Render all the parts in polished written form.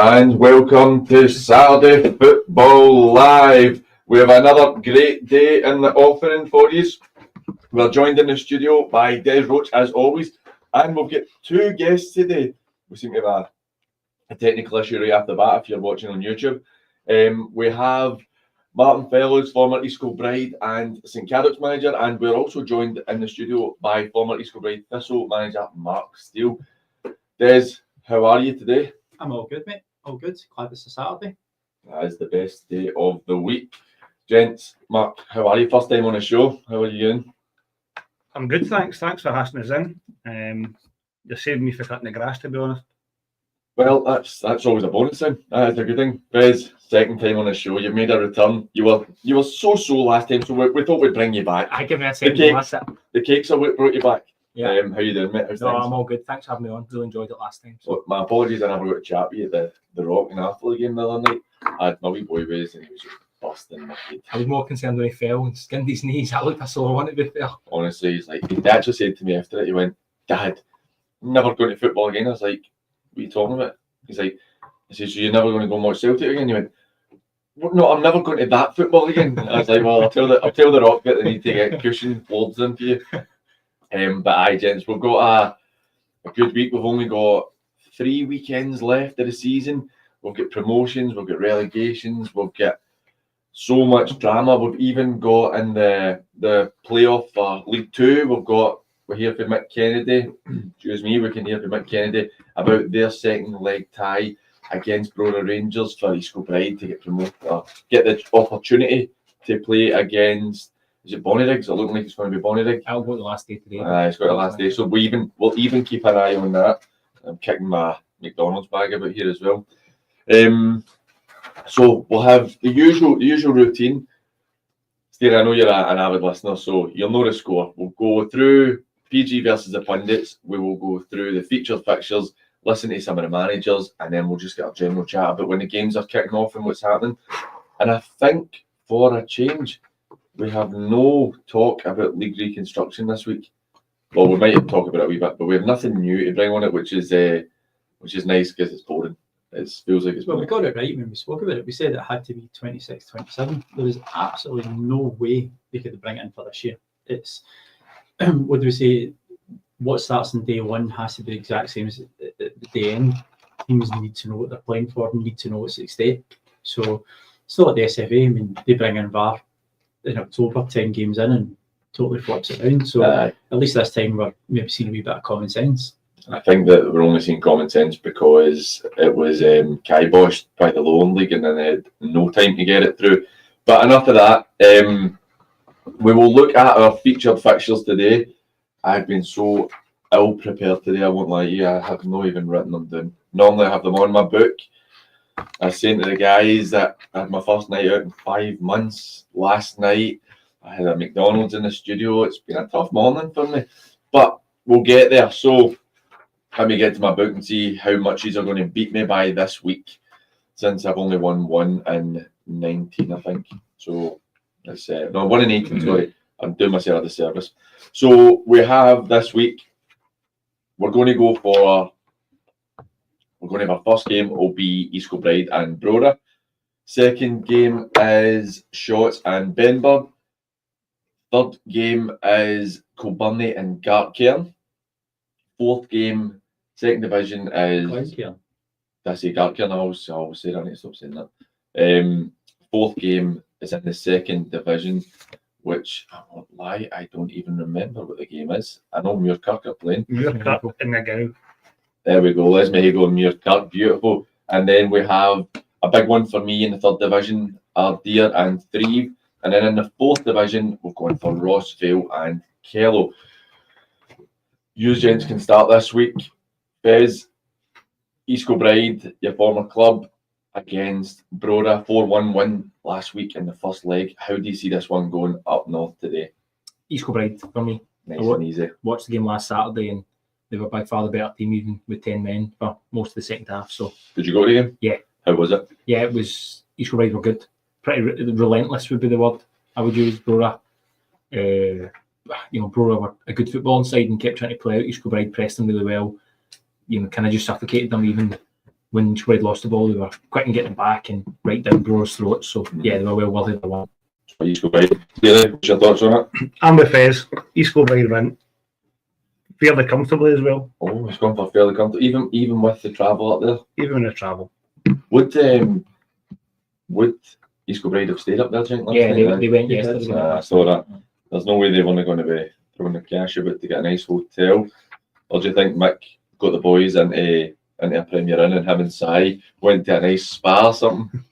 And welcome to Saturday Football Live. We have another great day in the offering for you. We're joined in the studio by Des Roach as always, and we've got two guests today. We seem to have a technical issue right off the bat if you're watching on YouTube. We have Martin Fellows, former East Kilbride and St Cadoc's manager, and we're also joined in the studio by former East Kilbride Thistle manager Mark Steele. Des, how are you today? I'm all good, mate. All good. Glad it's a Saturday. That is the best day of the week. Gents, Mark, how are you? First time on the show. How are you doing? I'm good, thanks. Thanks for hashing us in. You're saving me for cutting the grass, to be honest. Well, that's always a bonus thing. That is a good thing. Bez, second time on the show. You've made a return. You were so last time, so we thought we'd bring you back. I give me a second to last it. The cakes are what brought you back. Yeah. How you doing, mate? How's things? I'm all good. Thanks for having me on. Really enjoyed it last time. So. Look, my apologies, I never got to chat with you at the Rock and Arthur game the other night. I had my wee boy with and he was just busting my head. I was more concerned when he fell and skinned his knees. I looked a sore one, to be fair. Honestly, he actually said to me after it, he went, "Dad, I'm never going to football again." I was like, "What are you talking about?" He's like, I said, "So you're never going to go and watch Celtic again?" He went, "No, I'm never going to that football again." I was like, "Well, I'll tell the Rock that they need to get cushion loads in for you." But aye, gents, we've got a good week. We've only got 3 weekends left of the season. We've got promotions, we've got relegations, we've got so much drama. We've even got in the playoff for League Two. We're here for Mick Kennedy. Excuse me, we can hear from Mick Kennedy about their second leg tie against Brora Rangers for East Kilbride to get promoted, or get the opportunity to play against. Is it Bonnyrigg? It looking like it's going to be Bonnyrigg. I'll go the last day today. It's got the last day, so we'll even keep an eye on that. I'm kicking my McDonald's bag about here as well. So we'll have the usual routine. Steve, I know you're an avid listener, so you'll know the score. We'll go through PG versus the pundits. We will go through the featured fixtures, listen to some of the managers, and then we'll just get a general chat about when the games are kicking off and what's happening. And I think for a change, we have no talk about league reconstruction this week. Well, we might talk about it a wee bit, but we have nothing new to bring on it, which is nice because it's boring. It feels like it's boring. Well, we got it right when we spoke about it. We said it had to be 26, 27. There was absolutely no way we could bring it in for this year. It's, what do we say? What starts on day one has to be the exact same as at the day end. Teams need to know what they're playing for, need to know what's at stake. So, still at the SFA, I mean, they bring in VAR in October, 10 games in, and totally flips it around. So at least this time we're maybe seeing a wee bit of common sense. I think that we're only seeing common sense because it was kiboshed by the Lower League and then they had no time to get it through. But enough of that. We will look at our featured fixtures today. I've been so ill prepared today, I won't lie to you. I have not even written them down. Normally I have them on my book. I was saying to the guys that I had my first night out in 5 months last night. I had a McDonald's in the studio. It's been a tough morning for me, but we'll get there. So let me get to my book and see how much these are going to beat me by this week, since I've only won 1 in 19, I think. So let's 1 in 18. Sorry, I'm doing myself a disservice. So we have this week. We're going to have our first game will be East Kilbride and Brora. Second game is Shotts and Benb. Third game is Koburni and Gartcairn. Fourth game, second division is Glen K. Did I say Gartcairn? I always say that. I need to stop saying that. Fourth game is in the second division, which I won't lie, I don't even remember what the game is. I know Muirkirk are playing. Mirup in the go. There we go. Les Mehigo and Muirkirk, beautiful. And then we have a big one for me in the third division, Ardier and Thieves. And then in the fourth division, we're going for Rossville and Kell. You gents can start this week. Bez, East Kilbride, your former club, against Brora, 4-1 win last week in the first leg. How do you see this one going up north today? East Kilbride for me. Nice and easy. Watched the game last Saturday and they were by far the better team, even with 10 men for most of the second half. So, did you go to the game? Yeah. How was it? Yeah, it was. East Kilbride were good. Pretty relentless would be the word I would use. Brora, Brora were a good footballing side and kept trying to play out. East Kilbride pressed them really well. Kind of just suffocated them even when Kilbride lost the ball, they were quick in getting back and right down Brora's throat. So yeah, they were well worthy of the one. East Kilbride. Daly, what's your thoughts on it? I'm with Fez. East Kilbride win. Fairly comfortably as well, Oh, it's gone for fairly comfortable, even with the travel up there. even in the travel. Would East Kilbride have stayed up there, do you think, last Yeah, night? they went They yesterday. did, I saw that. There's no way they're only going to be throwing the cash about to get a nice hotel. Or do you think Mick got the boys into a Premier Inn and him and Si went to a nice spa or something?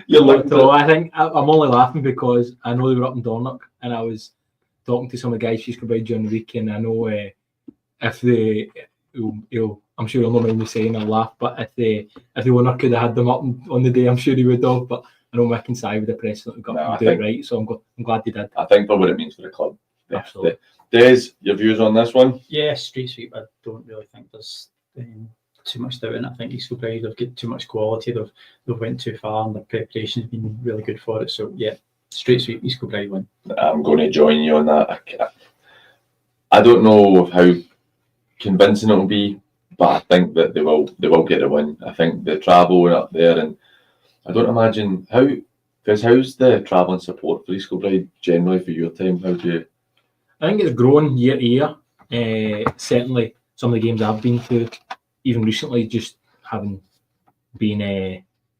You're looking So I think I'm only laughing because I know they were up in Dornoch and I was talking to some of the guys she's Kilbride during the week, and I know if they, I'm sure he'll not mind me saying I'll laugh, but if the owner could have had them up on the day, I'm sure he would have. But I know Mick and Si with the press that got to do it right, so I'm glad they did. I think for what it means for the club. Absolutely. Des, your views on this one? Yeah, street sweep. I don't really think there's too much doubt in it. I think East Kilbride have got too much quality. They've went too far, and the preparation's been really good for it. So yeah, street sweep. East Kilbride win. I'm going to join you on that. I don't know how convincing it will be, but I think that they will get a win. I think the travel up there, and I don't imagine how's the travelling support for East Kilbride generally for your time? How do you? I think it's grown year to year. Certainly, some of the games I've been to, even recently, just having been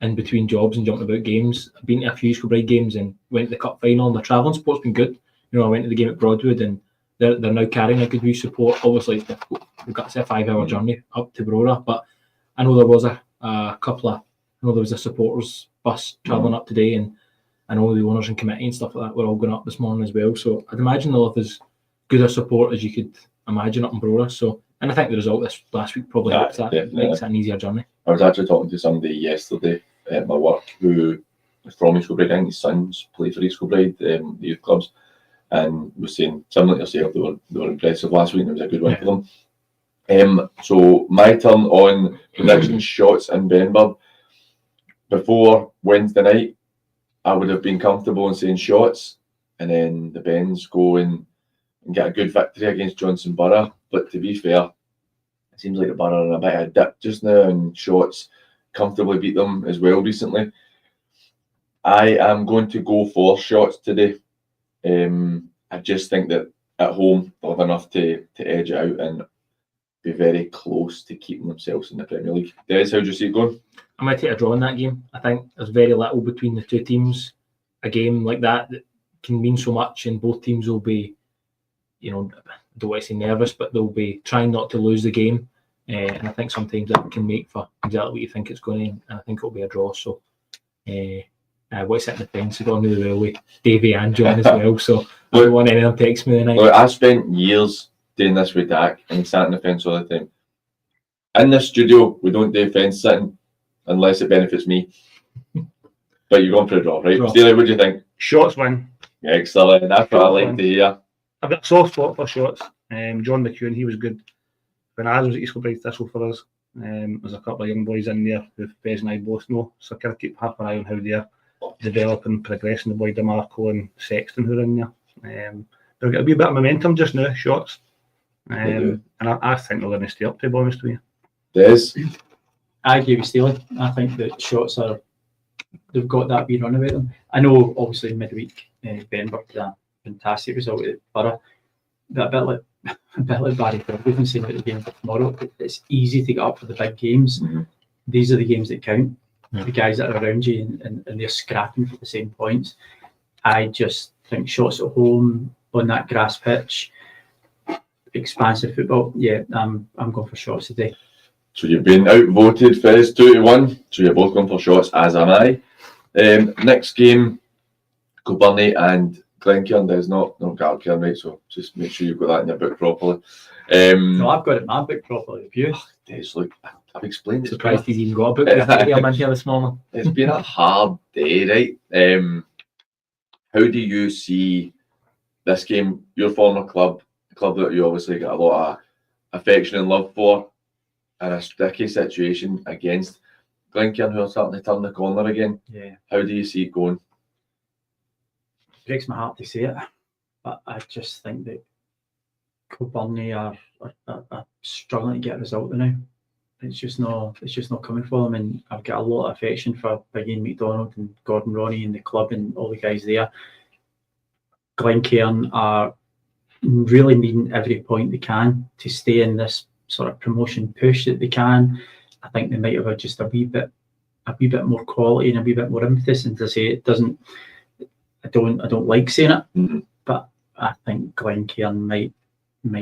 in between jobs and jumping about games. I've been to a few Kilbride games and went to the cup final. And the travelling support's been good. You know, I went to the game at Broadwood, and they're now carrying a good wee support. Obviously, it's difficult. We've got to say a 5-hour journey up to Brora, but I know there was a couple of. I know there was a supporters bus travelling up today, and I know the owners and committee and stuff like that were all going up this morning as well. So I'd imagine they'll have as good a support as you could imagine up in Brora. So, and I think the result this last week probably helps that, makes it an easier journey. I was actually talking to somebody yesterday at my work who was from East Kilbride. I think his sons play for East Kilbride, the youth clubs, and was saying similar to yourself, they were impressive last week and it was a good win for them. So my turn on prediction shots in Benb. Before Wednesday night, I would have been comfortable in saying shots, and then the Bens go and get a good victory against Johnson Borough. But to be fair, it seems like the Borough are in a bit of a dip just now, and shots comfortably beat them as well recently. I am going to go for shots today. I just think that at home they'll have enough to edge it out and be very close to keeping themselves in the Premier League. Des, how do you see it going? I might take a draw in that game. I think there's very little between the two teams. A game like that can mean so much, and both teams will be, I don't want to say nervous, but they'll be trying not to lose the game. And I think sometimes that can make for exactly what you think it's going to, and I think it'll be a draw. So, what's it in the fence? I've got on the railway, Davey and John as well. So I don't want any of them text me tonight. Look, I spent years doing this with Dak, and he sat in the fence all the time. In the studio, we don't do fence sitting unless it benefits me. But you're going for a draw, right? Steely, what do you think? Shots win. Excellent. That's what I like to hear. I've got a soft spot for shots. John McCune, he was good. When I was at East Kilbride Thistle for us, there's a couple of young boys in there who Fez and I both know. So I kind of keep half an eye on how they're developing, progressing. The boy DeMarco and Sexton who are in there. They've got a wee bit of momentum just now, shots. And I think they're going to stay up, to be honest with you. Des? I agree with Steely. I think that shots they've got that wee run about them. I know, obviously, midweek, Benb did a fantastic result at Borough. But a bit like Barry Phil, we've been saying about the game for tomorrow. It's easy to get up for the big games. Mm-hmm. These are the games that count. Yeah. The guys that are around you and they're scrapping for the same points. I just think shots at home on that grass pitch, expansive football. Yeah, I'm going for shots today. So you've been outvoted, Fez, 2-1. So you're both going for shots, as am I. Next game, Koburni and Glen K. There's not Galcairn, right? So just make sure you've got that in your book properly. No, I've got it in my book properly. Have you? Des, look, I've explained it. Surprised he's even got a book with I'm in here this morning. It's been a hard day, right? How do you see this game? Your former club, a club that you obviously got a lot of affection and love for, in a sticky situation against Glencairn, who are starting to turn the corner again. Yeah. How do you see it going? Breaks my heart to say it, but I just think that Koburni are struggling to get a result now. it's just not coming for them. And I've got a lot of affection for Big Ian McDonald and Gordon Ronnie and the club and all the guys there. Glen K are really needing every point they can to stay in this sort of promotion push that they can. I think they might have just a wee bit more quality and a wee bit more emphasis. And to say it doesn't, I don't like saying it, but I think Glen K might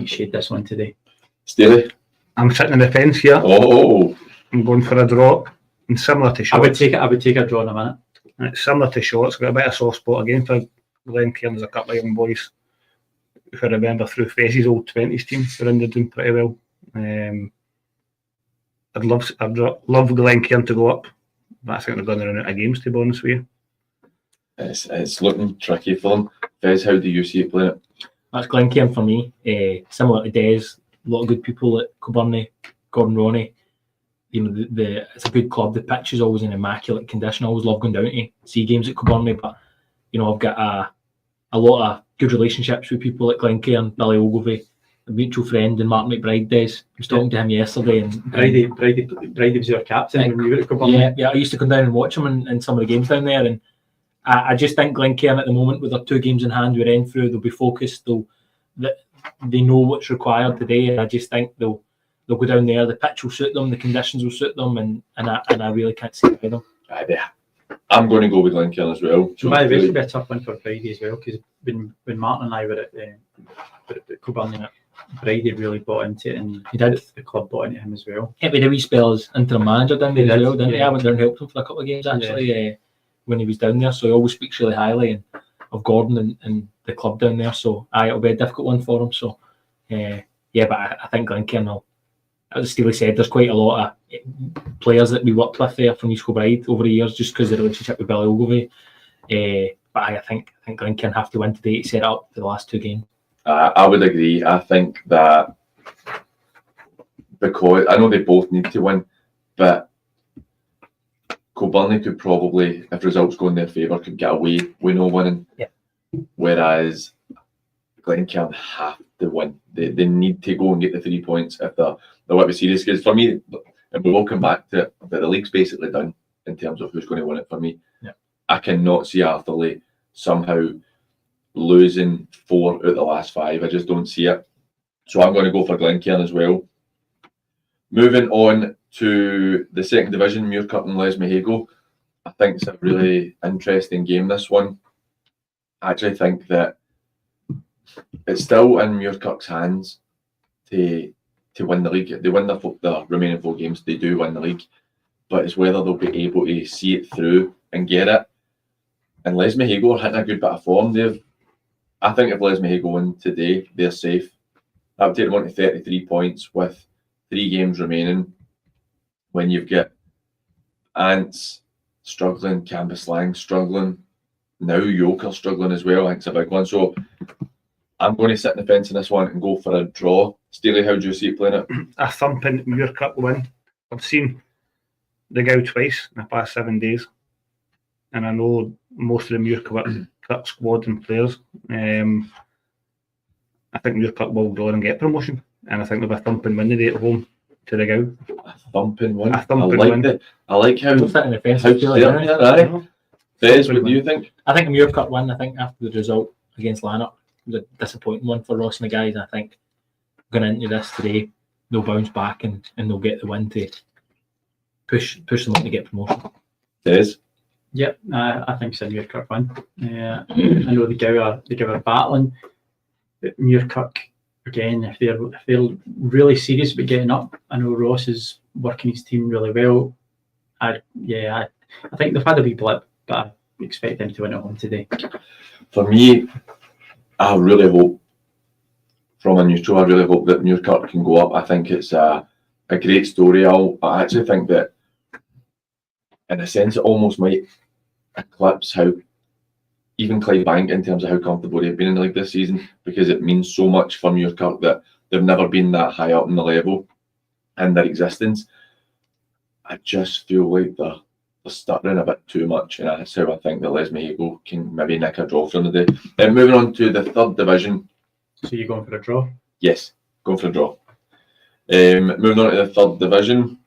shade this one today. Steely? I'm sitting on the fence here. Oh, I'm going for a draw. And similar to Shorts. I would take a draw in a minute. It's similar to Shorts. Got a bit of soft spot again for Glen K. There's a couple of young boys who I remember through Fez's old 20s team who are in there doing pretty well. I'd love Glen K to go up, but I think they're going to run out of games, to be honest with you. it's looking tricky for them. Fez, how do you see it playing it? That's Glen K for me. Similar to Des, a lot of good people at Koburni, Gordon Ronnie. You know, it's a good club. The pitch is always in immaculate condition. I always love going down to see games at Koburni, but you know, I've got a lot of good relationships with people at Glen K and Billy Ogilvie, a mutual friend, and Mark McBride. Des, I was talking to him yesterday, and Brady was your captain when you were at Koburni. Yeah, I used to come down and watch him in some of the games down there, and I just think Glen K at the moment, with their 2 games in hand with Renfrew, they'll be focused. They know what's required today, and I just think they'll go down there. The pitch will suit them, the conditions will suit them, and I really can't see it them. I'm going to go with Glen K as well. So by the way, it should be a tough one for Brady as well, because when Martin and I were at Koburni, Brady really bought into it, and he did. The club bought into him as well. It was a wee spell as interim manager down there as well, didn't he? Yeah. I went there and helped him for a couple of games actually when he was down there. So he always speaks really highly of Gordon and the club down there. So it'll be a difficult one for him. So but I think Glen K, as Steely said, there's quite a lot of players that we worked with there from East Kilbride over the years, just because of the relationship with Billy Ogilvie. But I think Glen K have to win today to set up for the last 2 games. I would agree. I think that because I know they both need to win, but Koburni could probably, if results go in their favour, could get away with no winning. Yeah. Whereas Glen K have to win. They need to go and get the 3 points if they want to be serious. Because for me, and we will come back to it, but the league's basically done in terms of who's going to win it for me. Yeah. I cannot see Ardier somehow losing 4 out of the last 5. I just don't see it. So I'm going to go for Glen K as well. Moving on to the 2nd division, Mirup and Les Mahago. I think it's a really interesting game, this one. I actually think that it's still in Mirup's hands to win the league. They win the remaining 4 games, they do win the league. But it's whether they'll be able to see it through and get it. And Les Mahago are hitting a good bit of form. I think if Les Mahago win today, they're safe. That would take them on to 33 points with 3 games remaining. When you've got Ants struggling, Cambuslang struggling, now Yoker struggling as well. I think it's a big one. So I'm going to sit on the fence in this one and go for a draw. Steely, how do you see it playing it? A thumping Mirup win. I've seen the go twice in the past 7 days, and I know most of the Mirup squad and players. I think Mirup will go on and get promotion, and I think they'll be a thumping win today at home to the go. A thumping win. A thumping win. I like how Don't sit in the fence. Fez, what do you think? I think a Mirup win. I think after the result against Lanark, it was a disappointing one for Ross and the guys. I think going into this today, they'll bounce back and they'll get the win to push them on to get promotion. Fez? Yep, I think it's a Mirup win. I know the Gow are battling, but Mirup, again, if they're really serious about getting up, I know Ross is working his team really well. I think they've had a wee blip, but I expect them to win at home today. For me, I really hope, from a neutral, I really hope that Mirup can go up. I think it's a great story. I actually think that, in a sense, it almost might eclipse how even Clydebank in terms of how comfortable they've been in the league this season, because it means so much for Mirup that they've never been that high up in the level in their existence. I just feel like they're stuttering a bit too much, and that's how I think that Les Mahago can maybe nick a draw from the day. Then moving on to the 3rd division. So you're going for a draw? Yes, going for a draw. Moving on to the third division.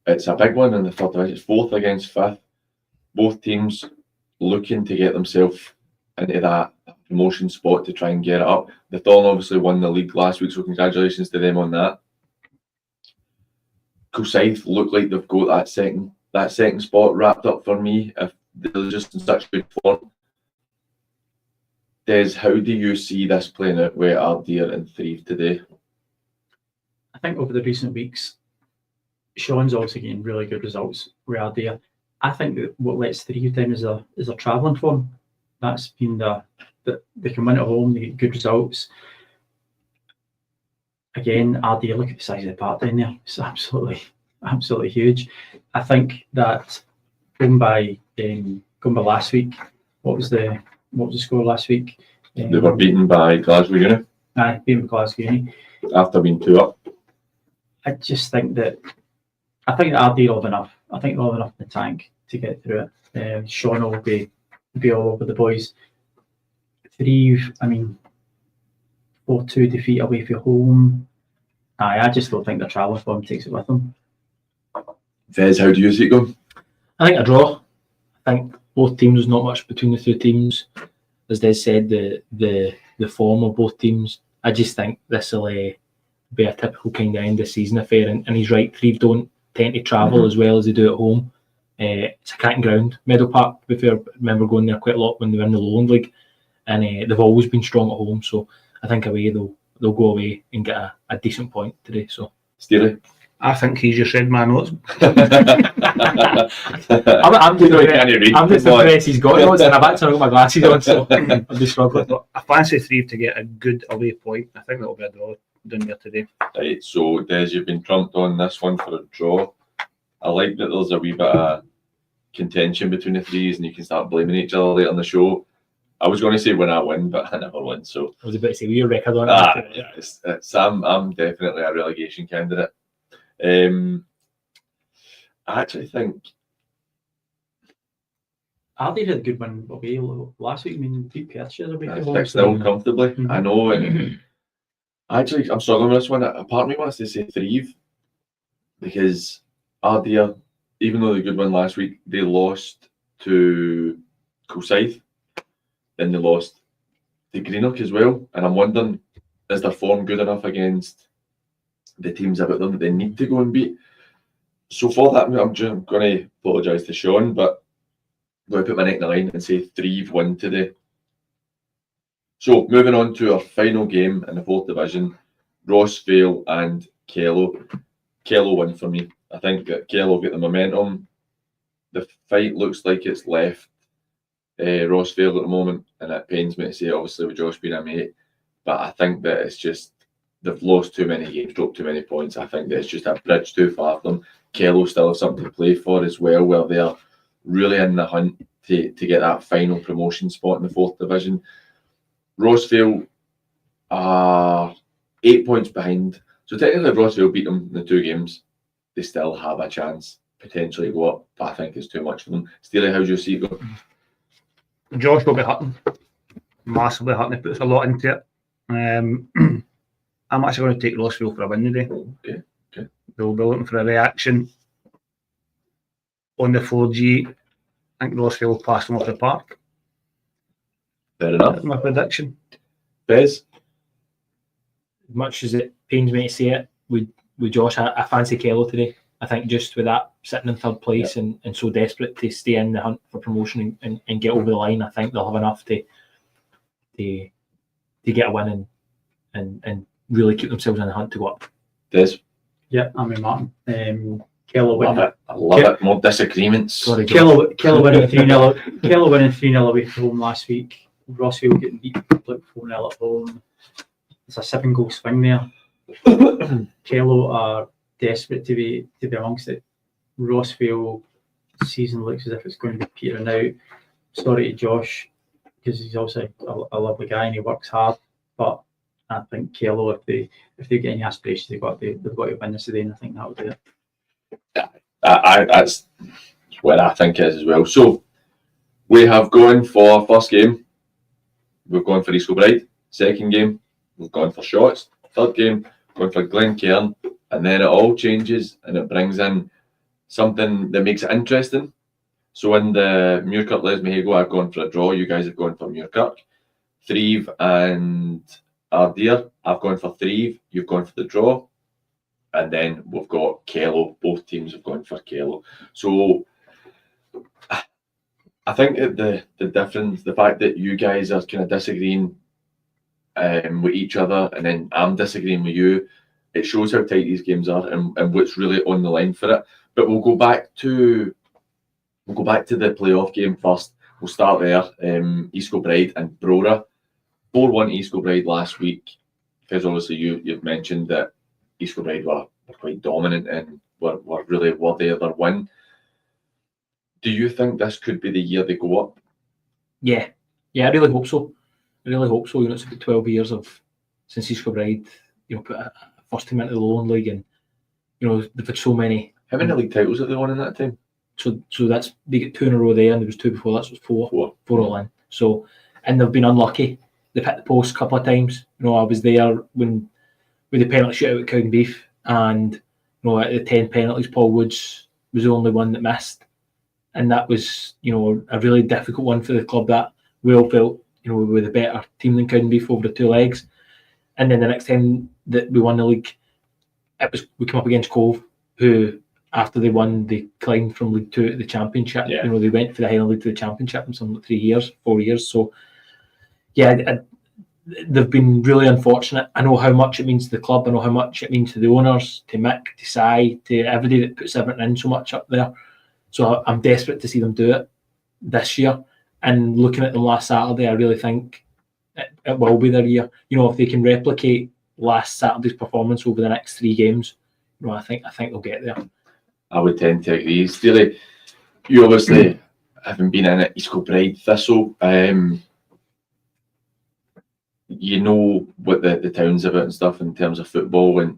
It's a big one in the third division. It's 4th against 5th. Both teams looking to get themselves into that promotion spot to try and get it up. The Thorn obviously won the league last week, so congratulations to them on that. Kilsyth look like they've got that second spot wrapped up for me if they're just in such good form. Des, how do you see this playing out with Ardier and Thieves today? I think over the recent weeks, Sean's also getting really good results with Ardier. I think that what lets Thieves down is a travelling form. That's been that they can win at home, they get good results. Again, Ardier, look at the size of the park down there. It's absolutely huge. I think that going by last week, what was the score last week? They were beaten by Glasgow Uni. Beaten by Glasgow Uni. After being 2 up. I just think that Ardier will have enough. I think they'll have enough in the tank to get through it. Sean will be all over the boys. Thieves, 4-2 defeat away from home. I just don't think the travelling form takes it with them. Vez, how do you see it going? I think a draw. I think both teams, there's not much between the two teams. As Des said, the form of both teams. I just think this will be a typical kind of end of season affair. And he's right, Thieves don't tend to travel as well as they do at home. It's a cracking ground. Meadow Park, to be fair, I remember going there quite a lot when they were in the Lowland League. And they've always been strong at home. So I think away they'll go away and get a decent point today. So Steely? I think he's just read my notes. I'm just impressed he's got notes, and I've actually got my glasses on, so I'm just struggling. I fancy Thieves to get a good away point. I think that'll be a draw down there today. Right, so Des, you've been trumped on this one for a draw. I like that there's a wee bit of contention between the threes, and you can start blaming each other later on the show. I was going to say when I win, but I never win. So I was about to say, your record on it. I'm definitely a relegation candidate. I actually think Ardier had a good win away last week. Beat Perthshire away. 6-0 comfortably. Mm-hmm. I know, and actually I'm struggling with this one. A part of me wants to say Thieves because Ardier, even though they good win last week, they lost to Kilsyth, then they lost to Greenock as well. And I'm wondering, is their form good enough against the teams about them that they need to go and beat? So for that, I'm just going to apologise to Sean, but I'm going to put my neck in the line and say Thieves win today. So moving on to our final game in the 4th division, Rossville and Kell. Kell win for me. I think that Kell will get the momentum. The fight looks like it's left Rossville at the moment, and it pains me to say, obviously with Josh being a mate, but I think that it's just they've lost too many games, dropped too many points. I think that it's just a bridge too far for them. Kell still have something to play for as well, where they're really in the hunt to get that final promotion spot in the 4th division. Rossville are 8 points behind. So technically if Rossville beat them in the 2 games, they still have a chance potentially to go up, but I think it's too much for them. Steely, how do you see it go? Josh will be hurting. Massively hurting. He puts a lot into it. I'm actually going to take Rossville for a win today. Okay. They'll be looking for a reaction on the 4G. I think Rossville will pass them off the park. Fair enough. That's my prediction. Bez? As much as it pains me to say it, with Josh, I fancy Kell today. I think just with that sitting in 3rd place and so desperate to stay in the hunt for promotion and get over the line, I think they'll have enough to get a win and really keep themselves in the hunt to go up. Des? Yeah, I'm with Martin. Kell win. I love it. More disagreements. Sorry, Kell winning 3-0. Kell winning 3-0 away from home last week. Rossville getting beat 4-0 at home. It's a 7-goal swing there. Kell are desperate to be amongst it. Rossville season looks as if it's going to be petering out. Sorry to Josh, because he's also a lovely guy and he works hard. But I think Kell, if they get any aspirations, they've got to win this today, and I think that will do it. That's where I think it is as well. So we have gone for first game. We've gone for East Kilbride. Second game, we've gone for Shots. Third game, going for Glen K, and then it all changes and it brings in something that makes it interesting. So in the Muirkirk Les Mahago, I've gone for a draw. You guys have gone for Muirkirk. Thieves and Ardier, I've gone for Thieves. You've gone for the draw. And then we've got Kell. Both teams have gone for Kell. So I think that the difference, the fact that you guys are kind of disagreeing with each other, and then I'm disagreeing with you, it shows how tight these games are and what's really on the line for it. But we'll go back to the playoff game first. We'll start there. East Kilbride and Brora. 4-1 East Kilbride last week. Because obviously you've mentioned that East Kilbride were quite dominant and were really worthy of their win. Do you think this could be the year they go up? Yeah, I really hope so. It's about 12 years since East Kilbride, put a first team into the Lowland League, and they've had so many. How many league titles have they won in that time? So they get 2 in a row there, and there was 2 before that, so it was 4 all in. So, and they've been unlucky. They've hit the post a couple of times. I was there with the penalty shootout at Koburni, and at the 10 penalties, Paul Woods was the only one that missed, and that was a really difficult one for the club. That we all felt we were the better team than Koburni over the 2 legs. And then the next time that we won the league, we came up against Cove, who after they won, they climbed from League 2 to the Championship. Yeah. They went for the Highland League to the Championship in some 4 years. So, yeah, they've been really unfortunate. I know how much it means to the club. I know how much it means to the owners, to Mick, to Si, to everybody that puts everything in so much up there. So I'm desperate to see them do it this year. And looking at them last Saturday, I really think it will be their year. If they can replicate last Saturday's performance over the next 3 games, I think they'll get there. I would tend to agree. Steely, you obviously haven't been in it, East Kilbride Thistle. You know what the town's about and stuff in terms of football, and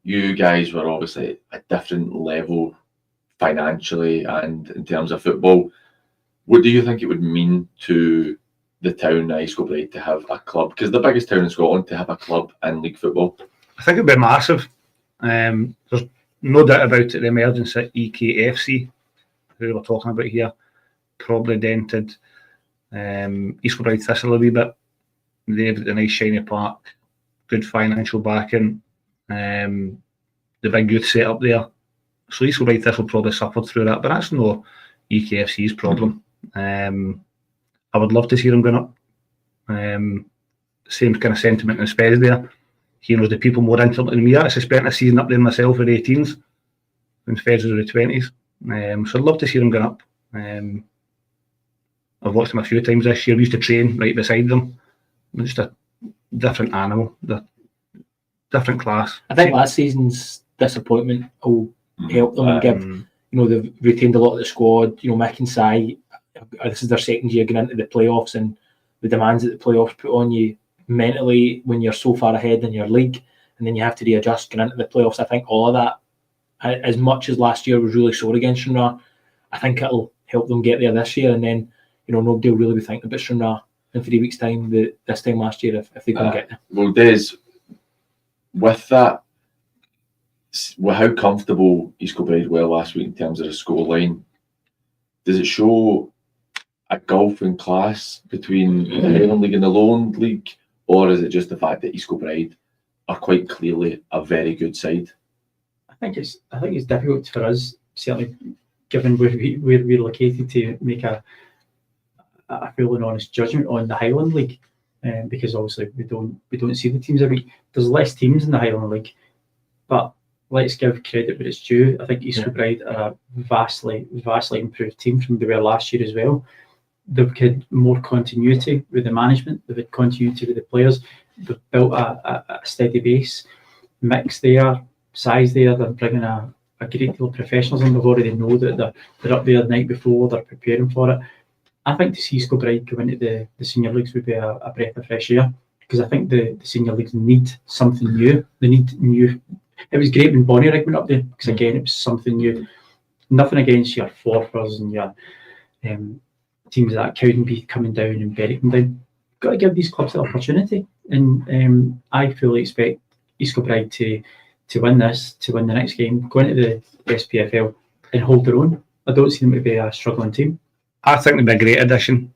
you guys were obviously a different level financially and in terms of football. What do you think it would mean to the town of East Kilbride to have a club? Because the biggest town in Scotland, to have a club in league football. I think it'd be massive. There's no doubt about it. The emergence at EKFC, who we're talking about here, probably dented East Kilbride Thistle a wee bit. They've got a nice shiny park, good financial backing, the big youth set up there. So East Kilbride Thistle probably suffered through that, but that's no EKFC's problem. I would love to see them going up. Same kind of sentiment in Spez there. He knows the people more intimate than me. I suspect a season up there myself with 18s when Spez was with the 20s. So I'd love to see them going up. I've watched them a few times this year. We used to train right beside them. Just a different animal, different class. I think last season's disappointment will help them and give. They've retained a lot of the squad. Mick and Si, this is their second year going into the playoffs, and the demands that the playoffs put on you mentally when you're so far ahead in your league, and then you have to readjust going into the playoffs. I think all of that, as much as last year was really sore against Stranraer, I think it'll help them get there this year, and then nobody will really be thinking about Stranraer in 3 weeks' time this time last year if they can get there. Well, Des, with that, with how comfortable East Kilbride were last week in terms of the scoreline, does it show a gulf in class between the Highland League and the Lowland League, or is it just the fact that East Kilbride are quite clearly a very good side? I think it's difficult for us, certainly given where we're located, to make a full and honest judgment on the Highland League, because obviously we don't see the teams every week. There's less teams in the Highland League, but let's give credit where it's due. I think East Kilbride are a vastly improved team from where they were last year as well. They've had more continuity with the management. They've had continuity with the players. They've built a steady base. Mix there, size there. They're bringing a great deal of professionals in. They've already know that they're up there the night before. They're preparing for it. I think to see East Kilbride go into the senior leagues would be a breath of fresh air, because I think the senior leagues need something new. They need new. It was great when Bonnyrigg went up there, because again it was something new. Nothing against your Forfars and your teams like Cowdenbeath coming down and Berwick coming down. Got to give these clubs the opportunity, and I fully expect East Kilbride to win this, to win the next game, go into the SPFL and hold their own. I don't see them to be a struggling team. I think they'd be a great addition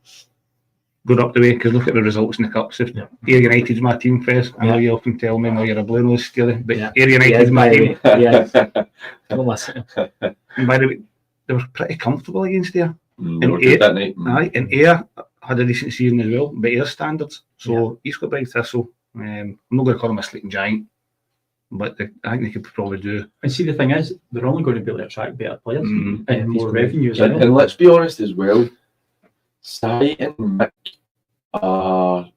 going up the way, because look at the results in the cups. If Ayr United's my team, Fez, I know you often tell me now you're a Blue Nose stealer, but Ayr United's my team. Don't listen. And by the way, they were pretty comfortable against Ayr. They were good that night. Aye, and Ayr had a decent season as well, by Ayr standards. So East Kilbride Thistle, I'm not going to call them a sleeping giant, but I think they could probably do. And see, the thing is, they're only going to be able to attract better players and more revenue as well. And let's be honest as well, Sai and Mick are,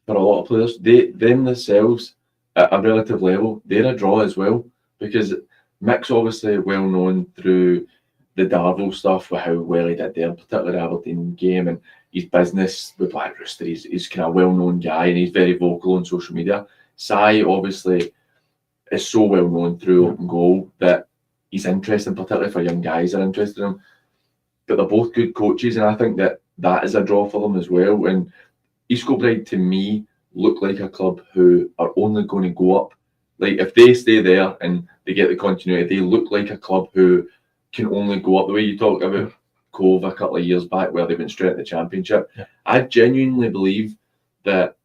for a lot of players, them themselves at a relative level, they're a draw as well, because Mick's obviously well known through the Darvel stuff with how well he did there, particularly the Aberdeen game, and his business with Black Rooster. He's kind of a well-known guy and he's very vocal on social media. Sai obviously is so well known through Open Goal that he's interesting, particularly for young guys that are interested in him. But they're both good coaches, and I think that is a draw for them as well. And East Kilbride, to me, look like a club who are only going to go up. Like, if they stay there and they get the continuity, they look like a club who can only go up. The way you talked about Cove a couple of years back, where they went straight to the Championship, I genuinely believe that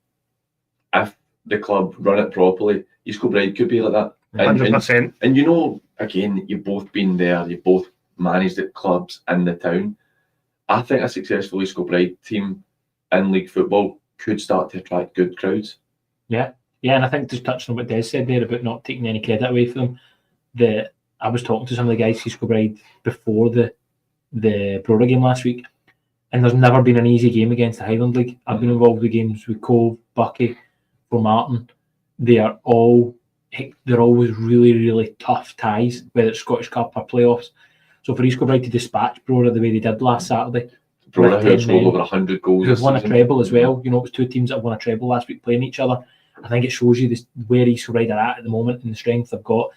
if the club run it properly, East Kilbride could be like that. 100%. And you know, again, you've both been there, you've both managed at clubs in the town. I think a successful East Kilbride team in league football could start to attract good crowds. Yeah, and I think just touching on what Des said there about not taking any credit away from them, I was talking to some of the guys East Kilbride before the Brora game last week, and there's never been an easy game against the Highland League. I've been involved with games with Cove, Bucky, for Martin. They're always really, really tough ties, whether it's Scottish Cup or playoffs. So for East Kilbride to dispatch Brora the way they did last Saturday, Brora who scored over 100 goals. Who've won a treble as well. You know, it was two teams that have won a treble last week playing each other. I think it shows you where East Kilbride are at the moment and the strength they've got.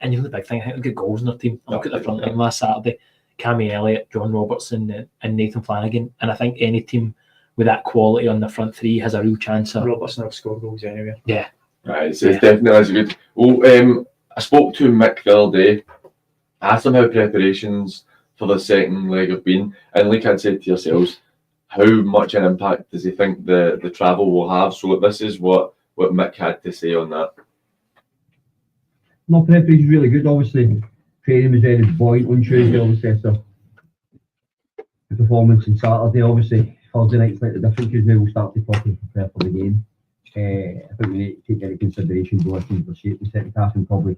And you know the big thing, I think they've got goals in their team. Look at the front line last Saturday. Cammy Elliott, John Robertson and Nathan Flanagan. And I think any team with that quality on the front three has a real chance of... Robertson have scored goals anyway. Yeah. Right, it's definitely as good. Well, I spoke to Mick the other day. I asked him how preparations for the second leg have been. And like I'd said to yourselves, how much an impact does he think the travel will have? So this is what Mick had to say on that. No, preparation is really good. Obviously, training was very buoyant on Tuesday, obviously, so the performance on Saturday, obviously, Thursday night's slightly different because now we'll start to properly prepare for the game. I think we need to take into consideration both teams for shape in the second half and probably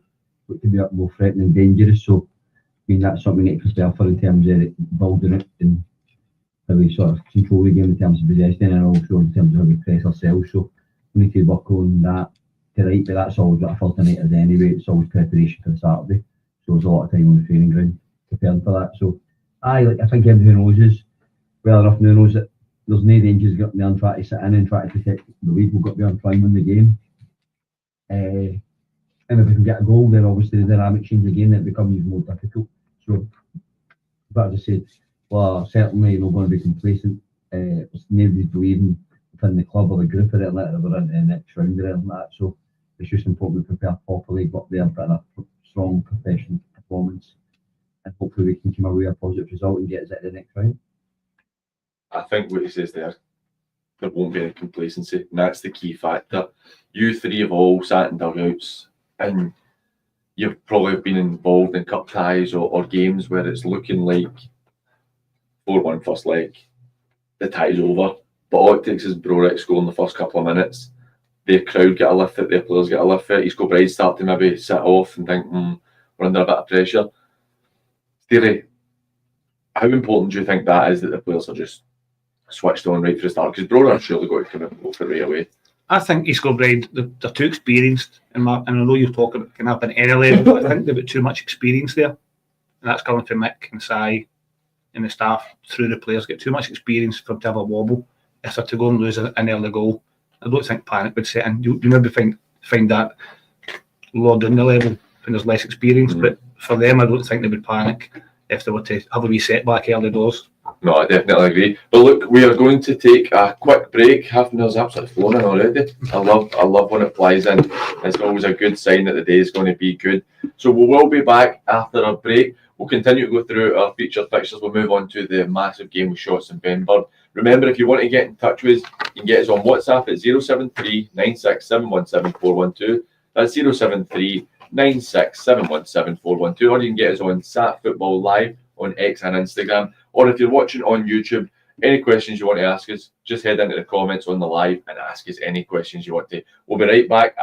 look to be up more threatening and dangerous. So, I mean, that's something we need to prepare for in terms of building it and how we sort of control the game in terms of possession and also in terms of how we press ourselves. So, we need to work on that tonight, but that's always what a Thursday night is anyway. It's always preparation for Saturday. So there's a lot of time on the training ground preparing for that. So I think everyone who knows us well enough now knows that there's no dangers getting there and trying to sit in and try to protect the lead. We've got to be on try and win the game. And if we can get a goal, then obviously the dynamic changes again, then it becomes even more difficult. So, but as I said, well, certainly not going to be complacent. There's nobody's believing within the club or the group or anything like that we're into the next round or anything like that. So it's just important to prepare properly, go up there and put in a strong professional performance, and hopefully we can come away with a positive result and get us at the next round. I think what he says there won't be any complacency, and that's the key factor. You three have all sat in dugouts, and you've probably been involved in cup ties or games where it's looking like 4-1 first leg, the tie's over, but all it takes is Brora score in the first couple of minutes. Their crowd get a lift it, their players get a lift it. East Kilbride start to maybe sit off and think, we're under a bit of pressure. Theory, how important do you think that is that the players are just switched on right from the start? Because Brora surely got to come and go for it right away. I think East Kilbride, they're too experienced, and I know you're talking about it can happen at any level, but I think they've got too much experience there. And that's coming from Mick and Sai and the staff through the players, get too much experience for them to have a wobble. If they're to go and lose an early goal, I don't think panic would set in. You maybe find that lower down the level when there's less experience, but for them, I don't think they would panic if they were to have a wee setback early doors. No, I definitely agree. But look, we are going to take a quick break. Half an hour's absolutely flown in already. I love when it flies in. It's always a good sign that the day is going to be good. So we will be back after a break. We'll continue to go through our featured fixtures. We'll move on to the massive game with Shots in Benb. Remember, if you want to get in touch with us, you can get us on WhatsApp at 073 96 717 412. That's 073 96 717 412. Or you can get us on Sat Football Live on X and Instagram. Or if you're watching on YouTube, any questions you want to ask us, just head into the comments on the live and ask us any questions you want to. We'll be right back.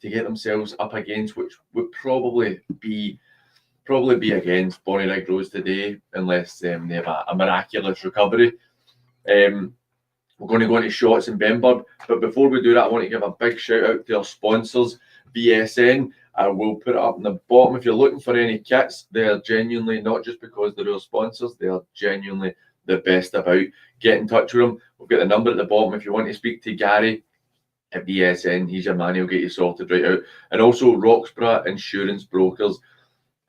To get themselves up against, which would probably be against Bonnyrigg Rose today, unless they have a miraculous recovery. We're going to go into Shots in Benb, but before we do that, I want to give a big shout out to our sponsors, BSN. I will put it up in the bottom. If you're looking for any kits, they are genuinely, not just because they're our sponsors, they are genuinely the best about. Get in touch with them. We've got the number at the bottom if you want to speak to Gary at BSN. He's your man, he'll get you sorted right out. And also Roxburgh Insurance Brokers.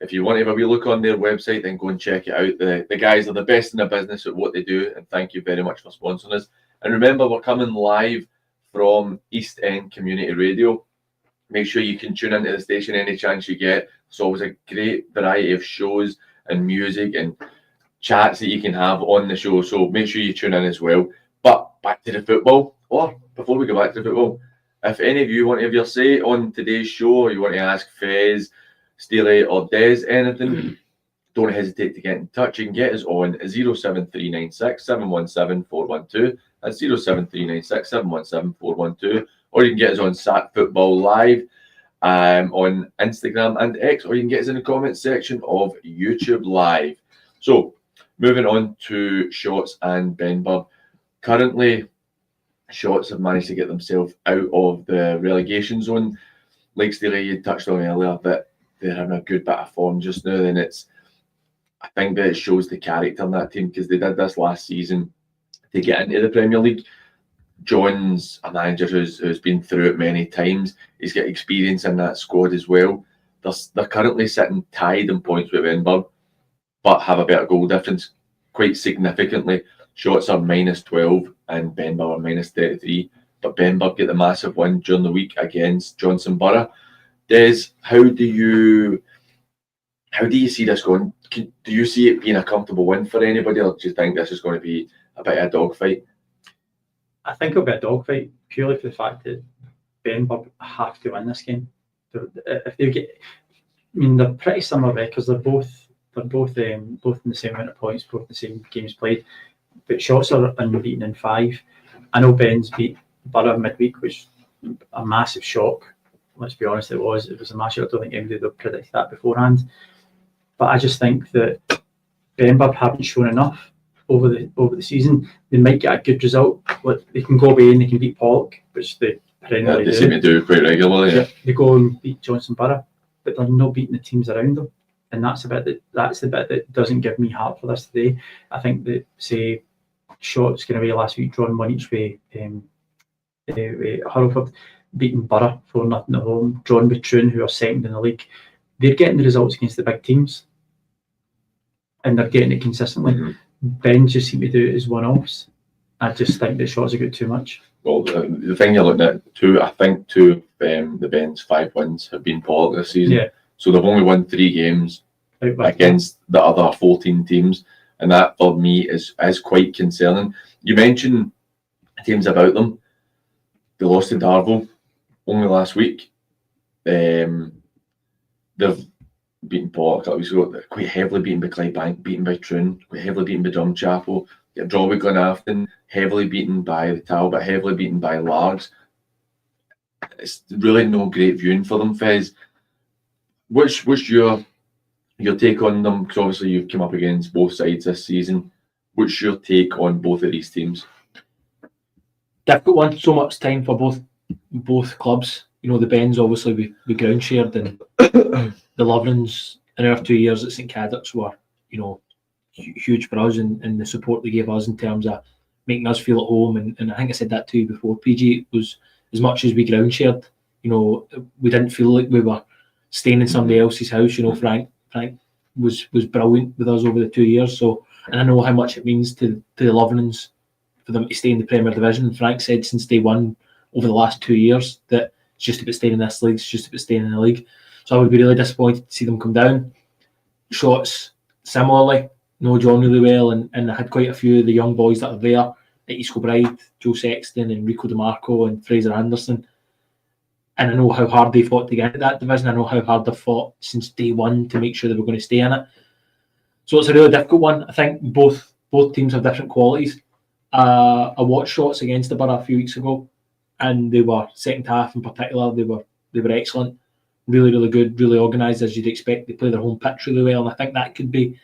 If you want to have a wee look on their website, then go and check it out. The guys are the best in the business at what they do, and thank you very much for sponsoring us. And remember, we're coming live from East End Community Radio. Make sure you can tune into the station any chance you get. There's always a great variety of shows and music and chats that you can have on the show, so make sure you tune in as well. But back to the football, or before we go back to the football, if any of you want to have your say on today's show, or you want to ask Fez, Steely or Des anything, don't hesitate to get in touch. You can get us on 07396 717 412. That's 07396 717 412. Or you can get us on Sat Football Live on Instagram and X, or you can get us in the comments section of YouTube Live. So, moving on to Shots and Benb. Currently, Shots have managed to get themselves out of the relegation zone. Like Steely, you touched on earlier, that they're having a good bit of form just now, and I think that it shows the character in that team, because they did this last season to get into the Premier League. John's a manager who's been through it many times. He's got experience in that squad as well. They're currently sitting tied in points with Benb, but have a better goal difference quite significantly. Shots are -12 and Benb are -33. But Benb get the massive win during the week against Johnson Borough. Des, how do you see this going? Do you see it being a comfortable win for anybody, or do you think this is going to be a bit of a dogfight? I think it'll be a dogfight purely for the fact that Benb have to win this game. If they get, they're pretty similar records. They're both in the same amount of points, both the same games played. But Shots are unbeaten in 5. I know Ben's beat Borough midweek, which was a massive shock. Let's be honest, it was a massive shock. I don't think anybody would have predicted that beforehand. But I just think that Benb haven't shown enough over the season, they might get a good result. But they can go away and they can beat Pollock, which they perennially They do. seem to do quite regularly. Yeah. They go and beat Johnson Borough, but they're not beating the teams around them. And that's the bit that doesn't give me heart for this today. I think that, say, Shotts going away last week, drawn 1 each way, Hurlford beating Borough 4-0 at home, drawn with Troon, who are second in the league. They're getting the results against the big teams, and they're getting it consistently. Mhm. Benb just seem to do it as one-offs. I just think the Shotts have got too much. Well, the thing you're looking at, I think two of the Ben's 5 wins have been Pollock this season. Yeah. So they've only won 3 games Out back. against the other 14 teams, and that for me is quite concerning. You mentioned teams about them. They lost to Darvel only last week. They've beaten Pollock a couple weeks ago. They're quite heavily beaten by Clydebank, beaten by Troon, quite heavily beaten by Drumchapel. Get a draw with Glenafton, heavily beaten by the Talbot, heavily beaten by Largs. It's really no great viewing for them, Fez. What's your take on them? Because obviously you've come up against both sides this season. What's your take on both of these teams? Difficult one. So much time for both clubs. You know, the Ben's obviously we ground shared, and the Loverans in our 2 years at St Cadoc's were, you know, huge for us, and the support they gave us in terms of making us feel at home. And I think I said that to you before, PG. It was as much as we ground shared. You know, we didn't feel like we were staying in somebody else's house. You know, Frank was brilliant with us over the 2 years. So, and I know how much it means to the Loverans for them to stay in the Premier Division. Frank said since day one over the last 2 years that it's just about staying in this league, it's just about staying in the league. So I would be really disappointed to see them come down. Shotts, similarly, know John really well, and I had quite a few of the young boys that are there at East Kilbride, Joe Sexton and Rico DeMarco and Fraser Anderson. And I know how hard they fought to get into that division. I know how hard they've fought since day one to make sure they were going to stay in it. So it's a really difficult one. I think both teams have different qualities. I watched Shotts against the Borough a few weeks ago, and they were, second half in particular, they were excellent, really, really good, really organised as you'd expect. They play their home pitch really well, and I think that could be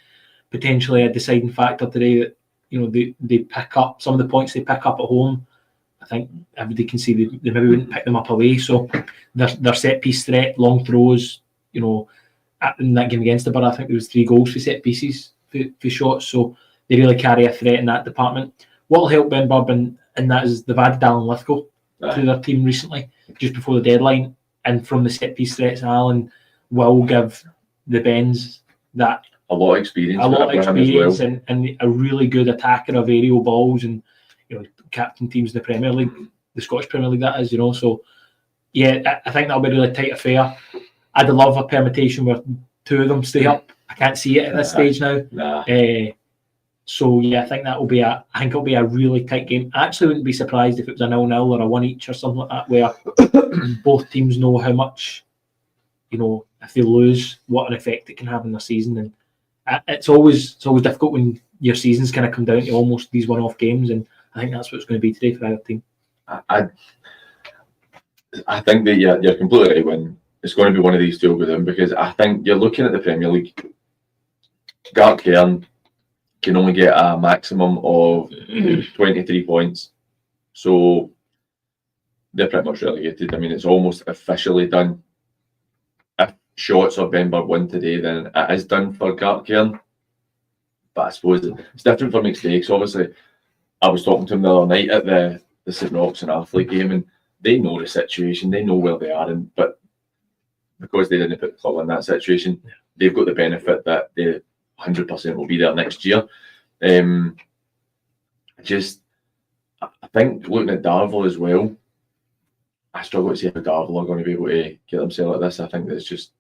potentially a deciding factor today. That, you know, they pick up some of the points they pick up at home. I think everybody can see they maybe wouldn't pick them up away. So their set piece threat, long throws, you know, in that game against the Borough, I think there was 3 goals for set pieces for Shotts. So they really carry a threat in that department. What will help Benb and that is they've added Alan Lithgow to their team recently, just before the deadline. And from the set piece threats, Alan will give the Bens that a lot of experience. And a really good attacker of aerial balls, and you know, captain teams in the Premier League, the Scottish Premier League, that is, you know. So yeah, I think that'll be a really tight affair. I'd love a permutation where 2 of them stay up. I can't see it at this stage now. So yeah, I think it'll be a really tight game. I actually wouldn't be surprised if it was a 0-0 or a 1 each or something like that, where both teams know how much, you know, if they lose, what an effect it can have in their season. And it's always difficult when your seasons kind of come down to almost these one-off games, and I think that's what it's going to be today for either team. I think that you're completely right when it's going to be one of these 2 will go down, because I think you're looking at the Premier League. Gartcairn can only get a maximum of 23 points, so they're pretty much relegated. I mean, it's almost officially done. If Shotts or Benb win today, then it is done for Gartcairn. But I suppose it's different for McStakes. Obviously, I was talking to him the other night at the St Rochs and Athlete game, and they know the situation, they know where they are, but because they didn't put the club in that situation, they've got the benefit that they 100% will be there next year. I think looking at Darvel as well, I struggle to see how Darvel are going to be able to get themselves like this. I think that it's just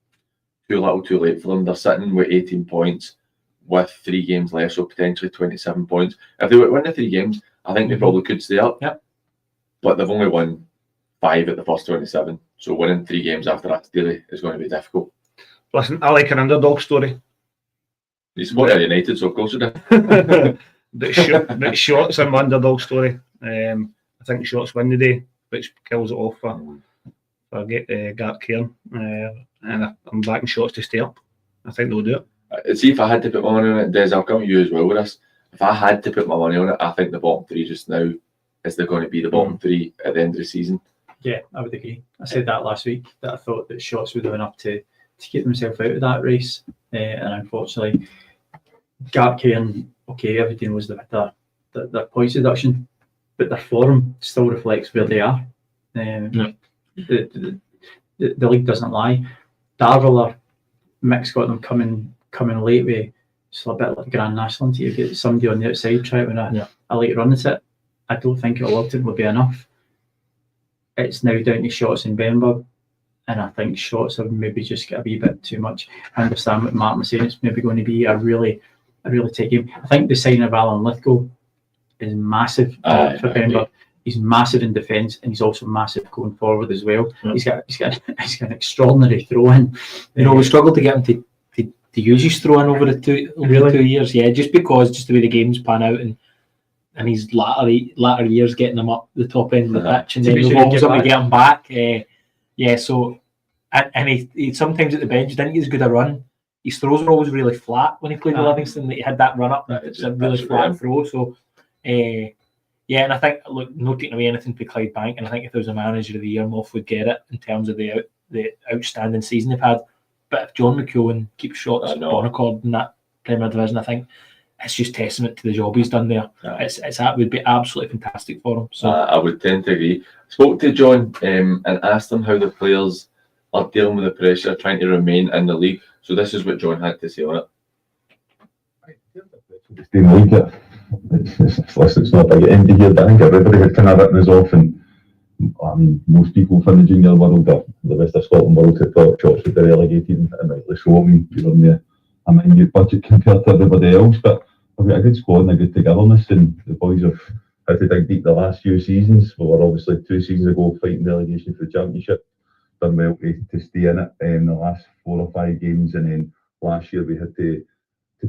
too little too late for them. They're sitting with 18 points with 3 games left, so potentially 27 points. If they win the 3 games, I think they probably could stay up. Yep. But they've only won 5 at the first 27, so winning 3 games after that daily is going to be difficult. Listen, I like an underdog story. You support United, so of course you do. But Shotts are my underdog story. I think Shotts win today, which kills it off for Gartcairn. And I'm backing Shotts to stay up. I think they'll do it. See, if I had to put my money on it, Des, I'll come to you as well with this. if I had to put my money on it, I think the bottom three just now is they're going to be the bottom three at the end of the season. Yeah, I would agree. I said that last week, that I thought that Shotts would have enough to keep themselves out of that race. And unfortunately, Glen K and everything was their points deduction, but their form still reflects where they are. The league doesn't lie. Darvel or Mick's got them coming late with so a bit like Grand National until you get somebody on the outside trying to a late run at it. I don't think it'll ultimately be enough. It's now down to Shotts and Benb, and I think Shotts have maybe just got a wee bit too much. I understand what Martin was saying, it's maybe going to be a really tight game. I think the signing of Alan Lithgow is massive for Benb. He's massive in defence, and he's also massive going forward as well. He's got an extraordinary throw in. We struggled to get him to use his throw in over the 2 years. Yeah, just the way the games pan out and his latter years getting him up the top end of the pitch, and then we've always got to get him back. So and he sometimes at the bench didn't get as good a run. His throws were always really flat when he played with Livingston. He had that run up, it's a really flat throw. So and I think, look, not taking away anything for Clydebank, and I think if there was a manager of the year, Moff would get it in terms of the outstanding season they've had. But if John McEwen keeps Shotts on record in that Premier Division, I think it's just testament to the job he's done there. It would be absolutely fantastic for him. So I would tend to agree. Spoke to John and asked him how the players are dealing with the pressure, trying to remain in the league. So this is what John had to say on it. It's not like end of year, but I think everybody had kind of written us off, and I mean, most people from the junior world, the rest of Scotland world, had thought Shotts would be relegated, and rightly so. I mean, we were in a minute budget compared to everybody else, but we've got a good squad and a good togetherness, and the boys have had to dig deep the last few seasons. We were obviously 2 seasons ago fighting relegation for the championship, done well to stay in it in the last 4 or 5 games, and then last year we had to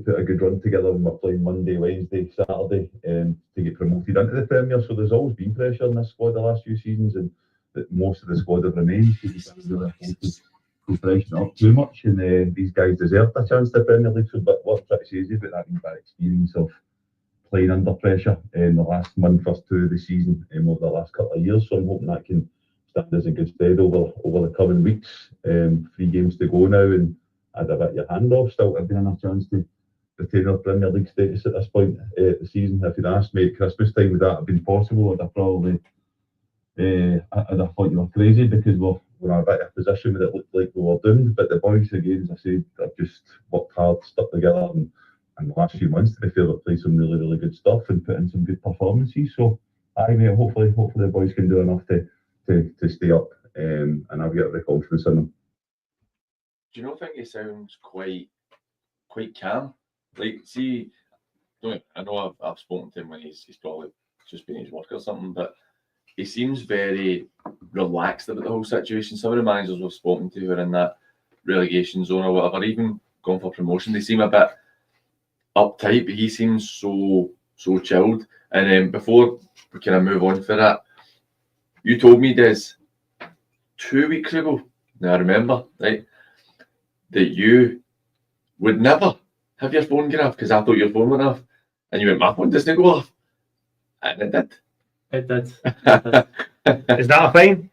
put a good run together when we're playing Monday, Wednesday, Saturday to get promoted into the Premier. So there's always been pressure in this squad the last few seasons, and that most of the squad have remained because we really go pressure up too much, and these guys deserve a chance to the Premier League. So, but what's pretty easy about that means that experience of playing under pressure in the last month or 2 of the season over the last couple of years. So I'm hoping that can stand us in good stead over the coming weeks. 3 games to go now, and I'd have your hand off still to being a chance to retain our Premier League status at this point of the season. If you'd asked me at Christmas time would that have been possible, I'd have probably I'd have thought you were crazy, because we're in a bit of a position where it looked like we were doomed. But the boys, again, as I said, have just worked hard, stuck together, and the last few months, to be fair, we've played some really, really good stuff and put in some good performances. So hopefully the boys can do enough to stay up, and I've got the confidence in them. Do you not think he sounds quite calm? Like, see, I know I've spoken to him when he's probably just been at his work or something, but he seems very relaxed about the whole situation. Some of the managers we've spoken to who are in that relegation zone or whatever, even going for promotion, they seem a bit uptight, but he seems so chilled. And then before we kind of move on for that, you told me, Des, 2 weeks ago, now I remember, right, that you would never have your phone go off because I thought your phone went off, and you went, my phone doesn't go off, and it did. It did. Is that a fine?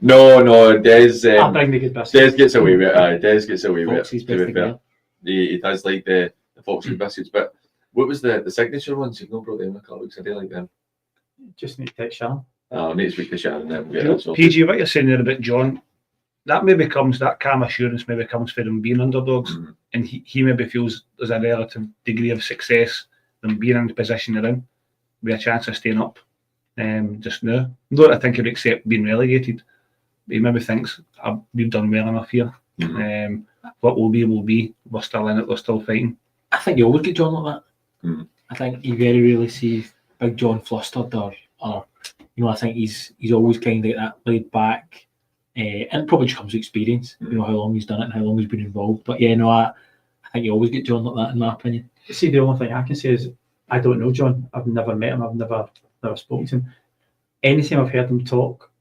No, Des. I'll bring the good biscuits. Des gets away with it. Des gets away with Foxy's it. To be fair, biscuit, he does like the Foxy biscuits. But what was the signature ones? You've not brought them a couple weeks. I do like them. Just need to text Sharon. I'll need to speak to Sharon and then we'll get You know, that sorted. PG, what you're saying there about John, that calm assurance maybe comes from them being underdogs, and he maybe feels there's a relative degree of success them being in the position they're in with a chance of staying up just now. Not I think he'd accept being relegated, but he maybe thinks we've done well enough here. What will be. We're still in it, we're still fighting. I think you always get John like that. I think you very rarely see Big John flustered or I think he's always kind of that laid back, and probably just comes with experience. How long he's done it and how long he's been involved. But I think you always get John like that, in my opinion. See, the only thing I can say is I don't know John. I've never met him. I've never spoken to him. Anytime I've heard him talk,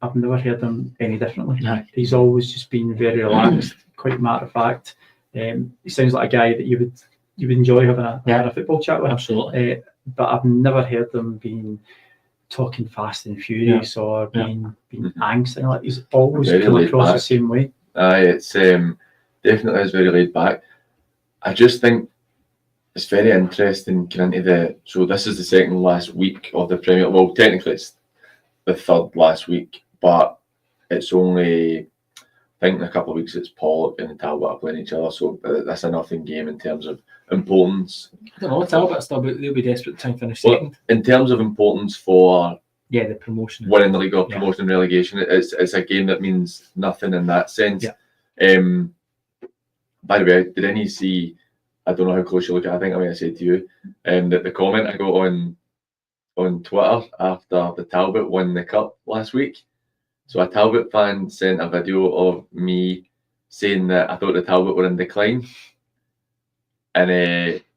I've never heard him any differently. No. He's always just been very relaxed, quite matter of fact. He sounds like a guy that you you would enjoy having a football chat with. Absolutely. But I've never heard them being talking fast and furious or being angsty. Like, he's always Very come laid across back. the same way. Aye, it's definitely is very laid back. I just think it's very interesting getting into so this is the second last week of the Premier. Well, technically it's the third last week, but it's only, I think in a couple of weeks it's Pollock and Talbot are playing each other, so that's a nothing game in terms of importance. I don't know, Talbot still, but they'll be desperate to try and finish Well, second. in terms of importance for The promotion. winning the league or promotion and relegation, it's a game that means nothing in that sense. By the way, did any see, I don't know how close you look at it, I think I might have said to you, that the comment I got on Twitter after the Talbot won the cup last week. So a Talbot fan sent a video of me saying that I thought the Talbot were in decline. And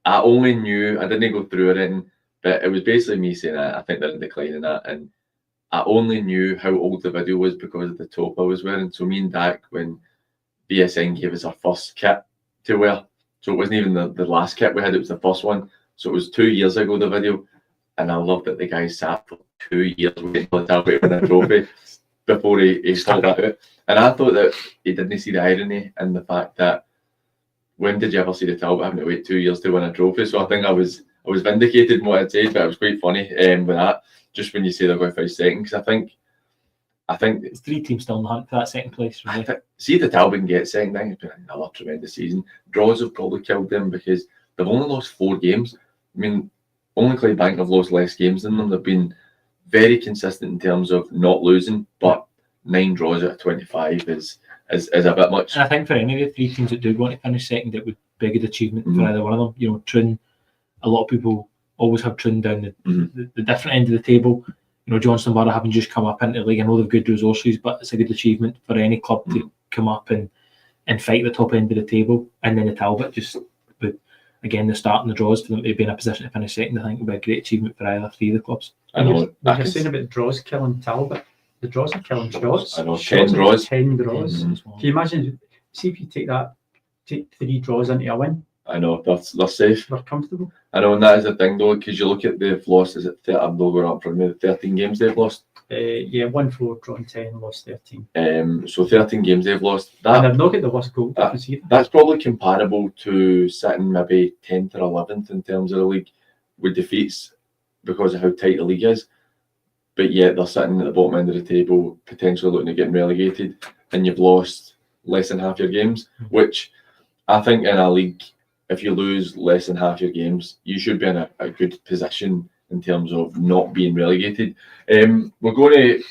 I only knew, I didn't go through it, but it was basically me saying I think they're in decline and that. And I only knew how old the video was because of the top I was wearing. So me and Dak, when BSN gave us our first kit to wear, so it wasn't even the last kit we had, it was the first one. So it was 2 years ago, the video. And I loved that the guy sat for 2 years waiting for the Talbot to win a trophy before he pulled that out. And I thought that he didn't see the irony in the fact that when did you ever see the Talbot having to wait 2 years to win a trophy? So I think I was vindicated in what I'd said, but it was quite funny with that, just when you say they're going for second, because I think It's 3 teams still in the hunt for that second place. Really. see if the Talbot can get second, I think it's been another tremendous season. Draws have probably killed them because they've only lost 4 games. I mean, only Clydebank have lost less games than them. They've been very consistent in terms of not losing, but 9 draws out of 25 is a bit much. And I think for any of the 3 teams that do want to finish second, it would be a good achievement for either one of them. You know, Troon, a lot of people always have Troon down the different end of the table. You know, Johnston Borough having just come up into the league, I know they've good resources, but it's a good achievement for any club to come up and fight the top end of the table. And then the Talbot, just with, again, the start and the draws, for them to be in a position to finish second, I think would be a great achievement for either 3 of the clubs. I know. You're saying about draws killing Talbot. The draws are killing shots. I know, Shots 10 draws. 10 draws. Can you imagine, see if you take 3 draws into a win, I know, they're safe. they're comfortable. I know, and that is the thing though, because you look at they've lost, is it 30, I'm not going up from me, 13 games they've lost. 1-4, drawn 10, lost 13. So 13 games they've lost. And they've not got the worst goal That- difference either. That's probably comparable to sitting maybe 10th or 11th in terms of the league with defeats because of how tight the league is. But yet they're sitting at the bottom end of the table, potentially looking at getting relegated, and you've lost less than half your games, which I think in a league, if you lose less than half your games, you should be in a good position in terms of not being relegated. We're going to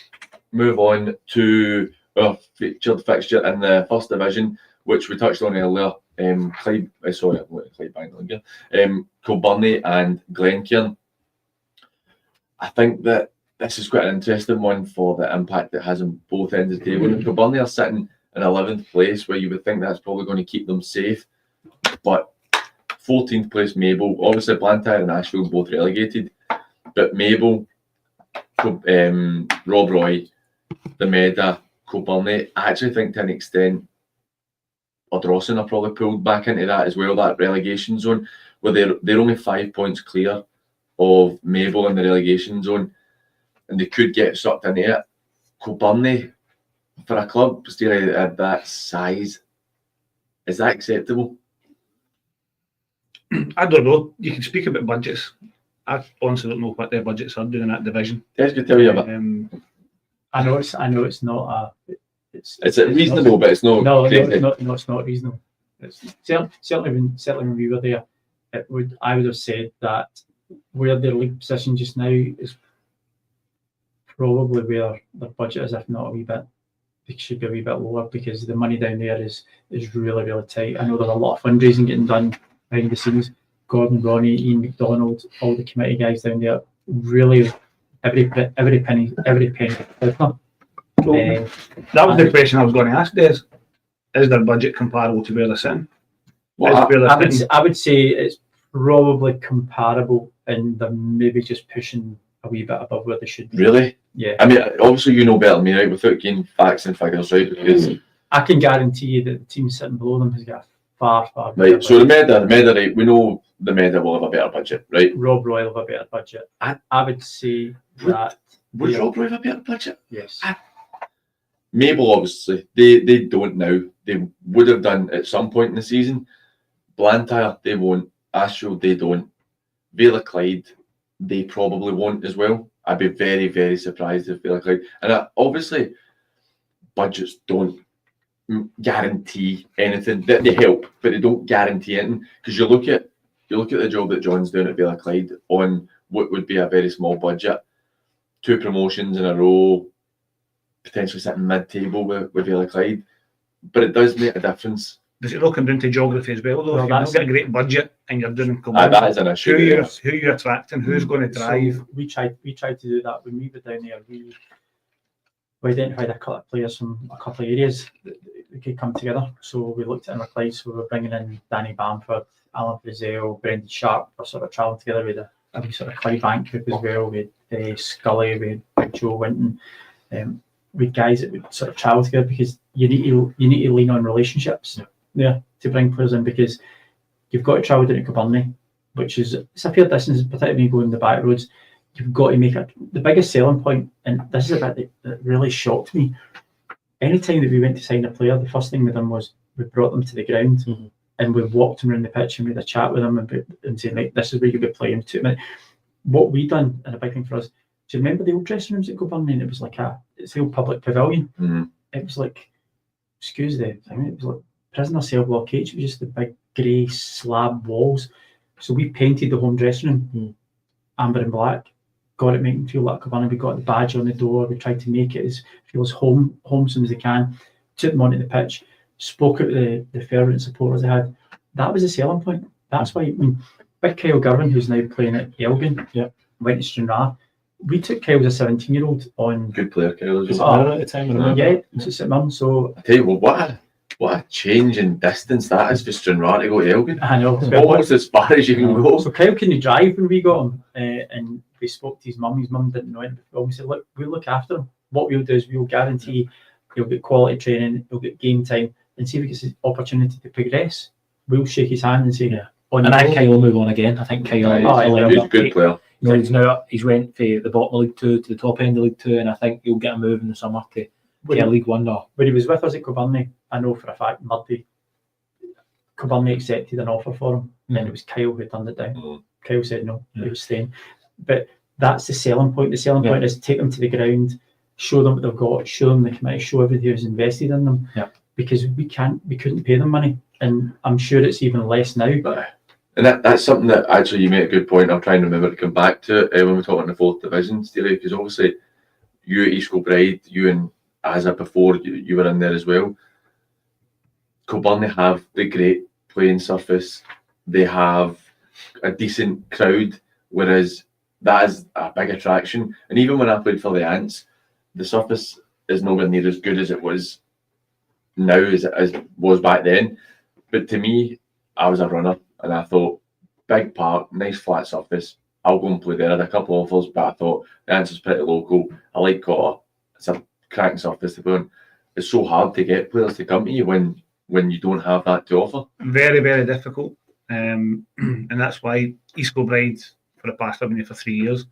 move on to our featured fixture in the first division, which we touched on earlier. Koburni and Glen K. I think that this is quite an interesting one for the impact it has on both ends of the table. And Koburni are sitting in 11th place, where you would think that's probably going to keep them safe. But 14th place Mabel, obviously Blantyre and Ashfield both relegated, but Mabel, Rob Roy, the Meda, Koburni, I actually think to an extent Ardrossan are probably pulled back into that as well, that relegation zone, where they're only 5 points clear of Mabel in the relegation zone, and they could get sucked into it. Koburni, for a club still at that size, is that acceptable? I don't know. You can speak about budgets. I honestly don't know what their budgets are doing in that division. Des could tell you a bit. I know it's not a. It's reasonable, but it's not. No, crazy. it's not reasonable. It's certainly when we were there, I would have said that where their league position just now is probably where their budget is, if not a wee bit. They should be a wee bit lower because the money down there is really, really tight. I know there's a lot of fundraising getting done behind the scenes. Gordon, Ronnie, Ian McDonald, all the committee guys down there, really every penny. That was the question I was going to ask, Des. Is their budget comparable to where they're sitting? Well, I would say it's probably comparable, and they're maybe just pushing a wee bit above where they should be. Really? Yeah. I mean, obviously you know better than me, right? Without getting facts and figures, right? Because I can guarantee you that the team sitting below them has got a far Right, so the Meda, right, we know the Meda will have a better budget, right? Rob Roy will have a better budget. I would say that. Would Rob Roy have a better budget? Yes. Mabel, obviously, they don't now. They would have done at some point in the season. Blantyre, they won't. Ashfield, they don't. Vale of Clyde, they probably won't as well. I'd be very, very surprised if Vale of Clyde. And obviously, budgets don't guarantee anything. They help, but they don't guarantee anything. Because you look at the job that John's doing at Vale of Clyde on what would be a very small budget, 2 promotions in a row, potentially sitting mid-table with Vale of Clyde, but it does make a difference. Does it all come down to geography as well, though? Well, if you've not got a great budget and you're doing Koburni, That is an issue. who you're attracting, who's going to drive? So we tried to do that when we were down there. We identified a couple of players from a couple of areas that could come together. So we looked at our Clyde. So we were bringing in Danny Bamford, Alan Brazil, Brendan Sharp. We're sort of travelling together with a sort of Clyde Bank group as well. With Scully, with Big Joe Winton. With guys that would sort of travel together, because you need to lean on relationships to bring players in, because you've got to travel down to Koburni, which is it's a fair distance, particularly going the back roads. You've got to make it the biggest selling point, and this is a bit that really shocked me. Anytime that we went to sign a player, the first thing we done was we brought them to the ground and we walked them around the pitch and we had a chat with them and saying, like, this is where you'll be playing. What we done, and a big thing for us, do you remember the old dressing rooms at Koburni? And it was like it's the old public pavilion. It was like, excuse the thing, it was like prisoner cell block H. It was just the big grey slab walls. So we painted the home dressing room amber and black. Got it making feel like Koburni. We got the badge on the door. We tried to make it as feel as homesome as they can. Took them onto the pitch. Spoke out the fervent supporters they had. That was a selling point. That's why big Kyle Girvan, who's now playing at Elgin, went to Stranraer. We took Kyle as a 17-year-old on. Good player, Kyle. Was it at the time? So I tell you what a change in distance that is for Stranraer to go to Elgin. I know. Almost as far as you can go. So Kyle can drive when we got him, and we spoke to his mum. His mum didn't know anything before. We said, look, we'll look after him. What we'll do is we'll guarantee he'll get quality training, he'll get game time, and see if he gets his opportunity to progress. We'll shake his hand and say, and I think Kyle will move on again. I think Kyle, good player. He's went from the bottom of League 2 to the top end of League 2, and I think he'll get a move in the summer to League 1 now. When he was with us at Koburni, I know for a fact Koburni accepted an offer for him, and it was Kyle who turned it down. Kyle said no, he was staying. But that's the selling point. The selling point is take them to the ground, show them what they've got, show them the committee, show everybody who's invested in them. Because we couldn't pay them money, and I'm sure it's even less now. And that's something that actually you made a good point. I'm trying to remember to come back to when we're talking the 4th division, Steely, because obviously you at East Kilbride, you and Azza before you were in there as well. Koburni have the great playing surface. They have a decent crowd, whereas that is a big attraction. And even when I played for the Ants, the surface is nowhere near as good as it was now as it was back then. But to me, I was a runner, and I thought, big park, nice flat surface, I'll go and play there. I had a couple of offers, but I thought the Ants is pretty local. I like Cotter. It's a cracking surface to play on. It's so hard to get players to come to you when you don't have that to offer. Very, very difficult. And that's why East Kilbride, for the past, I've been here for 3 years,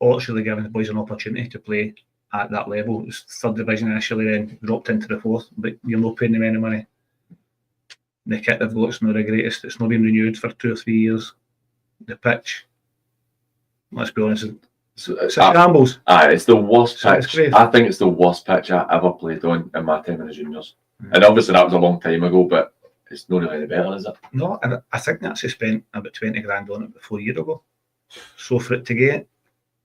actually giving the boys an opportunity to play at that level. It was 3rd division initially, then dropped into the 4th, but you're not paying them any money. The kit they've got is not the greatest. It's not been renewed for 2 or 3 years. The pitch, let's be honest, it's a shambles. It's the worst pitch. It's I think it's the worst pitch I ever played on in my time in the juniors. And obviously that was a long time ago, but it's not really any better, is it? No, I think they actually spent about 20 grand on it before a year ago. So for it to get,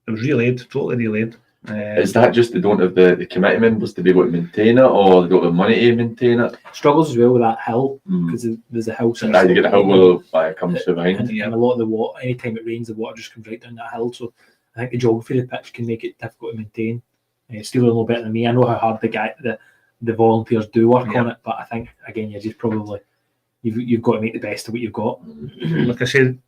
it was relayed, totally relayed. Is that just they don't have the committee members to be able to maintain it, or they don't have money to maintain it? Struggles as well with that hill, because there's a hill. You get a hill where the fire comes through behind. And a lot of the water, anytime it rains, the water just comes right down that hill. So I think the geography of the pitch can make it difficult to maintain. Steele will know better than me. I know how hard the volunteers do work on it, but I think, again, you're just probably, you've got to make the best of what you've got. Like I said,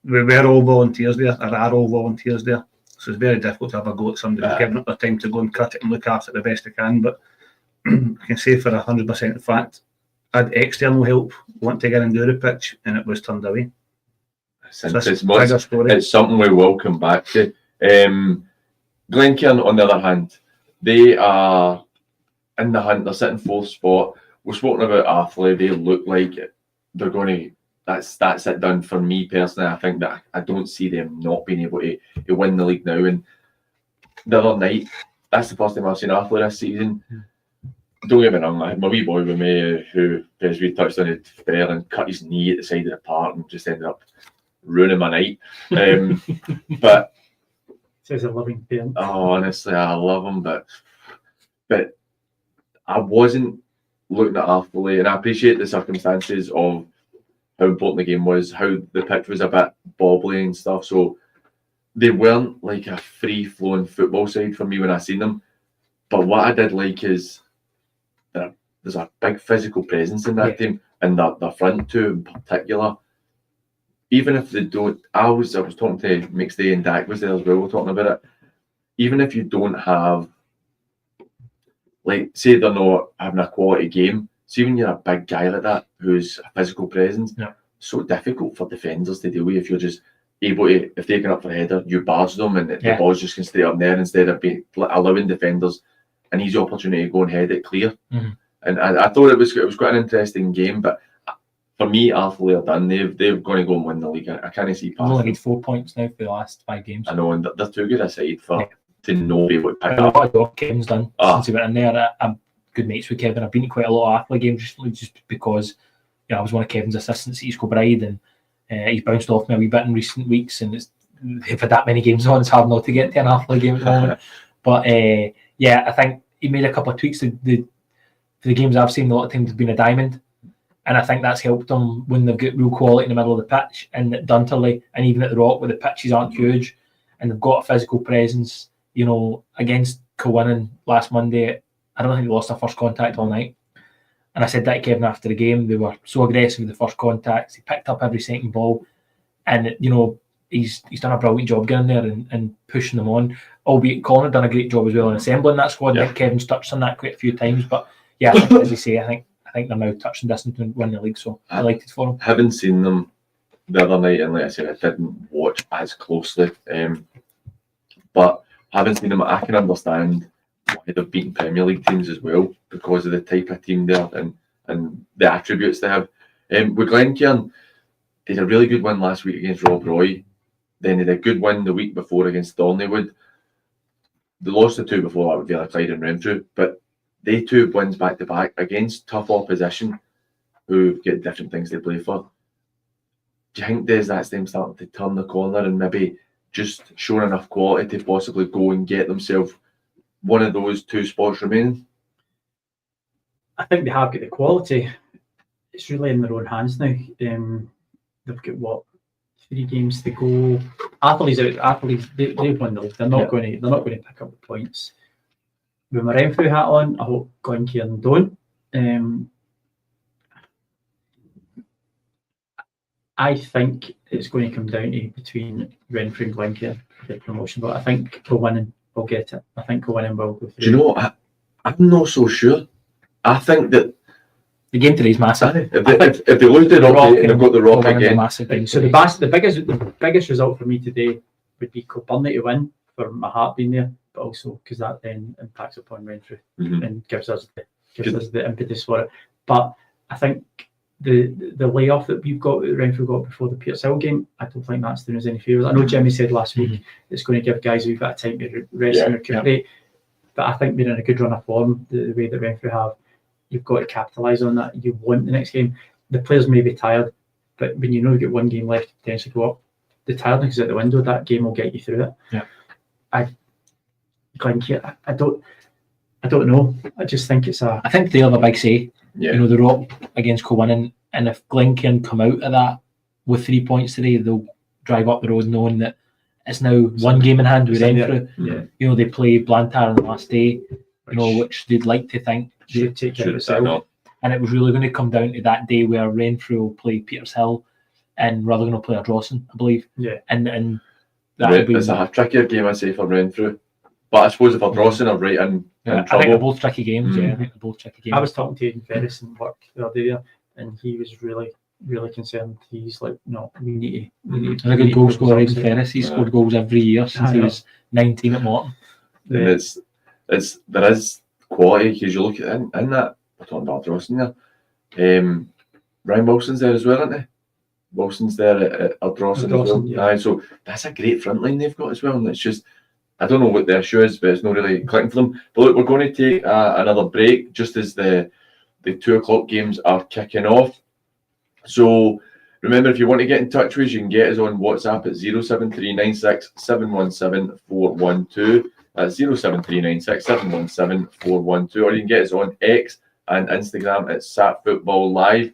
we were all volunteers there, or are all volunteers there. So it's very difficult to have a go at somebody who's given up their time to go and cut it and look after it the best they can. But I can say for 100% fact, had external help want to get and do the pitch, and it was turned away. It's, So that's it's, a bigger story. it's something we will come back to. Glen K, on the other hand, they are in the hunt. They're sitting fourth spot. We've spoken about Ardier. They look like they're going to. That's it done for me personally. I think that I don't see them not being able to win the league now. And the other night, that's the first time I've seen Ardier this season. Don't get me wrong, I had my wee boy with me who we touched on it fair and cut his knee at the side of the park and just ended up ruining my night. But Says a loving parent. oh, honestly, I love him, but I wasn't looking at Ardier, and I appreciate the circumstances of how important the game was, how the pitch was a bit bobbly and stuff. So they weren't like a free-flowing football side for me when I seen them. But what I did like is there's a big physical presence in that team, and the front two in particular. Even if they don't, I was talking to Mick Kennedy and Dak was there as well. We're talking about it. Even if you don't have, like, say they're not having a quality game. See, when you're a big guy like that who's a physical presence, it's so difficult for defenders to deal with if you're just able to, if they get up for a header, you barge them and the ball's just going straight up there instead of allowing defenders an easy opportunity to go and head it clear. And I thought it was quite an interesting game, but for me, Ardier are done. They're going to go and win the league. I can't see past. They've only them. got 4 points now for the last 5 games. I know, and they're too good a side to not be able to pick A up. lot of job Kevin's done since he went in there. I'm good mates with Kevin. I've been to quite a lot of Ardier games recently just because I was one of Kevin's assistants at East Kilbride, and he's bounced off me a wee bit in recent weeks, and they've had that many games on, it's hard not to get to an Ardier game at the moment. But I think he made a couple of tweaks to the games I've seen. A lot of times have been a diamond, and I think that's helped them when they've got real quality in the middle of the pitch. And at Dunterley and even at the Rock, where the pitches aren't huge and they've got a physical presence, against Koburni last Monday, I don't think they lost their first contact all night. And I said that to Kevin after the game. They were so aggressive with the first contacts. He picked up every second ball, and he's done a brilliant job getting there and pushing them on. Albeit Colin had done a great job as well in assembling that squad. I think Kevin's touched on that quite a few times, but I think, as you say, I think they're now touching distance to win the league. So delighted for them. Haven't seen them the other night, and like I said, I didn't watch as closely. But having seen them, I can understand why they've beaten Premier League teams as well, because of the type of team there and the attributes they have. With Glen K, they had a really good win last week against Rob Roy. Then they had a good win the week before against Thornleywood. They lost the two before that with Villa Clyde and Renfrew, but they 2 wins back to back against tough opposition who get different things to play for. Do you think that's them starting to turn the corner and maybe just showing enough quality to possibly go and get themselves one of those 2 spots remaining? I think they have got the quality. It's really in their own hands now. They've got 3 games to go. Athletes out. They've won the league. They're not going to pick up the points. With my Renfrew hat on, I hope Glen K don't. I think it's going to come down to between Renfrew and Glen K for the promotion, but I think Koburni will get it. I think Koburni will go through. Do you know what? I'm not so sure. I think that the game today's massive. If they lose the Rock and they've got the Rock again. So the biggest result for me today would be Koburni to win for my heart being there, but also because that then impacts upon Renfrew and gives us the impetus for it. But I think the layoff that Renfrew got before the Pearse Hill game, I don't think that's doing us any favours. I know Jimmy said last week it's going to give guys a wee bit of time to rest and recuperate, but I think we're in a good run of form the way that Renfrew have. You've got to capitalise on that. You want the next game. The players may be tired, but when you know you've got 1 game left to potentially go up, the tiredness is out the window. That game will get you through it. I don't know. I just think it's a. I think they'll have a big say. Yeah. The Rock against Koburni, and if Glen K come out of that with 3 points today, they'll drive up the road knowing that it's now 1 game in hand with Renfrew. They play Blantyre on the last day, which they'd like to think should take care of itself. And it was really going to come down to that day where Renfrew will play Pearse Hill and Rutherglen will play Ardrossan, I believe. Yeah. And that would be it's a trickier game, I say, for Renfrew. But I suppose if Ardrossan are right in I think trouble, they're both tricky games. Mm. Yeah, I think they're both tricky games. I was talking to Aidan Ferris in work the other day, and he was really concerned. He's like, no, we need to. And a good goal scorer, Aidan Aidan Ferris. He's scored goals every year since he was 19 at Morton. and there is quality because you look at in that. We're talking about Ardrossan there. Ryan Wilson's there as well, isn't he? Wilson's there at Ardrossan as well. Yeah. Aye, so that's a great front line they've got as well, and it's just, I don't know what the issue is, but it's not really clicking for them. But look, we're going to take another break just as the 2 o'clock games are kicking off. So remember, if you want to get in touch with us, you can get us on WhatsApp at 07396 717 412. That's 07396 717 412. Or you can get us on X and Instagram at SatFootballLive.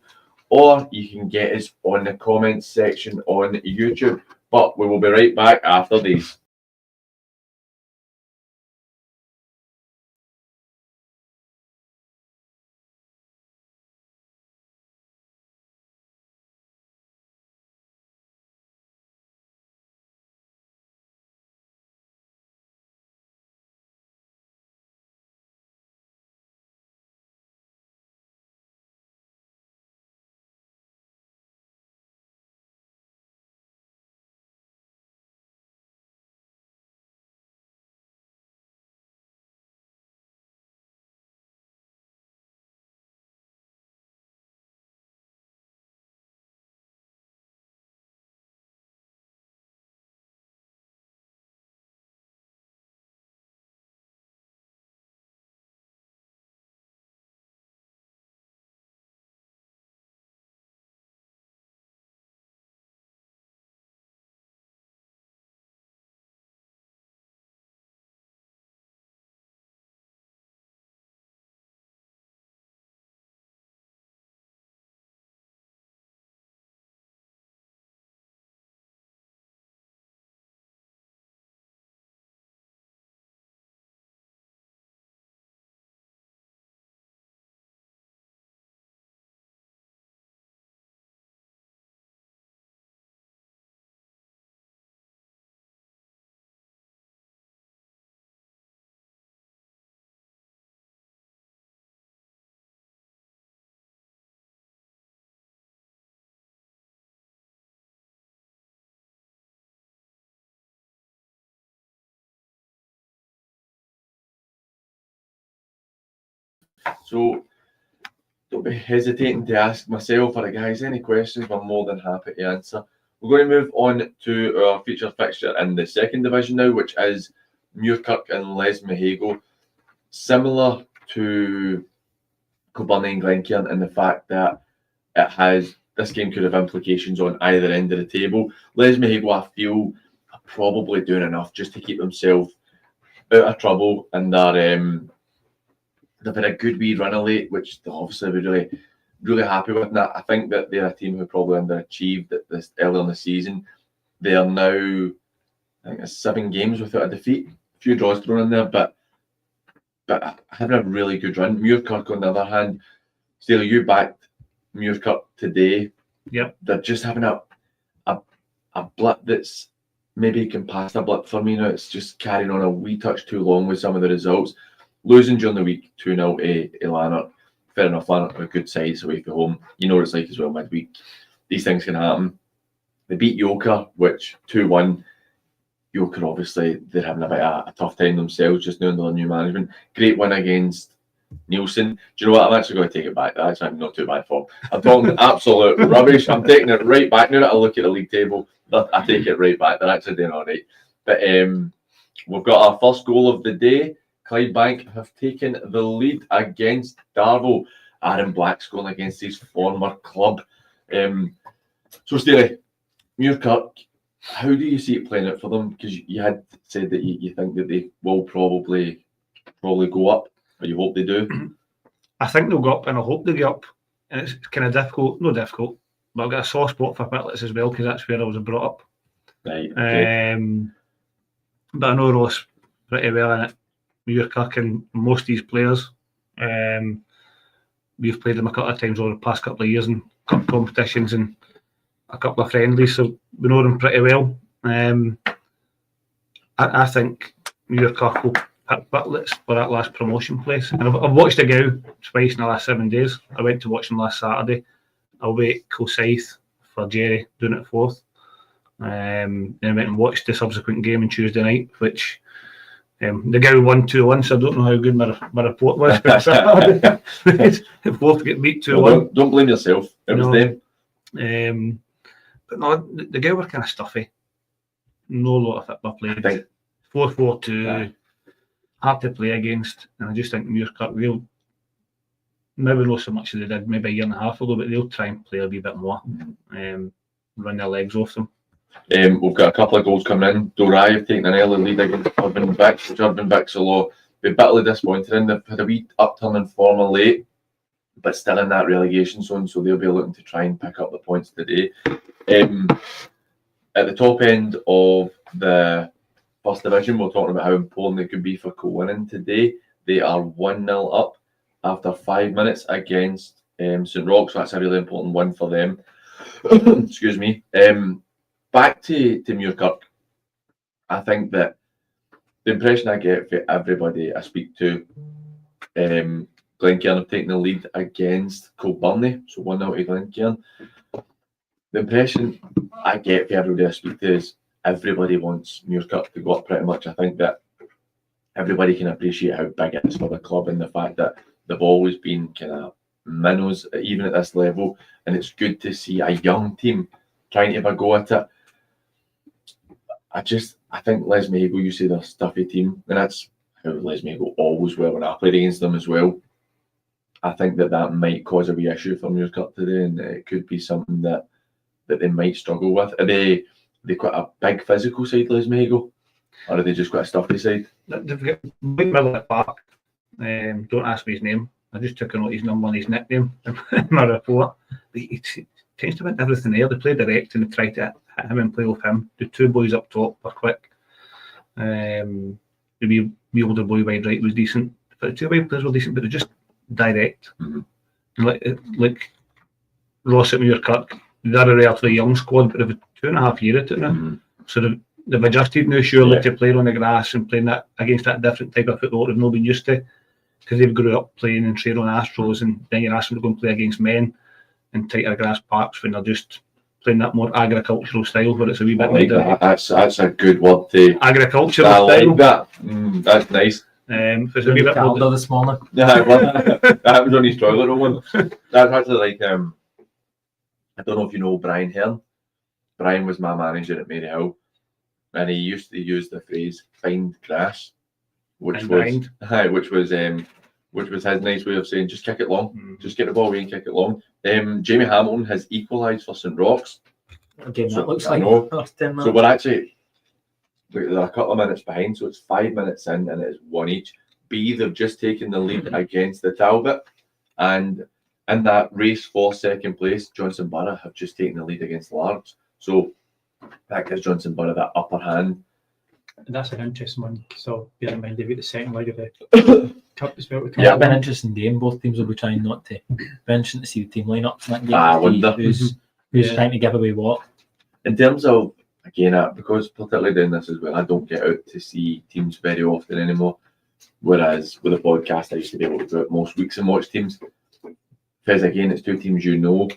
Or you can get us on the comments section on YouTube. But we will be right back after these. So don't be hesitating to ask myself or the guys any questions. We're more than happy to answer. We're going to move on to our feature fixture in the 2nd division now, which is Muirkirk and Les Mahago. Similar to Koburni and Glen K in the fact that this game could have implications on either end of the table. Les Mahago, I feel, are probably doing enough just to keep themselves out of trouble, and they've had a good wee run of late, which obviously we're really happy with. And I think that they're a team who probably underachieved at this early in the season. They are now, I think it's 7 games without a defeat. A few draws thrown in there, but having a really good run. Muirkirk, on the other hand, Steele, you backed Muirkirk today. Yep. They're just having a blip that's maybe can pass a blip for me now. It's just carrying on a wee touch too long with some of the results. Losing during the week 2-0 to Lanark. Fair enough, Lanark are a good side away from home. You know what it's like as well midweek. These things can happen. They beat Yoker, which 2-1. Yoker, obviously, they're having a bit of a tough time themselves just now under their new management. Great win against Nielsen. Do you know what? I'm actually going to take it back. That's actually not too bad for. I'm talking absolute rubbish. I'm taking it right back. Now that I look at the league table, I take it right back. They're actually doing all right. But we've got our first goal of the day. Clydebank have taken the lead against Darvel. Aaron Black scoring against his former club. So, Steely, Muirkirk, how do you see it playing out for them? Because you had said that you think that they will probably go up, or you hope they do. I think they'll go up, and I hope they get up. And it's kind of difficult, not difficult, but I've got a soft spot for Pitlets as well, because that's where I was brought up. Right. Okay. But I know Ross pretty well in it. Muirkirk and most of these players. We've played them a couple of times over the past couple of years in cup competitions and a couple of friendlies, so we know them pretty well. I think Muircuff will pick Butlets for that last promotion place. And I've watched the go twice in the last 7 days. I went to watch them last Saturday. I'll wait Kilsyth for Jerry doing it 4th. Then I went and watched the subsequent game on Tuesday night, which the guy won 2-1, so I don't know how good my report was. But Saturday, both get beat 2-1. Well, don't blame yourself. It was them. But no, the guy were kind of stuffy. No lot of football played. 4-4-2, hard to play against, and I just think Muircup will maybe not so much as they did maybe a year and a half ago, but they'll try and play a wee bit more, run their legs off them. We've got a couple of goals coming in. Brora have taken an early lead against Urban Vics, which Urban Vics will be bitterly disappointed in. They've had a wee upturn in form of late, but still in that relegation zone, so they'll be looking to try and pick up the points today. At the top end of the First Division, we're talking about how important it could be for Co-winning today. They are 1-0 up after 5 minutes against St Roch, so that's a really important win for them. Excuse me. Back to Muircup, I think that the impression I get for everybody I speak to, Glen K have taken the lead against Koburni, so 1-0 to Glen K. The impression I get for everybody I speak to is everybody wants Muircup to go up pretty much. I think that everybody can appreciate how big it is for the club and the fact that they've always been kind of minnows, even at this level, and it's good to see a young team trying to have a go at it. I think Les Mago, you say they're a stuffy team, and that's how Les Mago always were when I played against them as well. I think that might cause a wee issue for Muircup today, and it could be something that they might struggle with. Are they quite a big physical side, Les Mago, or are they just quite a stuffy side? They've got Mike Miller at back. Don't ask me his name. I just took a note of his number and his nickname in my report. But he tends to win everything there. They play direct and they try to hit him and play off him. The 2 boys up top are quick. The wee older boy wide right was decent. But the 2 wide players were decent, but they're just direct. Mm-hmm. Like Ross at Muircup, they're a relatively young squad, but they've had 2.5 years at it now. Mm-hmm. So they've adjusted now, surely, to playing on the grass and playing that against that different type of football they've not been used to. Because they've grew up playing in Trade on Astros, and then you're asking them to go and play against men in tighter grass parks when they're just playing that more agricultural style where it's a wee bit like that. That's a good word to agricultural style. I style. like that. That's nice. It's a wee bit more this morning. Yeah, that was on his toilet one. That's actually like I don't know if you know Brian Hearn. Brian was my manager at Maryhill, and he used to use the phrase "find grass," which was his nice way of saying just kick it long, just get the ball away and kick it long. Jamie Hamilton has equalised for St Roch's. Again, so that looks I like know. so They're a couple of minutes behind, so it's 5 minutes in and it's 1 each. They've just taken the lead against the Talbot, and in that race for second place, Johnson Borough have just taken the lead against Largs. So that gives Johnson Borough that upper hand. That's an interesting one. So bear in mind they've got the second leg of the cup as well. Yeah, it'll be an interesting game. Both teams will be trying not to. Be interesting to see the team lineups in that game. I wonder who's trying to give away what. In terms of, again, because particularly doing this as well, I don't get out to see teams very often anymore. Whereas with a podcast, I used to be able to go out most weeks and watch teams. Because again, it's 2 teams you know.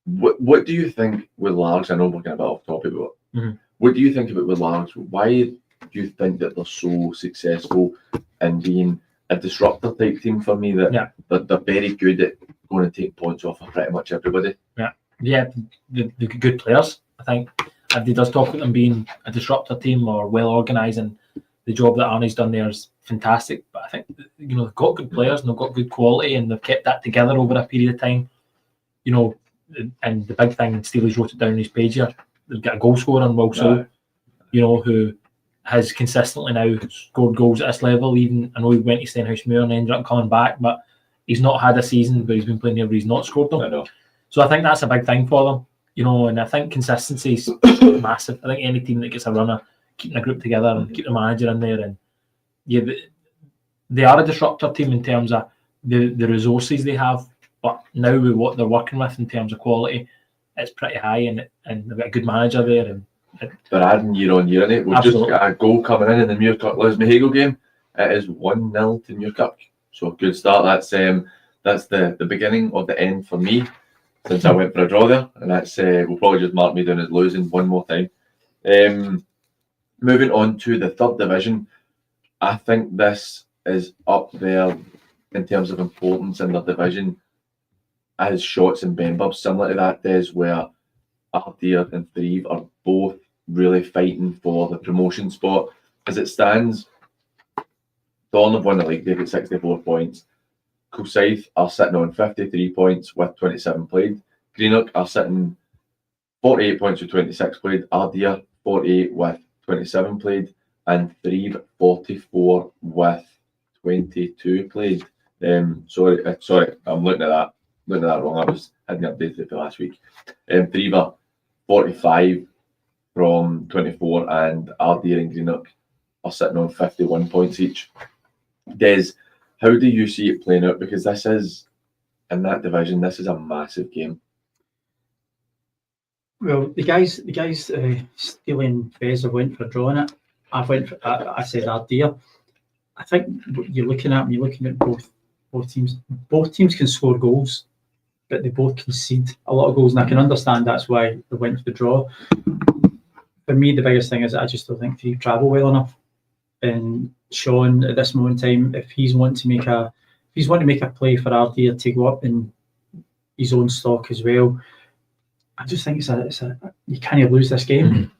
What do you think with Largs? I know we're getting a bit off topic, but what do you think about with Largs? Why do you think that they're so successful in being a disruptor type team for me? That they're very good at going to take points off of pretty much everybody. Yeah, they're good players. I think Andy does talk about them being a disruptor team or well organised, and the job that Arnie's done there is fantastic. But I think they've got good players and they've got good quality, and they've kept that together over a period of time. And the big thing, Steely's wrote it down on his page here. They've got a goal scorer in Wilson, who has consistently now scored goals at this level. Even I know he went to Stenhousemuir and ended up coming back, but he's not had a season where he's been playing there where he's not scored them. I know. So I think that's a big thing for them, and I think consistency is massive. I think any team that gets a runner, keeping a group together and keep the manager in there, and they are a disruptor team in terms of the resources they have, but now with what they're working with in terms of quality, it's pretty high, and they've got a good manager there, and they're adding year on year in it. We've Absolutely. just got a goal coming in the Muirkirk Lismahago game. It is 1-0 to Muirkirk. So good start. That's the beginning of the end for me, since I went for a draw there, and that's we'll probably just mark me down as losing one more time. Moving on to the third division, I think this is up there in terms of importance in the division as Shotts and Benb, similar to that days where Ardier and Thieves are both really fighting for the promotion spot. As it stands, Dawn have won the league, they've got 64 points. Kilsyth are sitting on 53 points with 27 played. Greenock are sitting 48 points with 26 played. Ardier 48 with 27 played. And Thieves 44 with 22 played. Sorry, I'm looking at that wrong. I hadn't updated it for last week. Thieves are 45 from 24, and Ardier and Greenock are sitting on 51 points each. Des, how do you see it playing out? Because this is, in that division, this is a massive game. Well, the guys, Steely and Fez went for drawing it. I said Ardier. I think what you're looking at both teams. Both teams can score goals, but they both concede a lot of goals, and I can understand that's why they went for the draw. For me, the biggest thing is that I just don't think Thieves travel well enough. And Sean, at this moment in time, if he's wanting to make a play for Ardier to go up in his own stock as well, I just think you can't lose this game,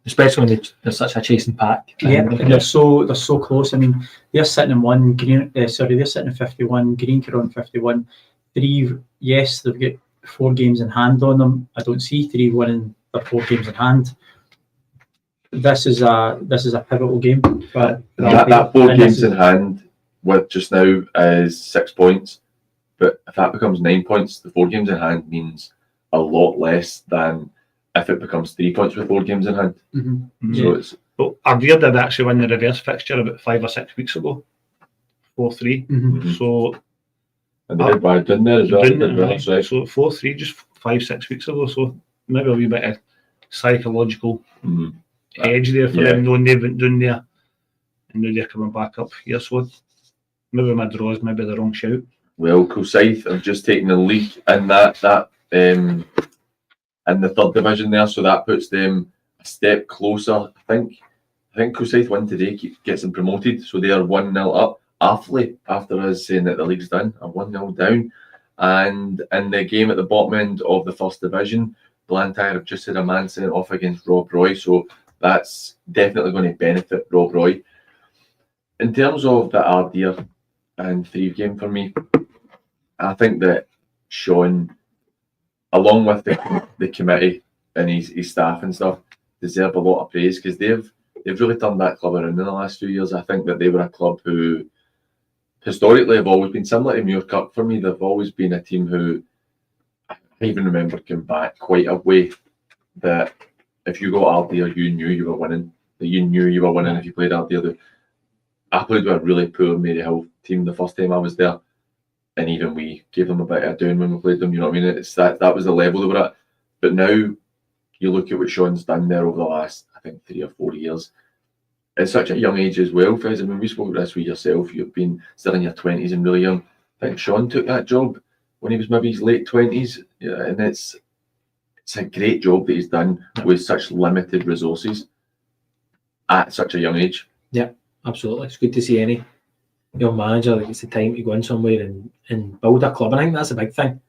especially when they're such a chasing pack. Yeah, and they're so close. I mean, they're sitting in one. They're sitting in 51. Green are on 51. Thieves, yes, they've got 4 games in hand on them. I don't see Thieves winning their 4 games in hand. This is a pivotal game. But that 4 games in hand with just now is 6 points. But if that becomes 9 points, the 4 games in hand means a lot less than if it becomes 3 points with 4 games in hand. So it's. Well, Ardier did actually win the reverse fixture about 5 or 6 weeks ago, 4-3. So. And they did bad, didn't they? As well? So 4-3 just 5-6 weeks ago. So maybe a wee bit of psychological edge there for them, knowing they went down there and now they're coming back up here. So maybe my draw is maybe the wrong shout. Well, Kilsyth have just taken the lead in that in the third division there, so that puts them a step closer. I think Kilsyth win today gets them promoted, so they are 1-0 up. Affley, after us saying that the league's done, are 1-0 down. And in the game at the bottom end of the first division, Blantyre have just had a man sent off against Rob Roy, so that's definitely going to benefit Rob Roy. In terms of the Ardier and Thieves game for me, I think that Sean, along with the committee and his staff and stuff, deserve a lot of praise because they've really turned that club around in the last few years. I think that they were a club who historically have always been similar to Muirkirk for me. They've always been a team who I even remember coming back quite a way that if you got Ardier, you knew you were winning. That you knew you were winning if you played Ardier. I played with a really poor Maryhill team the first time I was there, and even we gave them a bit of a down when we played them. You know what I mean? It's that was the level they were at. But now you look at what Sean's done there over the last, I think, 3 or 4 years. At such a young age as well, Fez. I mean, we spoke this with yourself. You've been still in your 20s and really young. I think Sean took that job when he was maybe his late 20s, and it's a great job that he's done with such limited resources at such a young age. Yeah, absolutely. It's good to see any young manager that gets the time to go in somewhere and build a club. And I think that's a big thing.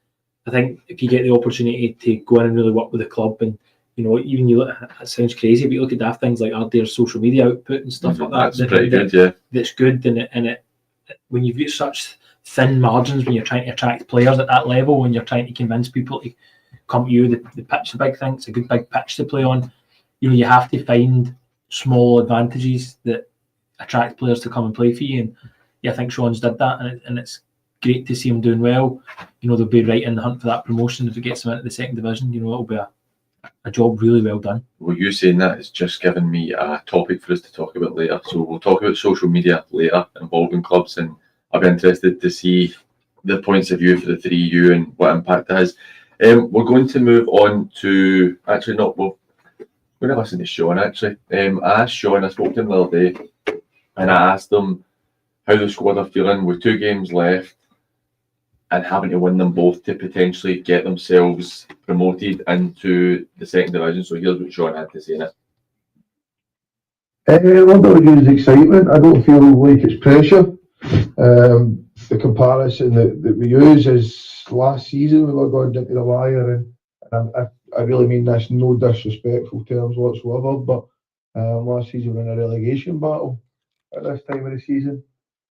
I think if you get the opportunity to go in and really work with the club, and even you look, it sounds crazy, but you look at daft things like Ardier's social media output and stuff like that. That's pretty good, yeah. That's good, and it when you've got such thin margins, when you're trying to attract players at that level, when you're trying to convince people to come to you, the pitch is a big thing. It's a good big pitch to play on. You have to find small advantages that attract players to come and play for you. And I think Sean's did that, and it's great to see him doing well. They'll be right in the hunt for that promotion if it gets them into the second division. It'll be a job really well done. Well, you saying that has just given me a topic for us to talk about later. So we'll talk about social media later involving clubs, and I'll be interested to see the points of view for the 3U and what impact it has. We're going to move on to going to listen to Sean actually. I asked Sean, I spoke to him the other day, and I asked him how the squad are feeling with 2 games left and having to win them both to potentially get themselves promoted into the second division. So here's what Sean had to say in it. What I would use excitement. I don't feel like it's pressure. The comparison that we use is last season we were going into the wire, and I really mean this no disrespectful terms whatsoever, but last season we were in a relegation battle at this time of the season.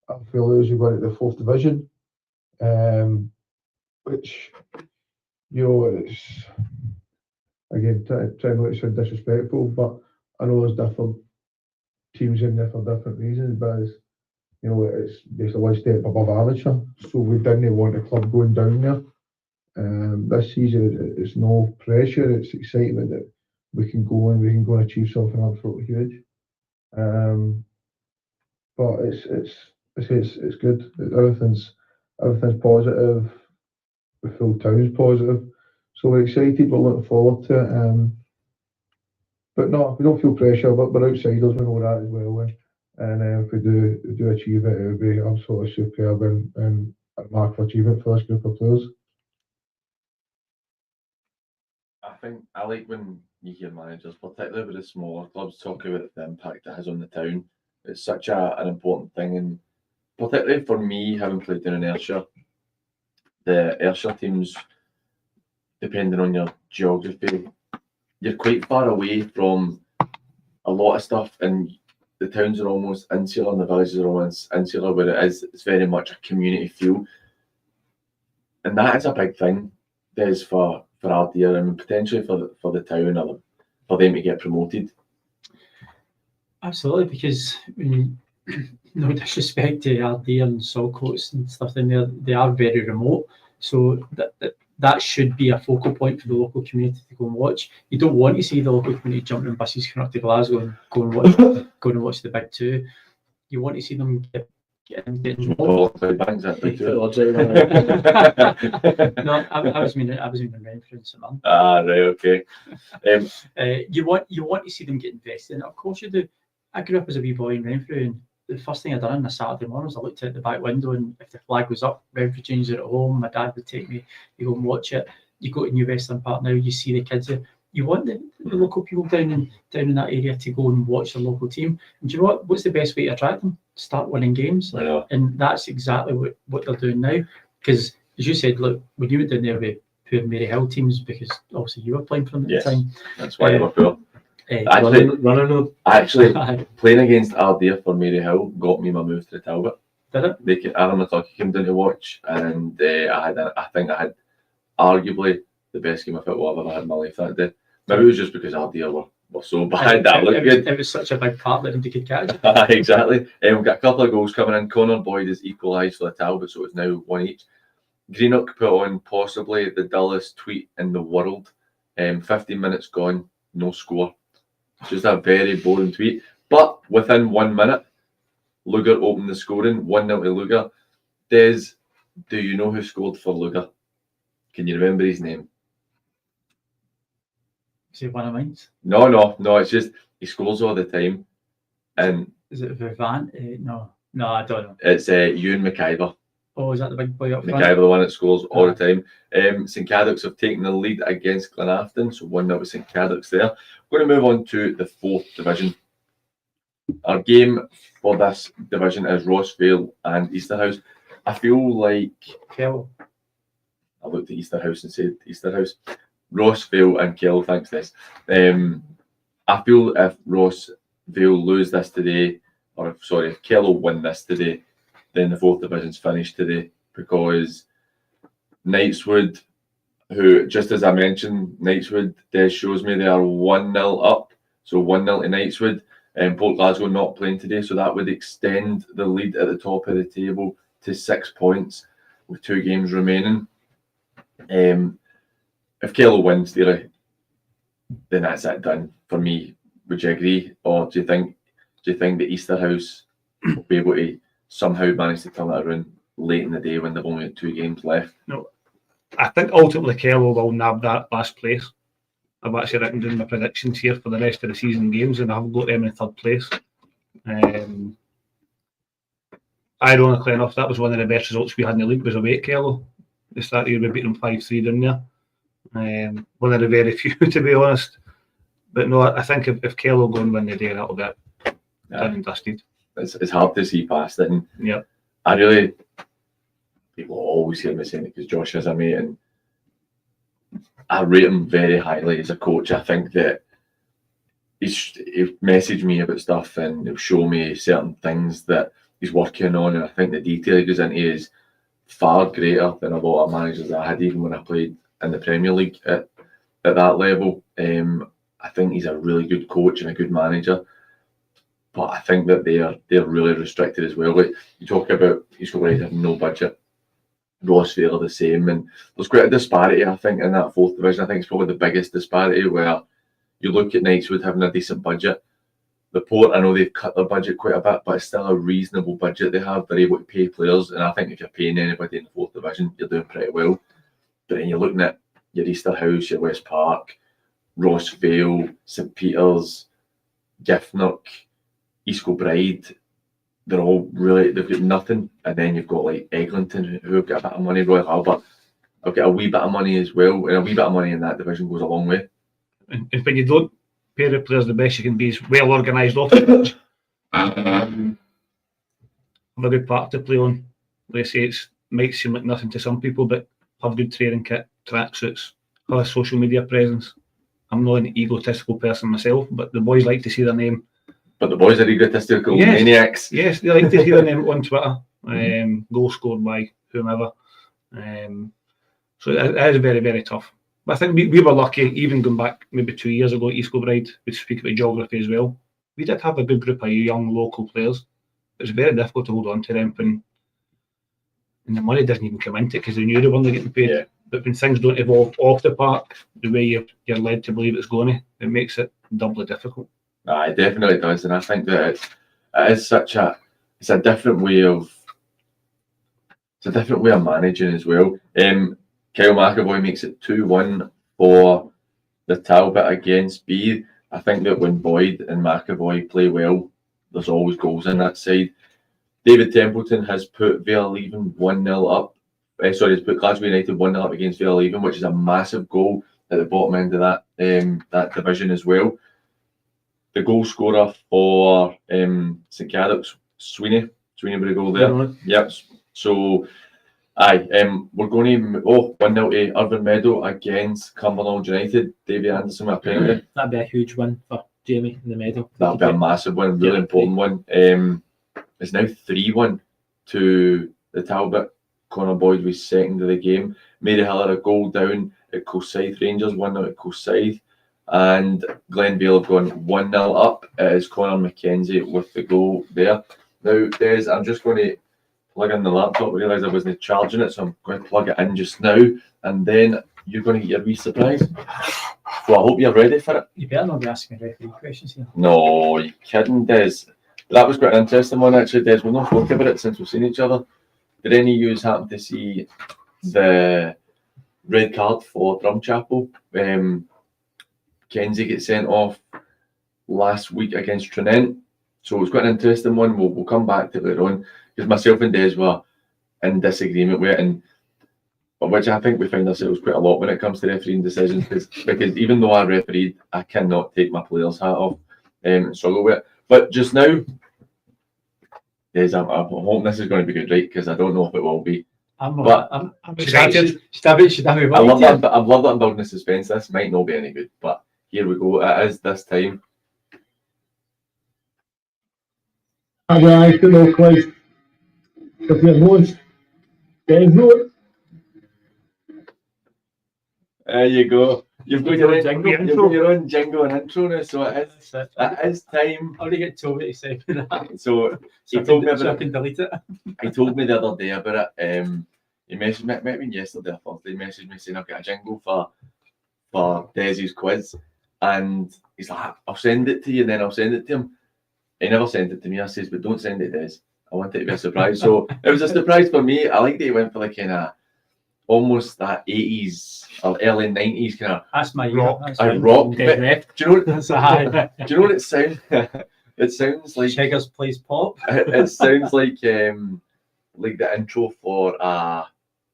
I feel as we're going into the 4th division, which, you know, it's again trying not to sound disrespectful, but I know there's different teams in there for different reasons, but it's, you know, it's basically one step above amateur, so we didn't want the club going down there. This season it's no pressure, it's excitement that we can go and achieve something absolutely huge. But it's good. Everything's positive. The full town's positive, so we're excited. We're looking forward to it. But no, we don't feel pressure. But we're outsiders. We know that as well. And if we do achieve it, it would be absolutely superb and a remarkable achievement for this group of players. I think I like when you hear managers, particularly with the smaller clubs, talk about the impact it has on the town. It's such an important thing, and particularly for me, having played down in Ayrshire, the Ayrshire teams, depending on your geography, you're quite far away from a lot of stuff, and the towns are almost insular and the villages are almost insular, where it's very much a community feel. And that is a big thing, Des, for Ardier and potentially for the town, or for them to get promoted. Absolutely, because no disrespect to Ardier and Saltcoats and stuff in there, they are very remote. So that should be a focal point for the local community to go and watch. You don't want to see the local community jumping in buses coming up to Glasgow and go and watch the big 2. You want to see them get involved. No, I was meaning Renfrew and St Mirren. Ah, right, okay. You want to see them get invested in it. Of course you do. I grew up as a wee boy in Renfrew, and the first thing I done on a Saturday morning was I looked out the back window, and if the flag was up, Renfrew changed it at home. My dad would take me to go and watch it. You go to New Western Park now, you see the kids there. You want the local people down in that area to go and watch the local team. And do you know what? What's the best way to attract them? Start winning games. And that's exactly what they're doing now. Because as you said, look, when you went down there with poor Mary Hill teams, because obviously you were playing for them at the time. That's why they were poor. Actually, playing against Ardier for Mary Hill got me my move to the Talbot. Did it? Alan McCluskey came down to watch, and I think I had arguably the best game of football I've ever had in my life that day. Maybe it was just because Ardier were so bad that looked good. It was such a big part that he could catch. Exactly. We've got a couple of goals coming in. Connor Boyd has equalised for the Talbot, so it's now 1 each. Greenock put on possibly the dullest tweet in the world. 15 minutes gone, no score. Just a very boring tweet. But within 1 minute, Lugar opened the scoring, 1-0 to Lugar. Des, do you know who scored for Lugar? Can you remember his name? Is it one of mine? No, it's just he scores all the time. And is it Vivant? No, I don't know. It's Ewan McIver. Oh, is that the big boy up front? McIver, the one that scores all the time. St Cadoc's have taken the lead against Glenafton, so 1-0 with St Cadoc's there. We're going to move on to the 4th division. Our game for this division is Rossville and Easterhouse. I feel like Kell. I looked at Easterhouse and said Easterhouse. Rossville and Kell, thanks this. I feel if Rossville lose this today, if Kell will win this today, then the 4th division's finished today, because Knightswood, who, just as I mentioned, Knightswood, Des shows me they are 1-0 up, so 1-0 to Knightswood. Port Glasgow not playing today, so that would extend the lead at the top of the table to 6 points with 2 games remaining. If Kell wins, then that's it done for me. Would you agree, or do you think the Easterhouse will be able to somehow manage to turn it around late in the day when they've only got 2 games left? No, I think ultimately Kell will nab that last place. I've actually written down my predictions here for the rest of the season games, and I've got them in third place. Ironically enough, that was one of the best results we had in the league, was away at Kell. The start of the year we beat them 5-3 down there. One of the very few, to be honest. But no, I think if Kell will go and win the day, that'll be it. Done and dusted. It's hard to see past it. And yeah. People always hear me saying it because Josh is a mate, and I rate him very highly as a coach. I think that he'll message me about stuff and he'll show me certain things that he's working on, and I think the detail he goes into is far greater than a lot of managers that I had even when I played in the Premier League at that level. I think he's a really good coach and a good manager, but I think that they're really restricted as well. Like you talk about, Kilbride have no budget, Rossville are the same, and there's quite a disparity I think in that fourth division. I think it's probably the biggest disparity, where you look at Knightswood having a decent budget. The Port, I know they've cut their budget quite a bit, but it's still a reasonable budget they have. They're able to pay players, and I think if you're paying anybody in the fourth division, you're doing pretty well. But then you're looking at your Easterhouse, your West Park, Rossville, St Peters, Giffnock, East Kilbride. They've got nothing. And then you've got like Eglinton, who have got a bit of money. Royal Albert have got a wee bit of money as well, and a wee bit of money in that division goes a long way. And when you don't pay the players, the best you can be is well organised off the pitch. Have a good park to play on. Like I say, it might seem like nothing to some people, but have good training kit, tracksuits, have a social media presence. I'm not an egotistical person myself, but the boys like to see their name. But the boys are egotistical maniacs. Yes, they like to see their name on Twitter. Goal scored by whomever. So it is very, very tough. But I think we were lucky, even going back maybe 2 years ago at East Kilbride, we speak about geography as well. We did have a good group of young local players. It was very difficult to hold on to them, and the money doesn't even come into it because they knew they weren't getting paid. Yeah. But when things don't evolve off the park the way you're led to believe it's going to, it makes it doubly difficult. It definitely does, and I think that it is it's a different way of managing as well. Kyle McAvoy makes it 2-1 for the Talbot against B. I think that when Boyd and McAvoy play well, there's always goals in that side. David Templeton has put Vale Leven 1-0 up. He's put Glasgow United 1-0 up against Vale Leven, which is a massive goal at the bottom end of that division as well. The goal scorer for St Cadoc's, Sweeney with a goal there. Yep. So, we're going to 1-0 to Irvine Meadow against Cumbernauld United. Davy Anderson with a penalty. That'd be a huge win for Jamie in the Meadow. That'd be a massive one, really important one. It's now 3-1 to the Talbot. Connor Boyd was second of the game. Mary Hiller a goal down at Coast Rangers, 1-0 at Coast, and Glenvale have gone 1-0 up. It is Connor McKenzie with the goal there. Now, Des, I'm just going to plug in the laptop. I realised I wasn't charging it, so I'm going to plug it in just now, and then you're going to get your wee surprise. So I hope you're ready for it. You better not be asking referee questions here. No, you're kidding, Des. That was quite an interesting one, actually, Des. We've not talked about it since we've seen each other. Did any of you happen to see the red card for Drumchapel? Kenzie gets sent off last week against Trinent. So it was quite an interesting one. We'll come back to it later on, because myself and Des were in disagreement with it, and which I think we find ourselves quite a lot when it comes to refereeing decisions, because even though I refereed, I cannot take my player's hat off and struggle with it. But just now, Des, I'm hoping this is going to be good, right? Because I don't know if it will be. I'm excited. I love that I'm building the suspense. This might not be any good, but here we go. It is this time. Right, good old place. If you're lost, there's no. There you go. You've got your own jingle and intro now, so it is time. I already get Toby to say that. So he told me I can delete it. He told me the other day about it. He messaged me, maybe yesterday or Thursday, he messaged me saying I've got a jingle for Desi's quiz, and he's like, I'll send it to you, and then I'll send it to him. He never sent it to me. I says, but don't send it, Des. I want it to be a surprise. So it was a surprise for me. I like that he went for the kind of almost that 80s or early 90s kind of That's my Rock. That's a fine. rock. Dead left. Do you know? That's a high. Do you know what it sounds? It sounds like Cheggers plays pop. it sounds like the intro for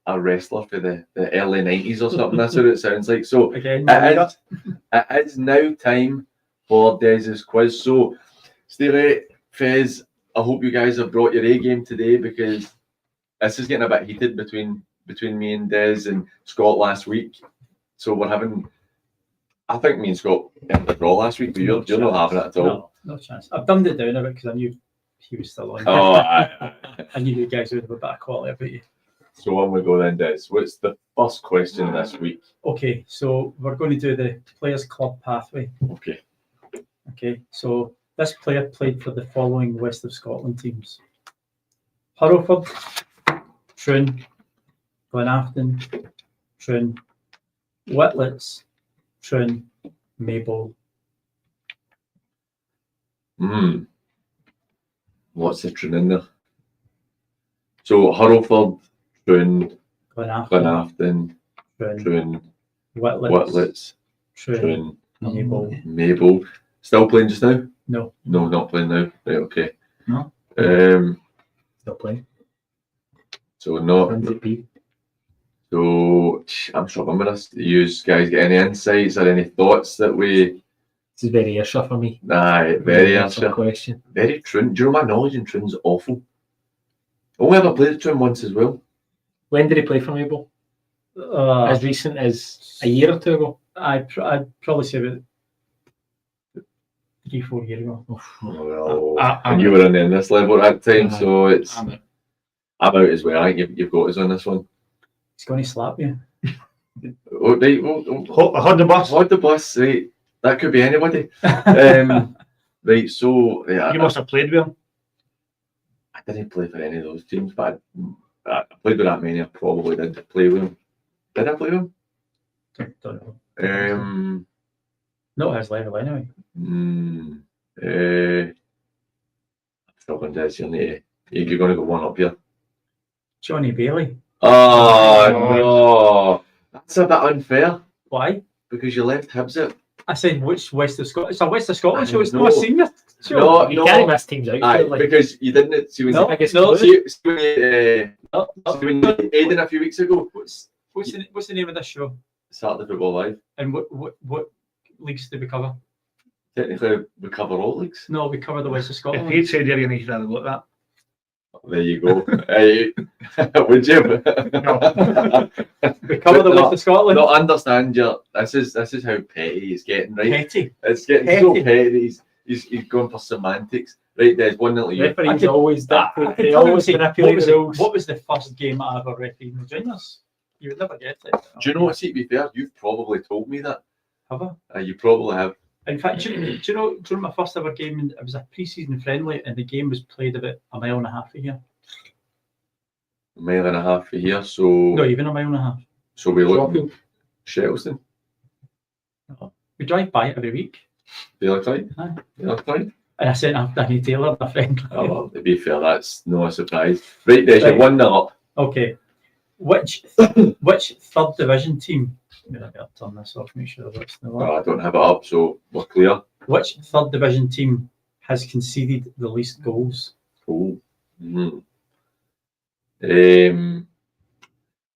a wrestler for the early 90s or something. That's what it sounds like. So Again, it is now time for Dez's quiz. So Steely, Fez, I hope you guys have brought your A game today, because this is getting a bit heated between me and Des and Scott last week. So we're having, I think me and Scott had a draw last week, but you're not having it at all. No chance. I've dumbed it down a bit because I knew he was still on. Oh, I knew you guys would have a bit of quality about you. So on we go then, Des. What's the first question this week? Okay, so we're going to do the Players Club pathway. Okay. Okay, so this player played for the following West of Scotland teams: Hurlford, Troon, Glenafton, Troon, Whitlets, Troon, Maybole. What's the Troon in there? So Hurlford, Troon, Glenafton, Glenafton, Troon, Troon, Whitlets, Whitlets, Troon, Troon, Maybole. Maybole. Still playing just now? No. No, not playing now. Right, okay. No. Still playing. So not. Transit B. So I'm struggling with this. Do you guys get any insights or any thoughts that we? This is very Ayrshire for me. Aye, very That's a Ayrshire. question. Very Troon. Do you know my knowledge in Troon's awful? Only ever played Troon once as well. When did he play for Maybole? As recent as a year or two ago? I'd probably say about 3-4 years ago. Well, I'm and you were in this level at that time, so it's. I'm out. I'm out as well. I think you've got us on this one. He's going to slap you. Oh, right, well, I heard the bus. hold the bus, right? That could be anybody. Right, so yeah, You must have played with him. I didn't play for any of those teams, but I played with that many. I probably did play with them. Did I play with them? Don't know. Not his level anyway. I'm struggling to say. You're going to go one up here. Johnny Bailey. Oh no, that's a bit unfair Why? because you left Hibs out. I said which West of Scotland? It's a West of Scotland show. It's No. not a senior show. No, You can't miss teams out. Aye, like, because you didn't. See, when No, biggest no. clue. see, No, when you Aiden a few weeks ago, What's the name of this show? Saturday Football Live. And what leagues do we cover? Technically, we cover all leagues. No, we cover the West of If Scotland. he'd said you're going to have look at There you go. Would you? We cover the West of Scotland. No, understand you. This is how petty he's getting, right? Petty. It's getting so Petty. petty. He's going for semantics. Right, there's 1-0 to you. referees always I dictate. can They tell you always what manipulate was the rules. what was the first game I ever refereed in the juniors? You would never get it. Do you know what? See, to be fair, you've probably told me that. Have I? You probably have. In fact, do you know my first ever game? It was a pre-season friendly, and the game was played about a mile and a half from here. A mile and a half for here, so No, even a mile and a half. so we look Rossville. Shettleston. We drive by it every week, Do you like right? Aye. You like right? and I sent off Danny Taylor, my friend. Oh, well, to be fair, that's no surprise. Right, there's your Right. 1-0 up. Okay, which third division team? I'm gonna better turn this off. Make sure that's the one. Well, I don't have it up, so we're clear. Which third division team has conceded the least goals? Cool.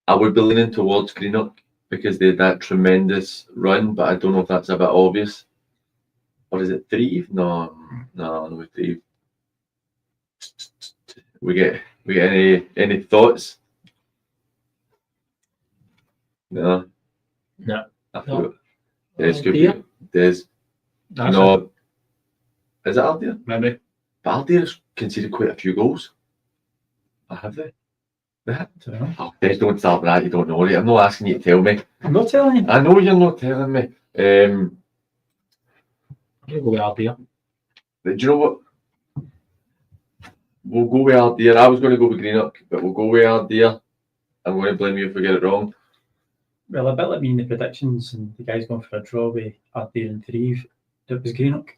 I would be leaning towards Greenock because they had that tremendous run, but I don't know if that's a bit obvious. Or is it Thieves? No, with Thieves. We get any thoughts? No. No. I No. thought Des could be. Ardier? Des. That's No. Is it Ardier? Maybe. But Ardier's conceded quite a few goals. Have they? I don't know. Oh, Des, don't start with that. You don't know it. I'm not asking you to tell me. I'm not telling you. I know you're not telling me. I'm going to go with Ardier. Do you know what? We'll go with Ardier. I was going to go with Greenock, but we'll go with Ardier. I'm going to blame you if we get it wrong. Well, a bit like me in the predictions, and the guy's going for a draw with Ardier and Thieves. It was Greenock.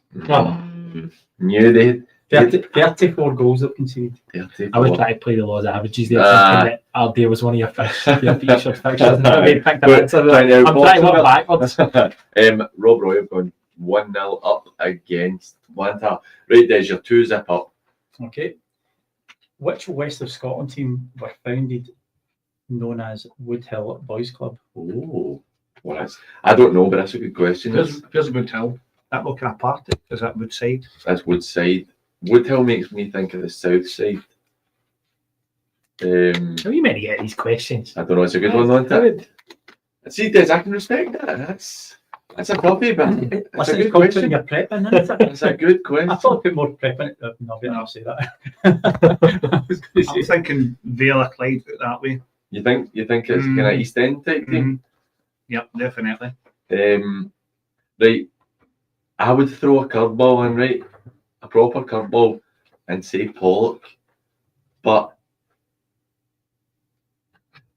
Knew 34 goals they've conceded. I was trying to play the laws of averages there, Ah. thinking that Ardier was one of your features fixtures. And I picked an But answer. trying to I'm trying to outbox work backwards. Rob Roy have gone 1-0 up against Blantyre. Right, there's your 2-zip up. Okay. Which West of Scotland team were founded known as Woodhill Boys Club? Oh, well, I don't know, but that's a good question. Here's a good tell. That look kind of party. Is that Woodside? That's Woodside. Woodhill makes me think of the south side. How are you meant to get these questions? I don't know. It's a good one, isn't it? See, Des, I can respect that. That's a copy, but it's a Listen, good it's called question. putting your prep in, isn't it? It's a good question. I thought I put more prep in it. No, I better not say that. I was going to I'm say, thinking Vale Clyde out that way. You think it's kind of East End type thing? Yep, definitely. Right. I would throw a curveball in, right? A proper curveball and say Pollock. But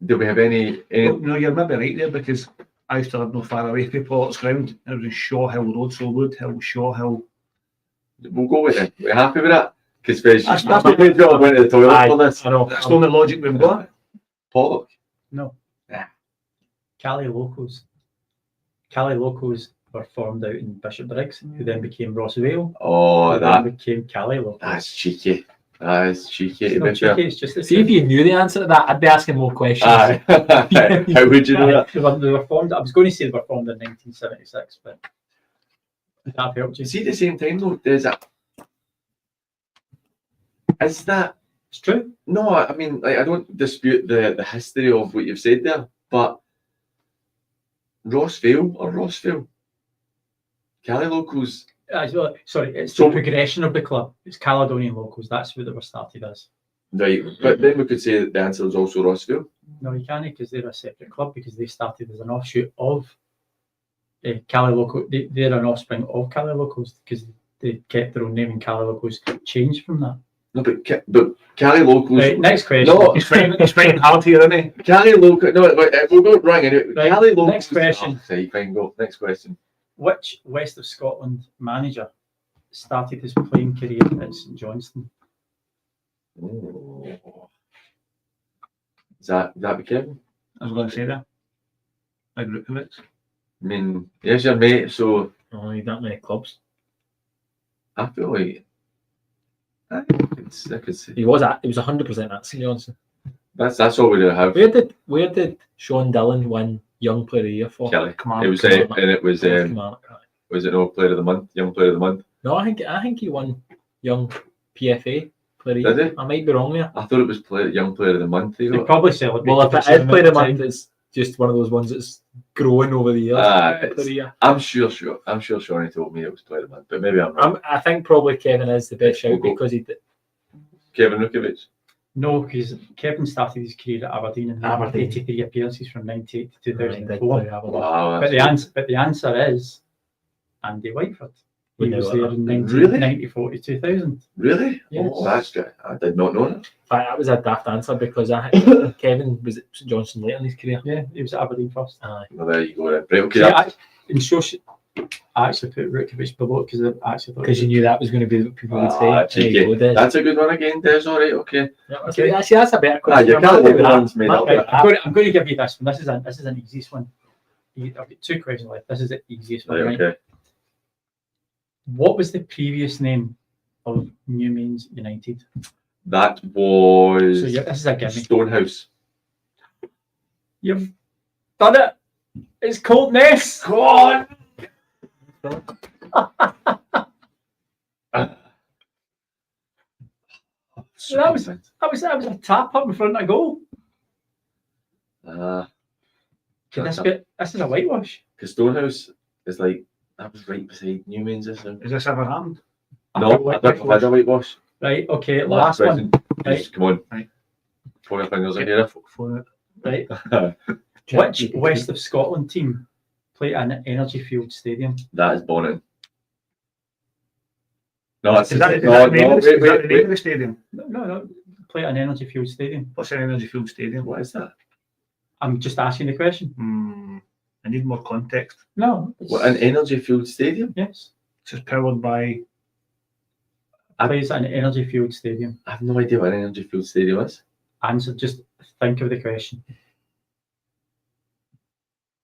do we have any No, you're maybe right there because I used to live no far away from Pollock's ground. It was in Shaw Hill Road, so Woodhill, Shaw Hill. we'll go with it. We're happy with that? Because Fez, That's I went to the toilet for this. I know. That's the only logic we've got. Pollock. no. Yeah. Cali Locals. Cali Locals were formed out in Bishopbriggs, who then became Rossville. Oh, who that then became Cali Locals. that's cheeky. That is cheeky. It's to not be fair. cheeky, it's just the See, if you knew the answer to that, I'd be asking more questions. Aye. How would you know that? They were formed. I was going to say they were formed in 1976, but that helped you. See, at the same time though, is that It's true. no? I mean, like, I don't dispute the history of what you've said there, but Rossville, Cali Locals. Sorry, it's So- the progression of the club. It's Caledonian Locals. That's what they were started as. Right, but then we could say that the answer is also Rossville. No, you can't because they're a separate club because they started as an offshoot of Cali Local. They're an offspring of Cali Locals because they kept their own name and Cali Locals changed from that. No, but Cali Locals. Right, next question. No, He's fighting hard here, isn't he? Cali Locals. No, we'll go wrong anyway. Right, Cali Locals. next question. Oh, right, fine, go. Next question. Which West of Scotland manager started his playing career at St Johnstone? Oh. Is that be Kevin? I was going to say that. I agree with it. I mean, yes, your mate. So Oh, you don't many clubs. I feel like I could say He was 100% at St Johnstone. that's all we have. Where did Sean Dillon win Young Player of the Year for? Kelly. Come It on. was and it was Kilmarnock, aye. was it no Player of the Month, Young Player of the Month? No, I think he won Young PFA Player of the Did Year. he? I might be wrong there. I thought it was Young Player of the Month. They probably celebrated. Well, if the it is same Player of the amount Month, it's just one of those ones that's growing over the years. Player of the Year. I'm sure Shawnee told me it was Player of the Month, but maybe I'm wrong. I think probably Kevin is the best shout We'll go. because he did. Kevin Rukovic. No, because Kevin started his career at Aberdeen and had Aberdeen. 83 appearances from 98 to He did 2004. play Aberdeen. Wow. But the answer is Andy Whiteford. He We was know there in Really? 1994 to 2000. Really? Yes. Oh, that's good. I did not know that. In fact, that was a daft answer because Kevin was at St Johnstone late in his career. Yeah, he was at Aberdeen first. Aye. Well, there you go. Then. Right, okay. See, in social, I actually put Rukovic below because I actually thought Because you knew that was going to be what people would say. Ah, There you cheeky. go, Des. That's a good one again, Des. All right, okay. Yeah, okay. That's a better question. you I'm can't happy let with the that. ones made I'm up. happy with that. I'm going to give you this one. This is an easiest one. I've got 2 questions left. This is the easiest one. Right, Right? okay. What was the previous name of Newmains United? That was So this is a gimme. Stonehouse. You've done it. It's Colt Ness. Go on. That was a tap up in front of goal. This is a whitewash. Because Stonehouse is like that was right beside Newman's. Is this ever happened? No, I think I've had a whitewash. Right. Okay. Last one. Right. Just come on. Right. Pull your fingers in here. Right. Which West of Scotland team play at an Energy Field Stadium? That is Bonnet. No, that's Is that wait, the name of the stadium? No. Play at an Energy Field Stadium. What's an Energy Field Stadium? What is that? I'm just asking the question. I need more context. No. What, an energy fueled stadium? Yes. It's just powered by Plays at an Energy Field Stadium. I have no idea what an Energy Field Stadium is. Answer, just think of the question.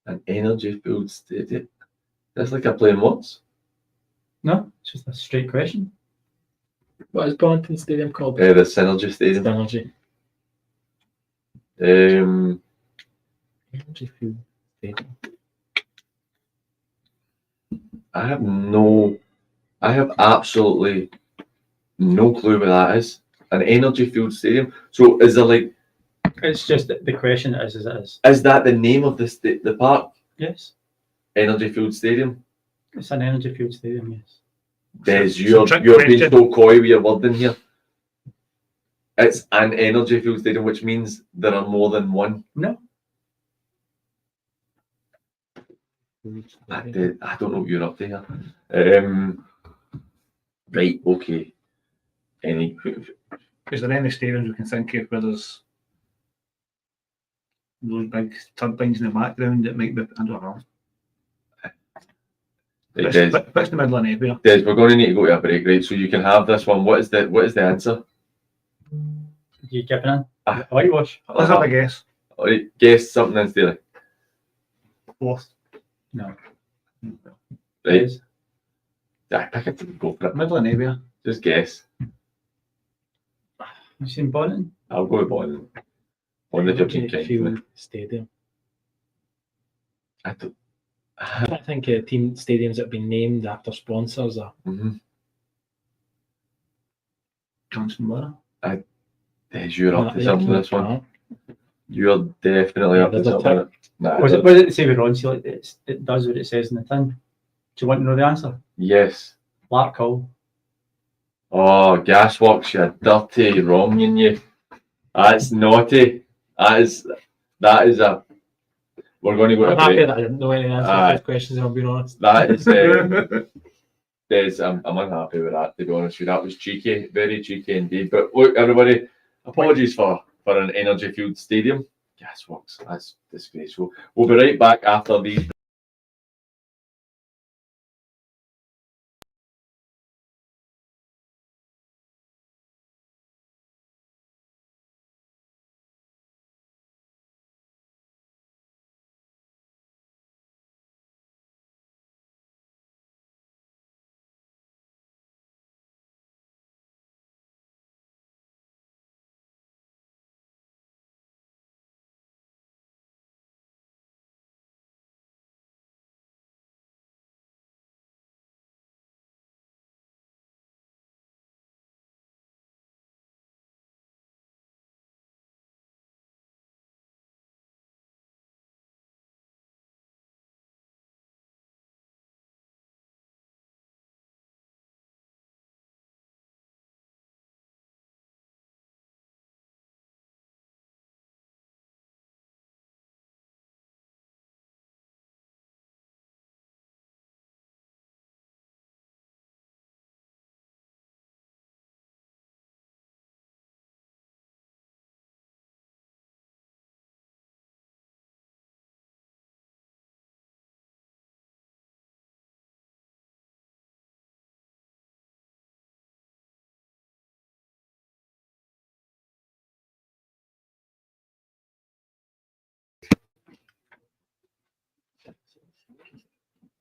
An Energy Field Stadium. That's like a playing words. No, it's just a straight question. What is Bonington Stadium called? The Synergy Stadium. Synergy. Um, Energy Field Stadium. I have absolutely no clue what that is. An Energy Field Stadium. So is there like, It's just the question is as it is. is that the name of the park? Yes, Energy Field Stadium? it's an Energy Field Stadium. Yes. Des, So you're trick being question. so coy with your wording here. It's an Energy Field Stadium, which means there are more than one. No. I don't know what you're up to here. Right, okay. Any Is there any stadiums we can think of where there's those big turbines in the background that might be, I don't know. Right, Des, What's the middle of nowhere? Des, we're going to need to go to a break, right? So you can have this one. What is the answer? You giving in? Ah. Whitewash. Let's have a guess. All right, guess something in there. Fourth. No. Right? Yes. Yeah, pick it. Go for it. Middle of nowhere. Just guess. You seen Bonington? I'll go with Bonn. On the Energy Gibson kind. Field Stadium. I don't. I think team stadiums that have been named after sponsors are Mhm. Johnson Borough. Des, you're up to Yeah, something this one. You're definitely Yeah, up to there's a something. Nah, Was it the same with Ron? See, like it does what it says in the tin. Do you want to know the answer? Yes. Larkhall. Oh, Gasworks, you dirty Romnian, you. That's naughty. That is a. We're going to go to I'm happy break. that I didn't know any answers Aye. to those questions, if I'm being honest. That is. Des, I'm unhappy with that, to be honest with you. That was cheeky, very cheeky indeed. But look, everybody, apologies for an Energy Field Stadium. Gasworks, that's disgraceful. We'll be right back after these.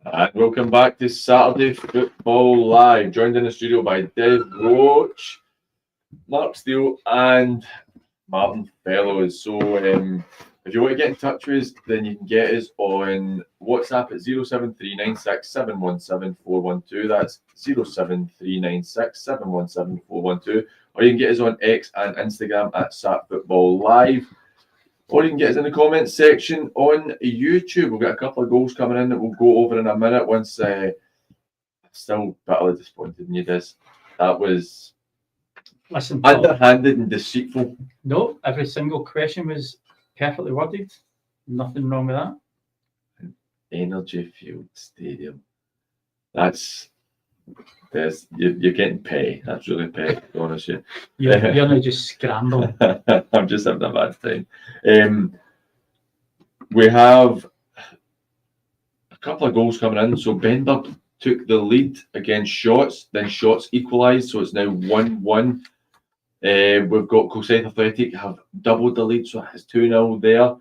And welcome back to Saturday Football Live, joined in the studio by Dev Roach, Mark Steele, and Martin Fellows. So, if you want to get in touch with us, then you can get us on WhatsApp at 07396 717 412. That's 07396 717 412. Or you can get us on X and Instagram at Sat Football Live. Or you can get us in the comments section on YouTube. We've got a couple of goals coming in that we'll go over in a minute. Once I'm still bitterly disappointed in you, Des. That was Listen, Paul, underhanded and deceitful. no, every single question was perfectly worded. Nothing wrong with that. Energy Field Stadium. That's you're getting pay. That's really pay, to be honest with you. You're now just scrambling. I'm just having a bad time. We have a couple of goals coming in. So Benb took the lead against Shotts, then Shotts equalised, so it's now 1-1. We've got Kilsyth Athletic have doubled the lead, so it's 2-0 there.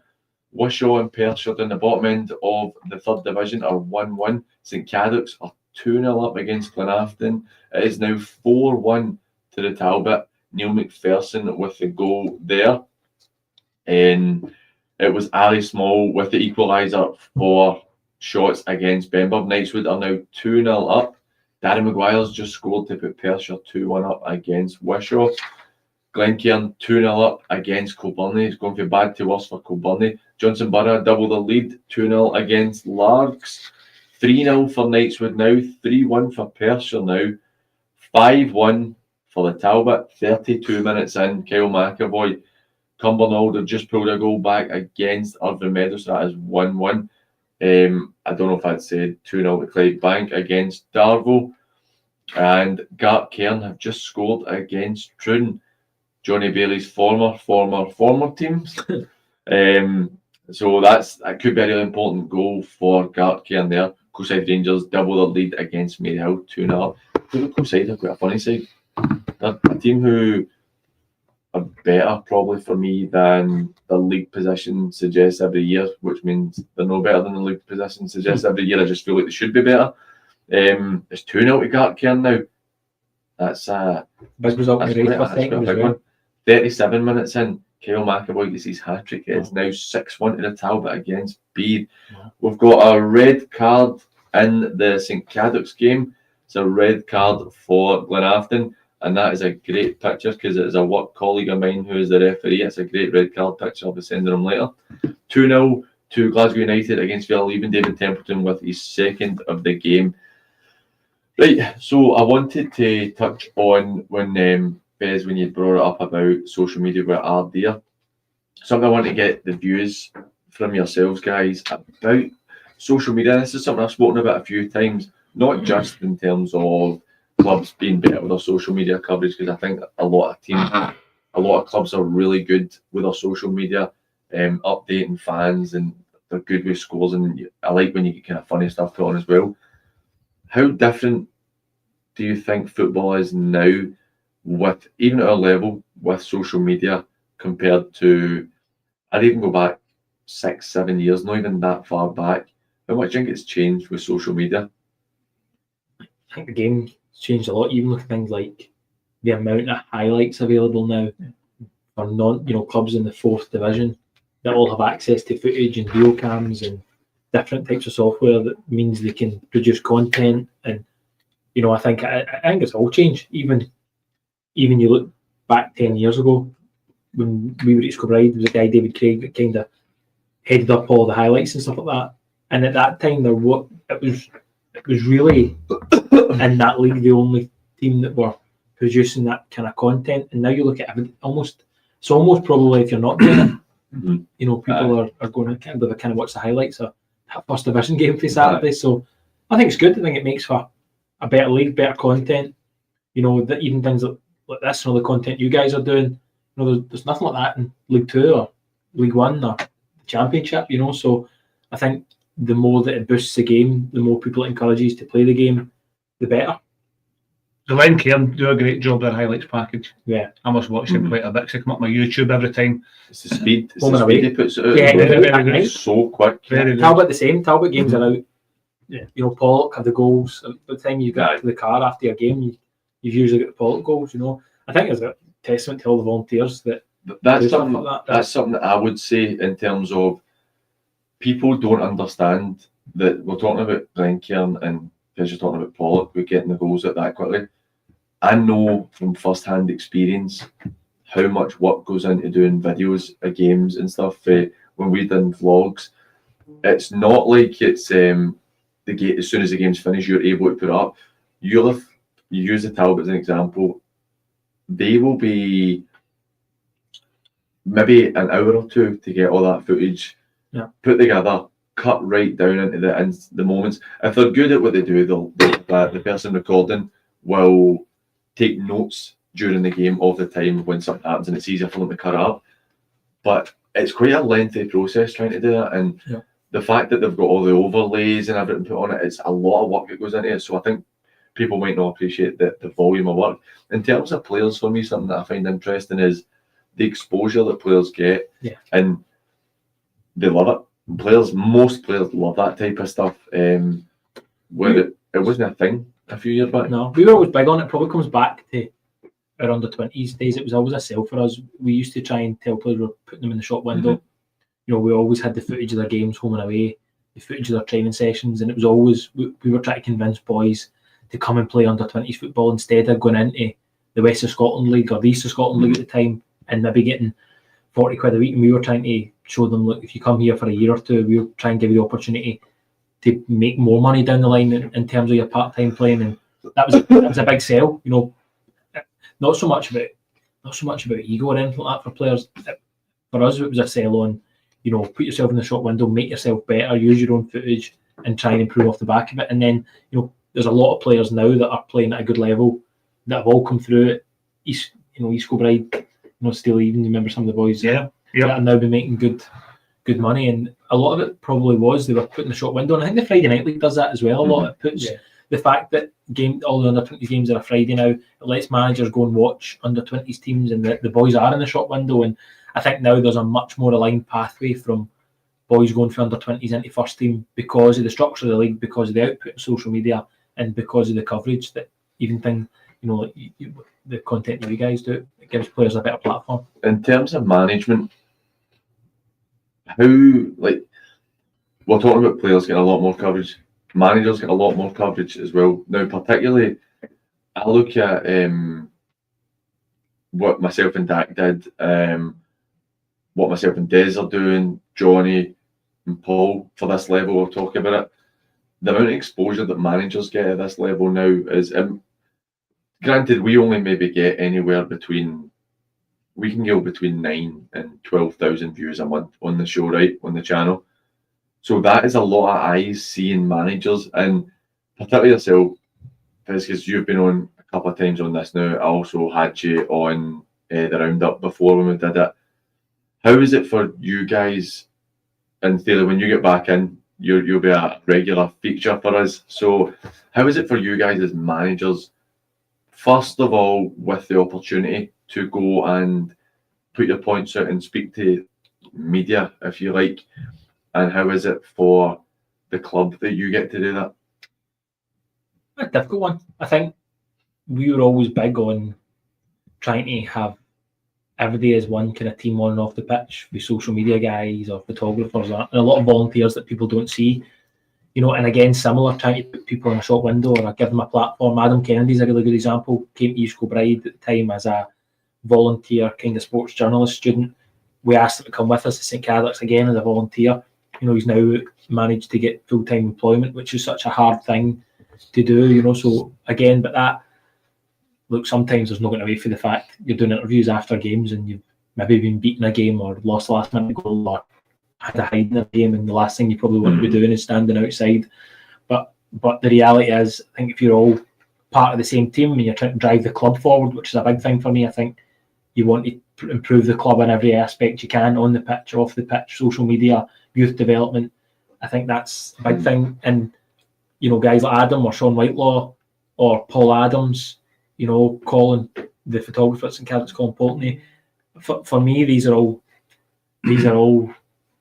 Wishaw and Perthshire in the bottom end of the third division are 1-1. St Cadoc's are 2-0 up against Glenafton. It is now 4-1 to the Talbot. Neil McPherson with the goal there. And it was Ali Small with the equaliser for Shotts against Benb. Knightswood are now 2-0 up. Darren Maguire's just scored to put Perthshire 2-1 up against Wishaw. Glen K 2-0 up against Koburni. It's going from bad to worse for Koburni. Johnson Borough double the lead, 2-0 against Largs. 3-0 for Knightswood now, 3-1 for Perthshire now, 5-1 for the Talbot. 32 minutes in, Kyle McAvoy. Cumbernauld have just pulled a goal back against Irvine Meadows, so that is 1-1. I don't know if I'd said 2-0 to Clydebank against Darvo. And Gart Cairn have just scored against Troon, Johnny Bailey's former teams. So that could be a really important goal for Gart Cairn there. Kilsyth Rangers double their lead against Maryhill, 2-0. Kilsyth are quite a funny side. They're a team who are better probably for me than the league position suggests every year, which means they're no better than the league position suggests every year. I just feel like they should be better. It's 2-0 to Gart Cairn now. That's big result. that's Great, quite, I think, that's quite a as big well. one. 37 minutes in, Kyle McAvoy gets his hat-trick. It's now 6-1 to the Talbot against Bede. Wow. We've got a red card in the St Cadoc's game. It's a red card for Glenafton, and that is a great picture because it is a work colleague of mine who is the referee. It's a great red card picture. I'll be sending him later. 2-0 to Glasgow United against Villa Leaving. David Templeton with his second of the game. Right, so I wanted to touch on when Bez, when you brought it up about social media with Ardier, something I want to get the views from yourselves, guys, about social media. This is something I've spoken about a few times, not just in terms of clubs being better with their social media coverage, because I think a lot of clubs are really good with their social media, updating fans, and they're good with scores, and I like when you get kind of funny stuff put on as well. How different do you think football is now, with even at our level, with social media compared to, I'd even go back 6-7 years, not even that far back? How much do you think it's changed with social media? I think the game's changed a lot. Even look at things like the amount of highlights available now for clubs in the 4th division that all have access to footage and video cams and different types of software that means they can produce content. And I think it's all changed. Even you look back 10 years ago when we were at Kilbride, there was a guy, David Craig, that kind of headed up all the highlights and stuff like that. And at that time, it was really in that league the only team that were producing that kind of content. And now you look at it's almost probably, if you're not doing it, people are going to kind of watch the highlights of that 1st division game for Saturday. So I think it's good. I think it makes for a better league, better content. That even things like this, the content you guys are doing, there's nothing like that in League 2 or League 1 or the Championship. So I think the more that it boosts the game, the more people it encourages to play the game, the better. Glen K do a great job with their highlights package. Yeah, I must watch them quite a bit. They come up my YouTube every time. It's the speed. It's Home the and speed away. he puts it out. Yeah, very good. It's so quick. Very good. Talbot the same. Talbot games are out. Yeah. Pollock have the goals. By the time you get to the car after your game, you've usually got the Pollock goals. I think it's a testament to all the volunteers that. That's something that I would say in terms of people don't understand that we're talking about Glencairn and because you're talking about Pollock, we're getting the goals out that quickly. I know from first-hand experience how much work goes into doing videos of games and stuff. When we've done vlogs, it's not like it's the gate as soon as the game's finished, you're able to put it up. You use the Talbot as an example. They will be maybe an hour or two to get all that footage put together, cut right down into the moments. If they're good at what they do, the person recording will take notes during the game all the time when something happens, and it's easier for them to cut it up. But it's quite a lengthy process trying to do that, and the fact that they've got all the overlays and everything put on it, it's a lot of work that goes into it. So I think people might not appreciate the volume of work. In terms of players, for me, something that I find interesting is the exposure that players get, and they love it. Most players love that type of stuff. Where it wasn't a thing a few years back. No, we were always big on it. Probably comes back to our under-20s days. It was always a sell for us. We used to try and tell players we were putting them in the shop window. You know, we always had the footage of their games home and away, the footage of their training sessions, and it was always we were trying to convince boys to come and play under-20s football instead of going into the West of Scotland League or the East of Scotland League at the time and maybe getting 40 quid a week. And we were trying to show them, look, if you come here for a year or two, we'll try and give you the opportunity to make more money down the line in terms of your part-time playing. And that was a big sell. You know, not so much about ego or anything like that for players. For us, it was a sell on, you know, put yourself in the shop window, make yourself better, use your own footage, and try and improve off the back of it. And then, you know, there's a lot of players now that are playing at a good level that have all come through it. East Kilbride, you know, still even remember some of the boys that have now been making good money, and a lot of it probably was they were put in the shop window. And I think the Friday Night League does that as well. A lot. It puts the fact that all the under-20s games are a Friday now. It lets managers go and watch under-20s teams, and the boys are in the shop window. And I think now there's a much more aligned pathway from boys going from under-20s into first team because of the structure of the league, because of the output of social media, and because of the coverage that even thing, you know, the content that you guys do, it gives players a better platform. In terms of management, we're talking about players getting a lot more coverage, managers get a lot more coverage as well. Now, particularly, I look at what myself and Dak did, what myself and Des are doing, Johnny and Paul for this level. We're talking about it. The amount of exposure that managers get at this level now is, granted, we only maybe get anywhere between, we can go between 9 and 12,000 views a month on the show, right, on the channel. So that is a lot of eyes seeing managers, and particularly yourself, because you've been on a couple of times on this now. I also had you on the roundup before when we did it. How is it for you guys? And Taylor, when you get back in, you'll be a regular feature for us. So how is it for you guys as managers, first of all, with the opportunity to go and put your points out and speak to media, if you like, and how is it for the club that you get to do that? A difficult one. I think we were always big on trying to have every day as one kind of team on and off the pitch with social media guys or photographers and a lot of volunteers that people don't see. You know, and again, similar, trying to put people in a shop window or give them a platform. Adam Kennedy's a really good example. Came to East Kilbride at the time as a volunteer kind of sports journalist student. We asked him to come with us to St Catholics again as a volunteer. You know, he's now managed to get full-time employment, which is such a hard thing to do, you know. So again, but that, look, sometimes there's no getting away from the fact you're doing interviews after games and you've maybe been beaten a game or lost the last minute goal or had to hide in a game, and the last thing you probably want to be doing is standing outside. But the reality is, I think if you're all part of the same team and you're trying to drive the club forward, which is a big thing for me, I think you want to improve the club in every aspect you can, on the pitch, off the pitch, social media, youth development. I think that's a big thing. And, you know, guys like Adam or Sean Whitelaw or Paul Adams, you know, Colin, the photographer at St Catholics, Colin Poltony. For me, these are all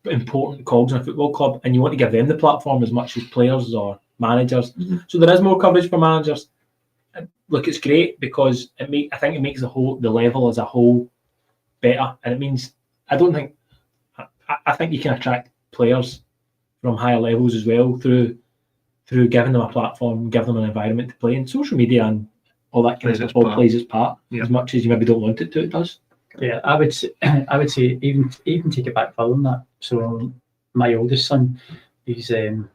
important cogs in a football club, and you want to give them the platform as much as players or managers. So there is more coverage for managers. Look, it's great because I think it makes the level as a whole better, and it means I think you can attract players from higher levels as well through giving them a platform, give them an environment to play in. Social media and all that kind of stuff plays its part as much as you maybe don't want it to. It does. Yeah, I would say even take it back further than that. So my oldest son, he's playing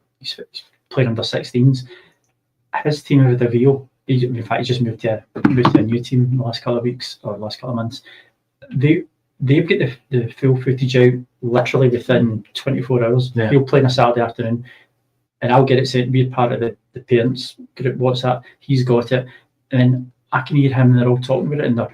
under 16s. His team with the Rio, in fact, he's just moved to a new team in the last couple of weeks or last couple of months. They've got the full footage out literally within 24 hours. Yeah. He'll play on a Saturday afternoon, and I'll get it sent. We're part of the parents group WhatsApp. He's got it, and then I can hear him and they're all talking about it, and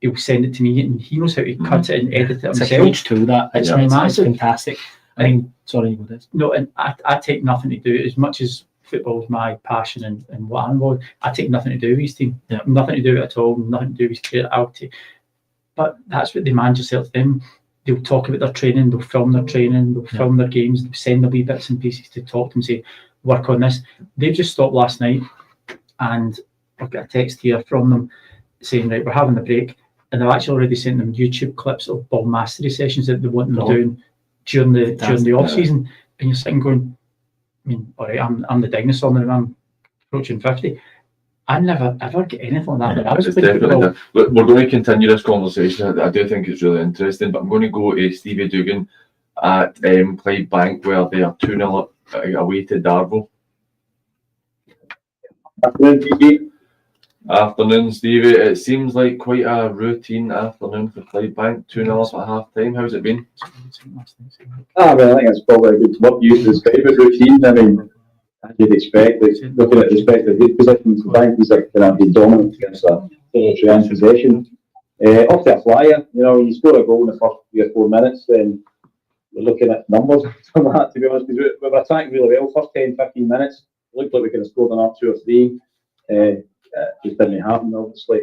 he'll send it to me, and he knows how to cut it and edit it himself. It's a huge tool. It's massive. fantastic. I mean, Sorry, you go this. No, and I take nothing to do, as much as football is my passion and what I'm involved, I take nothing to do with his team. Yeah. Nothing to do with it at all, nothing to do with his career. I'll take, but that's what the manager tells them. They'll talk about their training, they'll film their training, they'll film their games, they'll send their wee bits and pieces to talk to them, say, work on this. They've just stopped last night, and I've got a text here from them saying, right, we're having a break, and they've actually already sent them YouTube clips of ball mastery sessions that they want them doing during the off season. And you're sitting going, I mean, all right, I'm the dinosaur now, I'm approaching 50. I never ever get anything like that. It's definitely look, we're going to continue this conversation. I do think it's really interesting, but I'm going to go to Stevie Dugan at Clydebank, where they are 2-0 up away to Darvel. Afternoon, Stevie. It seems like quite a routine afternoon for Clydebank. 2-0 up at half time. How's it been? I think it's probably a good what you describe it routine. I mean, as you'd expect, like, looking at the respective positions, the Bankies are kind of been dominant against a full possession. Off to a flyer, you know, when you score a goal in the first 3 or 4 minutes, then you're looking at numbers from that, to be honest, because we've attacked really well. First 10, 15 minutes, it looked like we could have scored another 2 or 3. Just didn't happen, obviously.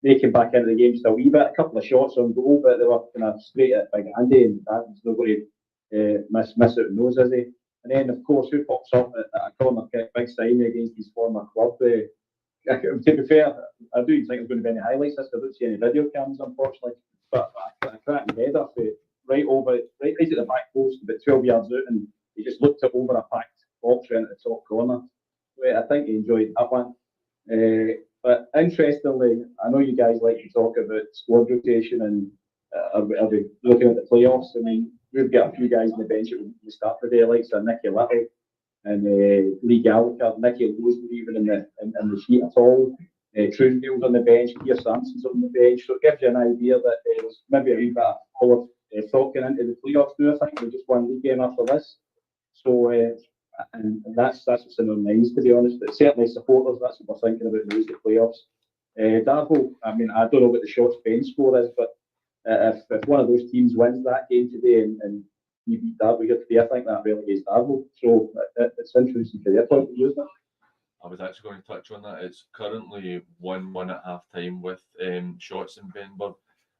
They came back into the game just a wee bit, a couple of shots on goal, but they were kind of straight at Big Andy, and that's nobody miss out on those, is he? And then, of course, who pops up at a corner kick, big signing against his former club? To be fair, I do think there's going to be any highlights. I don't see any video cams, unfortunately. But a cracking header right at the back post, about 12 yards out, and he just looked it over a packed box right at the top corner. I think he enjoyed that one. But interestingly, I know you guys like to talk about squad rotation and are we looking at the playoffs? I mean, we've got a few guys on the bench at the start of the day, like Nicky Little and Lee Gallagher. Nicky wasn't even in the sheet at all. Trousdale's on the bench, Pierce Sampson's on the bench. So it gives you an idea that there's maybe a wee bit of forward thought going into the playoffs now. I think we just one league game after this. So and that's what's in our minds, to be honest. But certainly supporters, that's what we're thinking about those the playoffs. Darvel, I mean, I don't know what the Shots bench score is, but if one of those teams wins that game today and you beat Darvel here today, I think that relegates Darvel. So it's interesting for their point of view, isn't it? I was actually going to touch on that. It's currently 1-1 at half time with Shots in Benb,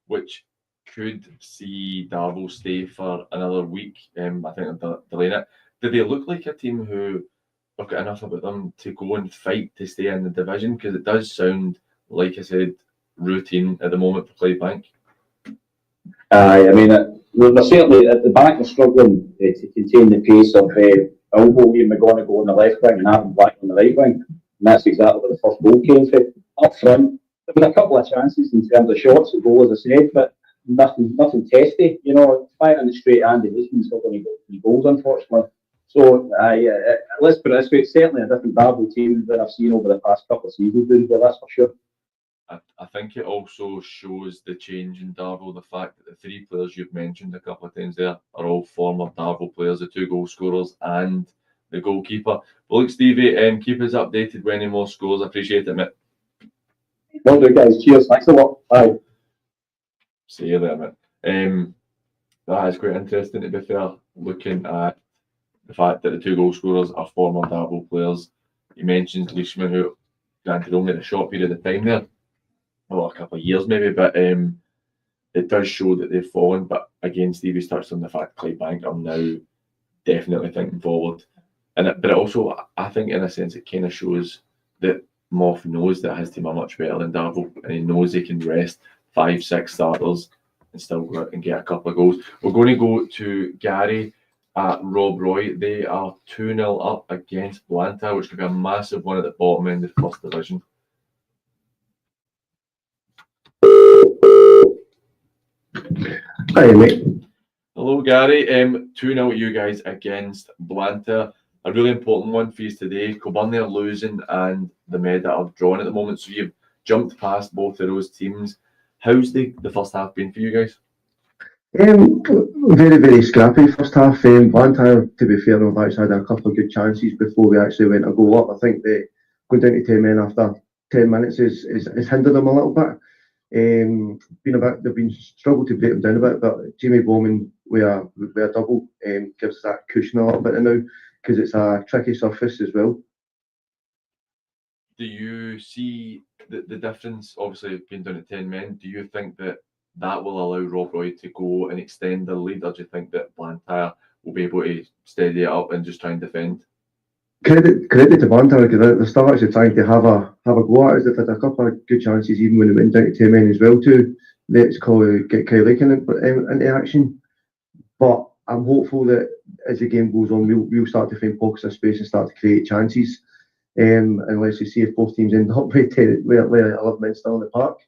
which could see Darvel stay for another week. I think they're delaying it. Do they look like a team who have got enough about them to go and fight to stay in the division? Because it does sound, like I said, routine at the moment for Clydebank. I mean, they're certainly at the back, they're struggling to contain the pace of Bilbo, Ian McGonigal on the left wing and Adam Black on the right wing. And that's exactly where the first goal came from. Up front, there was a couple of chances in terms of shots at goal, as I said, but nothing testy. You know, firing it straight Andy Hastings not going to get 3 goals, unfortunately. So, let's put it this way, it's certainly a different Darvel team than I've seen over the past couple of seasons, that's for sure. I think it also shows the change in Darvel, the fact that the 3 players you've mentioned a couple of times there are all former Darvel players, the 2 goal scorers and the goalkeeper. Well, look, Stevie, keep us updated when any more scores. I appreciate it, mate. Well done, guys. Cheers. Thanks a lot. Bye. See you there, mate. That is quite interesting, to be fair, looking at the fact that the 2 goal scorers are former Darvel players. He mentions Leishman, who granted only a short period of time there, well, a couple of years maybe, but it does show that they've fallen. But again, Stevie's touched on the fact Clydebank are now definitely thinking forward. But it also, I think in a sense, it kind of shows that Moff knows that his team are much better than Darvel, and he knows he can rest 5-6 starters and still go out and get a couple of goals. We're going to go to Gary at Rob Roy. They are 2-0 up against Blantyre, which could be a massive one at the bottom end of the first division. Hi, mate. Hello, Gary. 2-0 you guys against Blantyre. A really important one for you today. Koburni are losing and the Meda are drawn at the moment, so you've jumped past both of those teams. How's the first half been for you guys? Very, very scrappy first half. Blantyre, to be fair, have actually had a couple of good chances before we actually went a goal up. I think they going down to 10 men after 10 minutes is hindered them a little bit. They've been struggled to break them down a bit, but Jamie Bowman with a double gives us that cushion a little bit now, because it's a tricky surface as well. Do you see the difference, obviously being down to 10 men, do you think that will allow Rob Roy to go and extend the lead, or do you think that Blantyre will be able to steady it up and just try and defend? Credit to Blantyre, because they're still actually trying to have a go at us. They've had a couple of good chances even when they went down to 10 men as well to let's call it, get Kell into action. But I'm hopeful that as the game goes on, we'll start to find pockets of space and start to create chances. And let's just see if both teams end up with 11 men still in the park.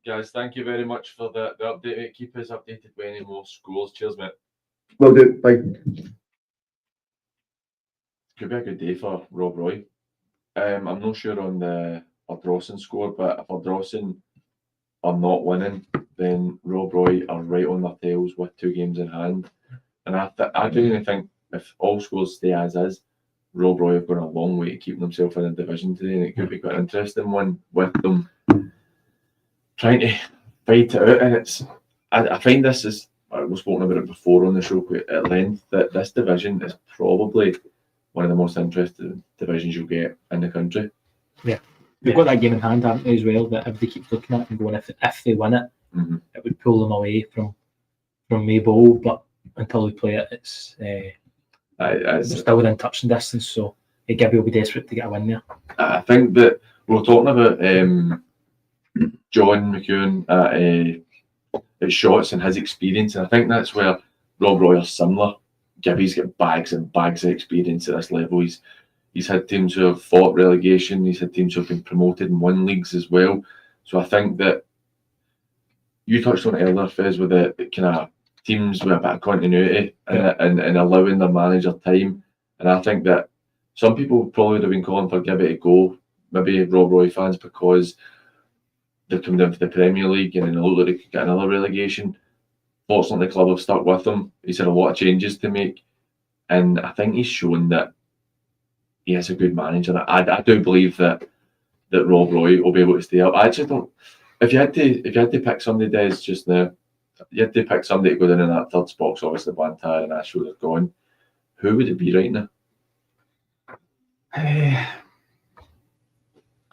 Guys, thank you very much for the update, mate. Keep us updated with any more scores. Cheers, mate. Will do. Bye. Could be a good day for Rob Roy. I'm not sure on the Ardrossan score, but if Ardrossan are not winning, then Rob Roy are right on their tails with 2 games in hand. And I genuinely think if all scores stay as is, Rob Roy have gone a long way to keeping themselves in the division today, and it could be quite an interesting one with them trying to fight it out. And I find this is, we've spoken about it before on the show quite at length, that this division is probably one of the most interesting divisions you'll get in the country. Yeah. They've got that game in hand, haven't they, as well, that everybody keeps looking at and going, if they win it, it would pull them away from Maybole, but until they play it, it's still within touching distance, so Gibby will be desperate to get a win there. I think that we're talking about John McEwen at shots and his experience, and I think that's where Rob Roy are similar. Gibby's got bags and bags of experience at this level. He's had teams who have fought relegation, he's had teams who have been promoted and won leagues as well. So I think that you touched on it earlier, Fez, with the kind of teams with a bit of continuity and allowing their manager time. And I think that some people probably would have been calling for Gibby to go, maybe Rob Roy fans, because they're coming down to the Premier League and in a look like they could get another relegation. Fortunately, the club have stuck with him. He's had a lot of changes to make, and I think he's shown that he is a good manager. I do believe that Rob Roy will be able to stay up. I actually don't. If you had to pick somebody, Des, just now, you had to pick somebody to go down in that third spot. So obviously Blantyre and Ashfield are gone. Who would it be right now? I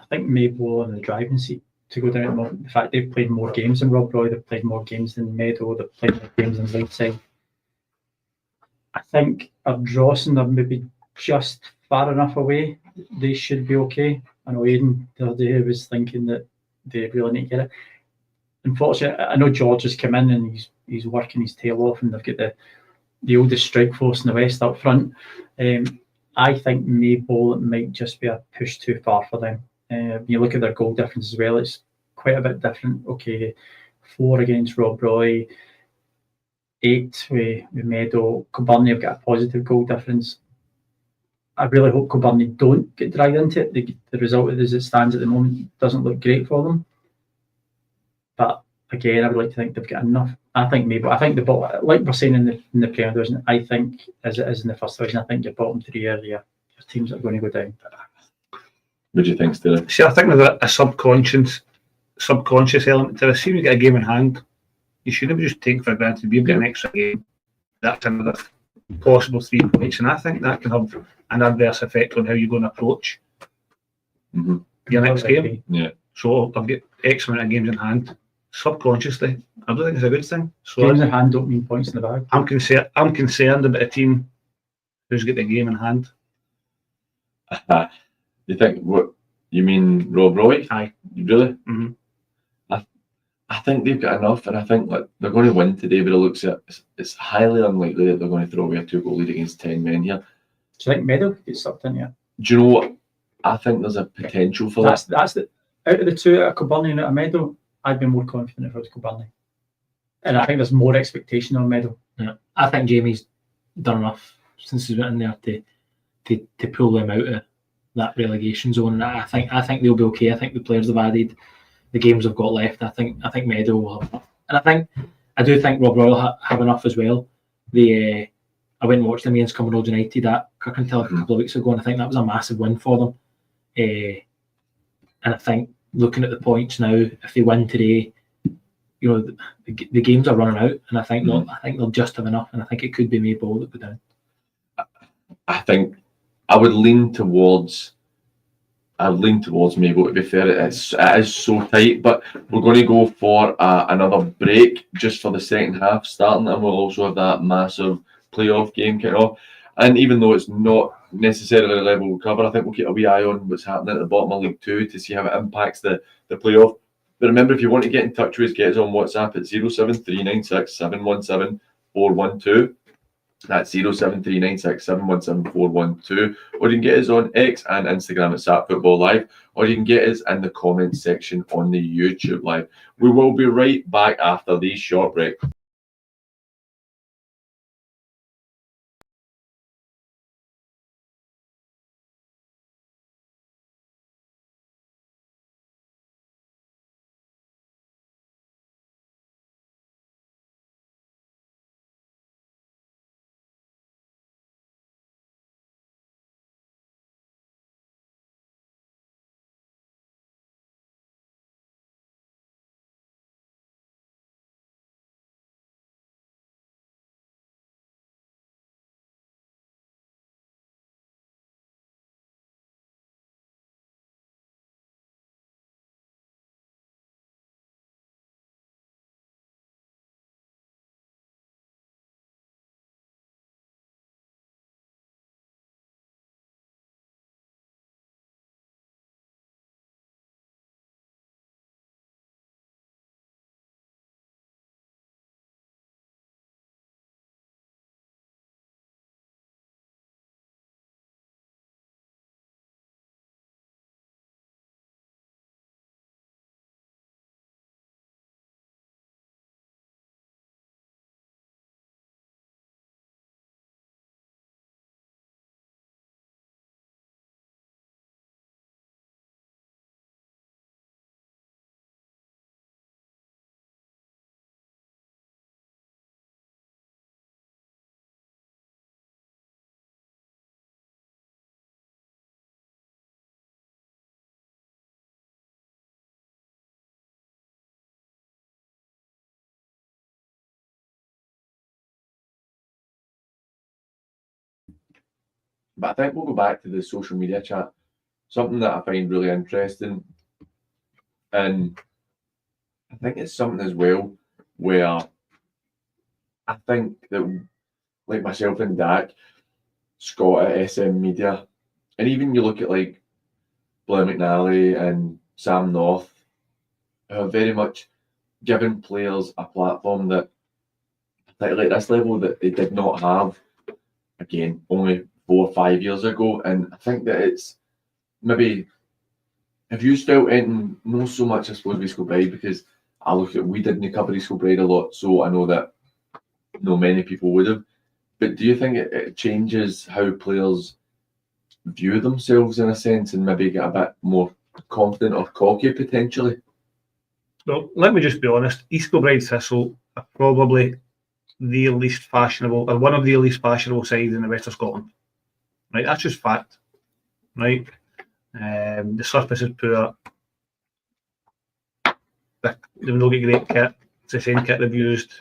think Maybole in the driving seat to go down. In fact, they've played more games than Rob Roy. They've played more games than Meadow. They've played more games than Lakeside. I think Ardrossan are maybe just far enough away. They should be okay. I know Aidan the other day was thinking that they really need to get it. Unfortunately, I know George has come in and he's working his tail off, and they've got the oldest strike force in the West up front. I think Maybole might just be a push too far for them. When you look at their goal difference as well, it's quite a bit different. Okay, 4 against Rob Roy, 8 with Meadow. Koburni have got a positive goal difference. I really hope Koburni don't get dragged into it. The result as it stands at the moment doesn't look great for them. But again, I would like to think they've got enough. I think Maybole. I think the bottom, like we're saying in the Premier Division, I think as it is in the First Division, I think your bottom 3 are your teams that are going to go down. What do you think, Sterling? See, I think there's a subconscious element to this. See, you get a game in hand, you shouldn't just take for granted we've got an extra game. That's another possible 3 points, and I think that can have an adverse effect on how you're going to approach your next game. Yeah. So I've got X amount of games in hand. Subconsciously, I don't think it's a good thing. So Games in hand don't mean points in the bag. I'm concerned about a team who's got the game in hand. You think what you mean, Rob Roy? Aye. Really? Mm-hmm. I think they've got enough, and I think they're going to win today. But it looks at it's highly unlikely that they're going to throw away a 2-goal lead against 10 men here. Do you think Meadow gets sucked in here? Do you know what? I think there's a potential for that. That's the out of the 2, out of Koburni and out of Meadow, I'd be more confident if it was Koburni. And I think there's more expectation on Meadow. Yeah. I think Jamie's done enough since he's been in there to pull them out of that relegation zone. And I think they'll be okay. I think the players have added, the games they've got left. I think Meadow will have enough. And I do think Rob Roy will have enough as well. I went and watched them against Kilbride United at Kirkintilloch a couple of weeks ago, and I think that was a massive win for them. And I think looking at the points now, if they win today, the games are running out, and I think they'll just have enough, and I think it could be Mayball that go down. I think I would lean towards Mayball, to be fair. It is so tight, but we're going to go for another break just for the second half starting, and we'll also have that massive playoff game kicking off. And even though it's not necessarily a level we'll cover, I think we'll keep a wee eye on what's happening at the bottom of League 2 to see how it impacts the playoff. But remember, if you want to get in touch with us, get us on WhatsApp at 07396 717 412. That's 07396 717 412. Or you can get us on X and Instagram at SatFootball Live, or you can get us in the comments section on the YouTube Live. We will be right back after these short breaks. But I think we'll go back to the social media chat. Something that I find really interesting, and I think it's something as well where I think that, like myself and Dak, Scott at SM Media, and even you look at like Blair McNally and Sam North, who have very much given players a platform that, particularly at this level, that they did not have, again, only 4 or 5 years ago. And I think that it's maybe, if you felt anything, not so much I suppose with Kilbride, because I look at, we didn't cover Kilbride a lot, so I know that many people would have. But do you think it changes how players view themselves in a sense, and maybe get a bit more confident or cocky potentially? Well, let me just be honest. East Kilbride Thistle are probably the least fashionable, or one of the least fashionable sides in the west of Scotland. Right, that's just fact. Right, the surface is poor. They don't get great kit. It's the same kit they've used.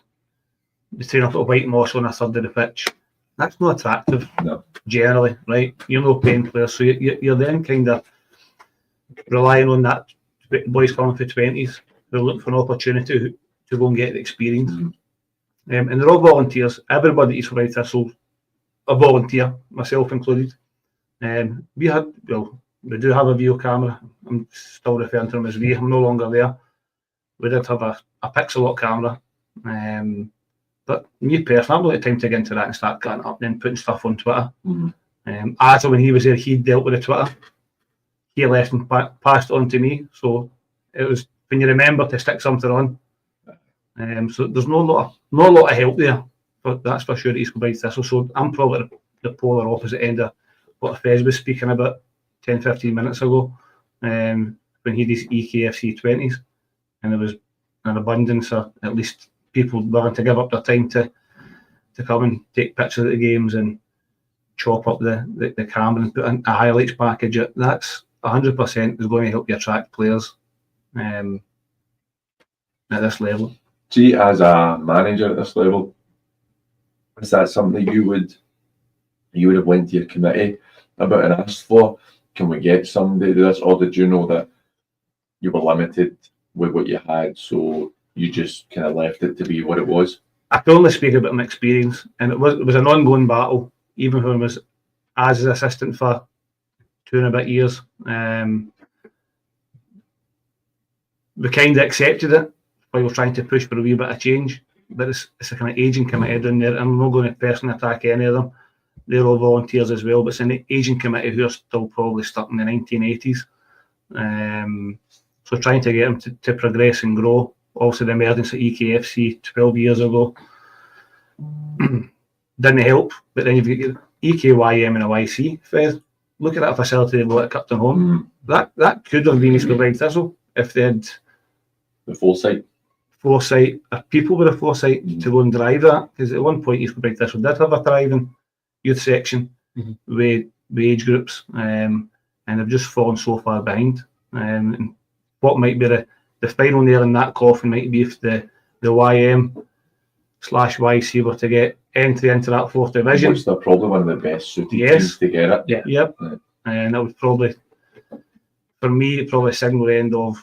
They train up at white moss on a third of the pitch. That's not attractive, No. Generally, right? You're no paying players, so you're then kind of relying on that boys coming for 20s who are looking for an opportunity to go and get the experience. Mm-hmm. And they're all volunteers. Everybody at East Kilbride Thistle a volunteer, myself included. We do have a video camera. I'm still referring to them as we. I'm no longer there. We did have a pixel camera. But me personally, I'm not the time to get into that and start cutting up and then putting stuff on Twitter. Mm-hmm. Ardier, when he was there, he dealt with the Twitter. He left and passed it on to me. So it was, when you remember to stick something on. So there's no lot of help there. But that's for sure at East Kilbride Thistle. So I'm probably the polar opposite end of what Fez was speaking about 10-15 minutes ago, when he did his EKFC 20s, and there was an abundance of at least people willing to give up their time to come and take pictures of the games and chop up the camera and put in a highlights package. That's 100% is going to help you attract players at this level. See, as a manager at this level, is that something that you would have went to your committee about and asked for? Can we get somebody to do this, or did you know that you were limited with what you had, so you just kind of left it to be what it was? I can only speak about my experience, and it was an ongoing battle, even when I was as an assistant for 2 and a bit years. We kind of accepted it while we're trying to push for a wee bit of change, but it's a kind of aging committee down there. I'm not going to personally attack any of them. They're all volunteers as well, but it's an aging committee who are still probably stuck in the 1980s. So trying to get them to progress and grow. Also, the emergence of EKFC 12 years ago didn't help, but then you've got EKYM and a YC. Look at that facility they've got at Cupton Home. That could have been East Kilbride Thistle if they had the foresight, people with a foresight to go and drive that. Because at one point, East Kilbride Thistle did have a thriving youth section with age groups, and they've just fallen so far behind. And what might be the final nail in that coffin might be if the YM/YC were to get entry into that 4th division. Which they're probably one of the best suited teams to get it. Yeah. Yep. Yeah. And that would probably, for me, probably signal the end of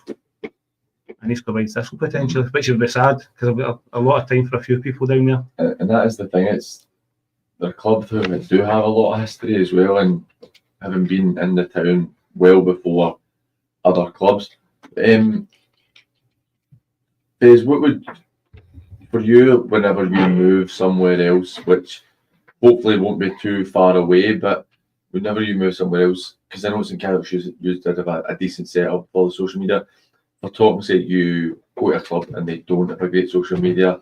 an East Kilbride Thistle potentially, which would be sad because I've got a lot of time for a few people down there. And that is the thing, they're a club who do have a lot of history as well, and having been in the town well before other clubs. Bez, what would, for you, whenever you move somewhere else, which hopefully won't be too far away, but whenever you move somewhere else, because I know it's in Cardiff, you did have a decent setup for the social media. For talking, say you go to a club and they don't have a great social media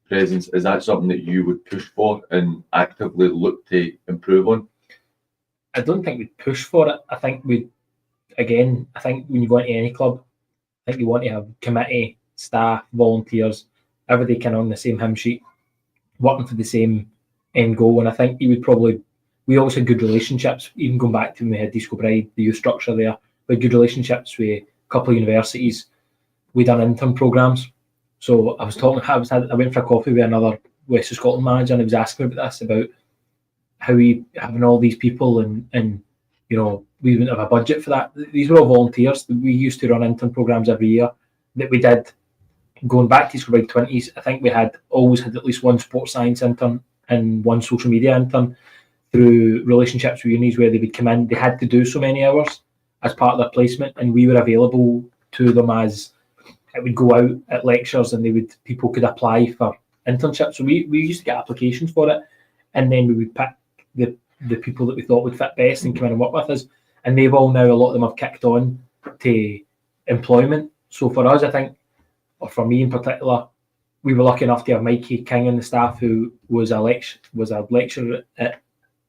presence, is that something that you would push for and actively look to improve on? I don't think we'd push for it. I think when you go into any club, I think you want to have committee, staff, volunteers, everybody kind of on the same hymn sheet, working for the same end goal. And I think we always had good relationships, even going back to when we had East Kilbride, the youth structure there. We had good relationships with a couple of universities. We done intern programs. So I went for a coffee with another West of Scotland manager, and I was asking about this, about how we having all these people and we wouldn't have a budget for that. These were all volunteers. We used to run intern programs every year that we did. Going back to East Kilbride 20s, I think we always had at least one sports science intern and one social media intern through relationships with unis where they would come in. They had to do so many hours as part of their placement, and we were available to them as it would go out at lectures, and people could apply for internships. So we used to get applications for it, and then we would pick the people that we thought would fit best and come in and work with us. And they've all now, a lot of them have kicked on to employment. So for us, I think, or for me in particular, we were lucky enough to have Mikey King in the staff, who was a lecturer at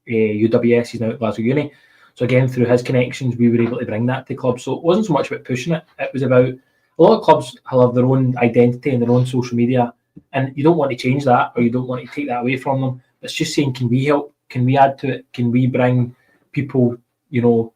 UWS. He's now at Glasgow Uni. So again, through his connections, we were able to bring that to clubs. So it wasn't so much about pushing it. It was about, a lot of clubs have their own identity and their own social media, and you don't want to change that, or you don't want to take that away from them. It's just saying, can we help? Can we add to it? Can we bring people,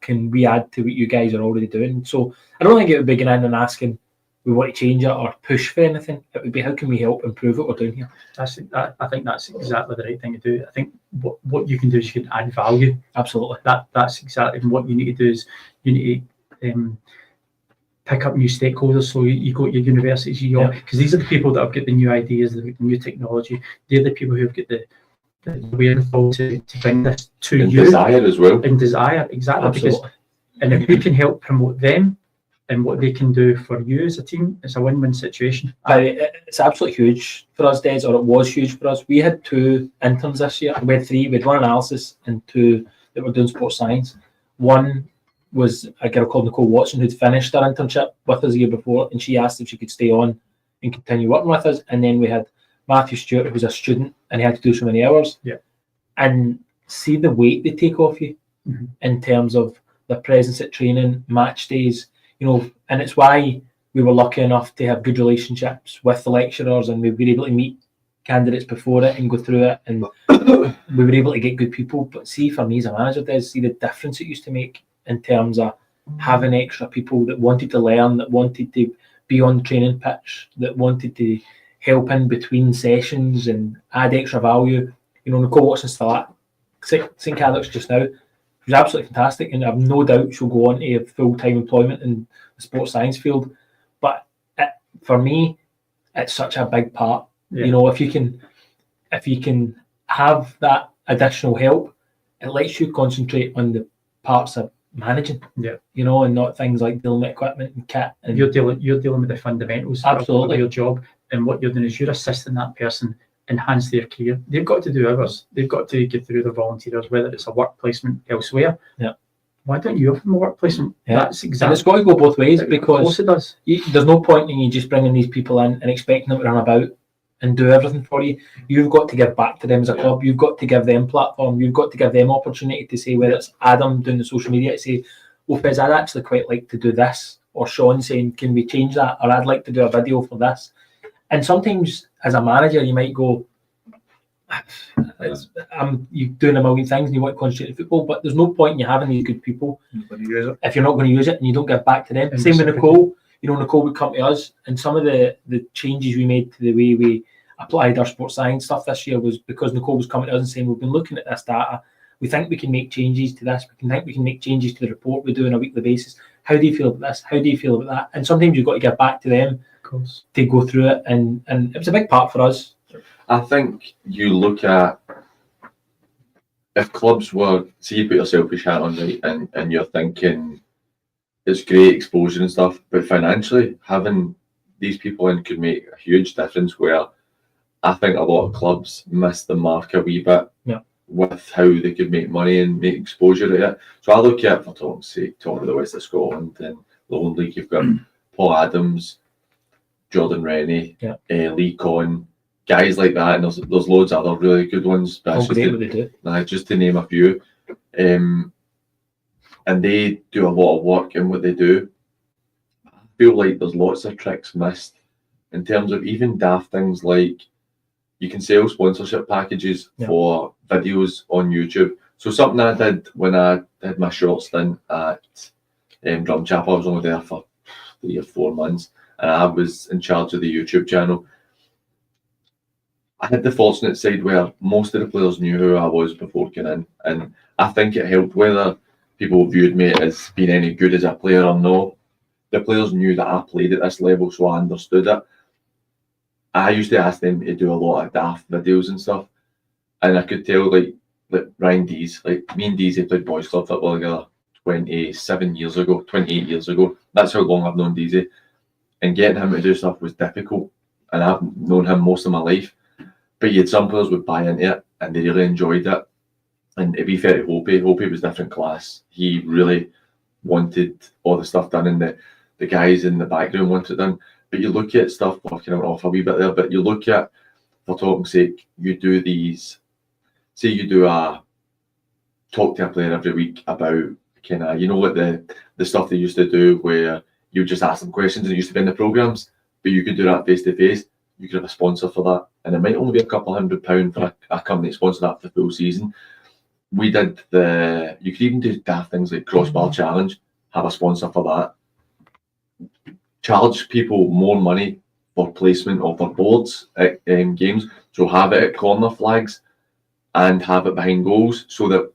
can we add to what you guys are already doing? So I don't think it would be going in and asking, we want to change it or push for anything. It would be, how can we help improve what we're doing here? I think that's exactly the right thing to do. I think what you can do is you can add value. Absolutely. That's exactly what you need to do. Is you need to pick up new stakeholders. So you go to your universities, because these are the people that have got the new ideas, the new technology. They're the people who've got the wherewithal to bring this to and you. Desire as well. And desire, exactly. Absolutely. And if we can help promote them and what they can do for you as a team, it's a win-win situation. It's absolutely huge for us, Des, or it was huge for us. We had 2 interns this year. We had 3. We had 1 analysis and 2 that were doing sports science. One was a girl called Nicole Watson, who'd finished her internship with us the year before, and she asked if she could stay on and continue working with us. And then we had Matthew Stewart, who was a student, and he had to do so many hours. Yeah. And see the weight they take off you in terms of their presence at training, match days, and it's why we were lucky enough to have good relationships with the lecturers, and we were able to meet candidates before it and go through it, and we were able to get good people. But see, for me as a manager, see the difference it used to make in terms of having extra people that wanted to learn, that wanted to be on the training pitch, that wanted to help in between sessions and add extra value. You know, Nicole Watson still at St Cadoc's just now. She's absolutely fantastic, and I've no doubt she'll go on to full-time employment in the sports science field. But for me, it's such a big part. Yeah. You know, if you can have that additional help, it lets you concentrate on the parts of managing. Yeah. You know, and not things like dealing with equipment and kit. And You're dealing with the fundamentals Absolutely. of your job, and what you're doing is you're assisting that person enhance their career. They've got to do hours. They've got to get through their volunteers, whether it's a work placement elsewhere. Yeah. Why don't you offer them a work placement? Yeah. That's And exactly. it's got to go both ways, Of because course it does. there's no point in you just bringing these people in and expecting them to run about and do everything for you. You've got to give back to them as a club. You've got to give them platform. You've got to give them opportunity to say, whether it's Adam doing the social media, to say, well, Fez, I'd actually quite like to do this, or Sean saying, can we change that, or I'd like to do a video for this. And sometimes as a manager, you might go, you're doing a million things and you want to concentrate on football, but there's no point in you having these good people if you're not going to use it and you don't give back to them. And Same with reciprocate. Nicole. You know, Nicole would come to us, and some of the changes we made to the way we applied our sports science stuff this year was because Nicole was coming to us and saying, we've been looking at this data. We think we can make changes to this. We can make changes to the report we do on a weekly basis. How do you feel about this? How do you feel about that? And sometimes you've got to get back to them Of course. to go through it. And it was a big part for us. I think you look at, if clubs were, see, you put your selfish hat on, right, and you're thinking it's great exposure and stuff, but financially having these people in could make a huge difference, where I think a lot of clubs miss the mark a wee bit. Yeah. With how they could make money and make exposure at it. So I look at, for talk's sake, talking about the West of Scotland and the Lone League, you've got Paul Adams, Jordan Rennie, Lee Conn, guys like that, and there's loads of other really good ones. But All it's great what they do. just to name a few. And they do a lot of work in what they do. I feel like there's lots of tricks missed in terms of even daft things like you can sell sponsorship packages for videos on YouTube. So something I did when I did my short stint at Drumchapel, I was only there for 3 or 4 months, and I was in charge of the YouTube channel. I had the fortunate side where most of the players knew who I was before getting in, and I think it helped whether people viewed me as being any good as a player or not. The players knew that I played at this level, so I understood it. I used to ask them to do a lot of daft videos and stuff, and I could tell like Ryan Dees, like me and Dees played boys club football together 28 years ago. That's how long I've known Deesy, and getting him to do stuff was difficult, and I've known him most of my life. But you had some players would buy into it and they really enjoyed it. And to be fair to Hopi was different class. He really wanted all the stuff done, and the guys in the background wanted it done. But you look at stuff, well, kind of off a wee bit there, but you look at, for talk's sake, you do these, say you do a talk to a player every week about kind of, you know, what the stuff they used to do where you just ask them questions and it used to be in the programmes, but you could do that face to face. You could have a sponsor for that, and it might only be a couple £100 for a company to sponsor that for the full season. We did you could even do daft things like crossbar challenge, have a sponsor for that. Charge people more money for placement of their boards at games, so have it at corner flags and have it behind goals, so that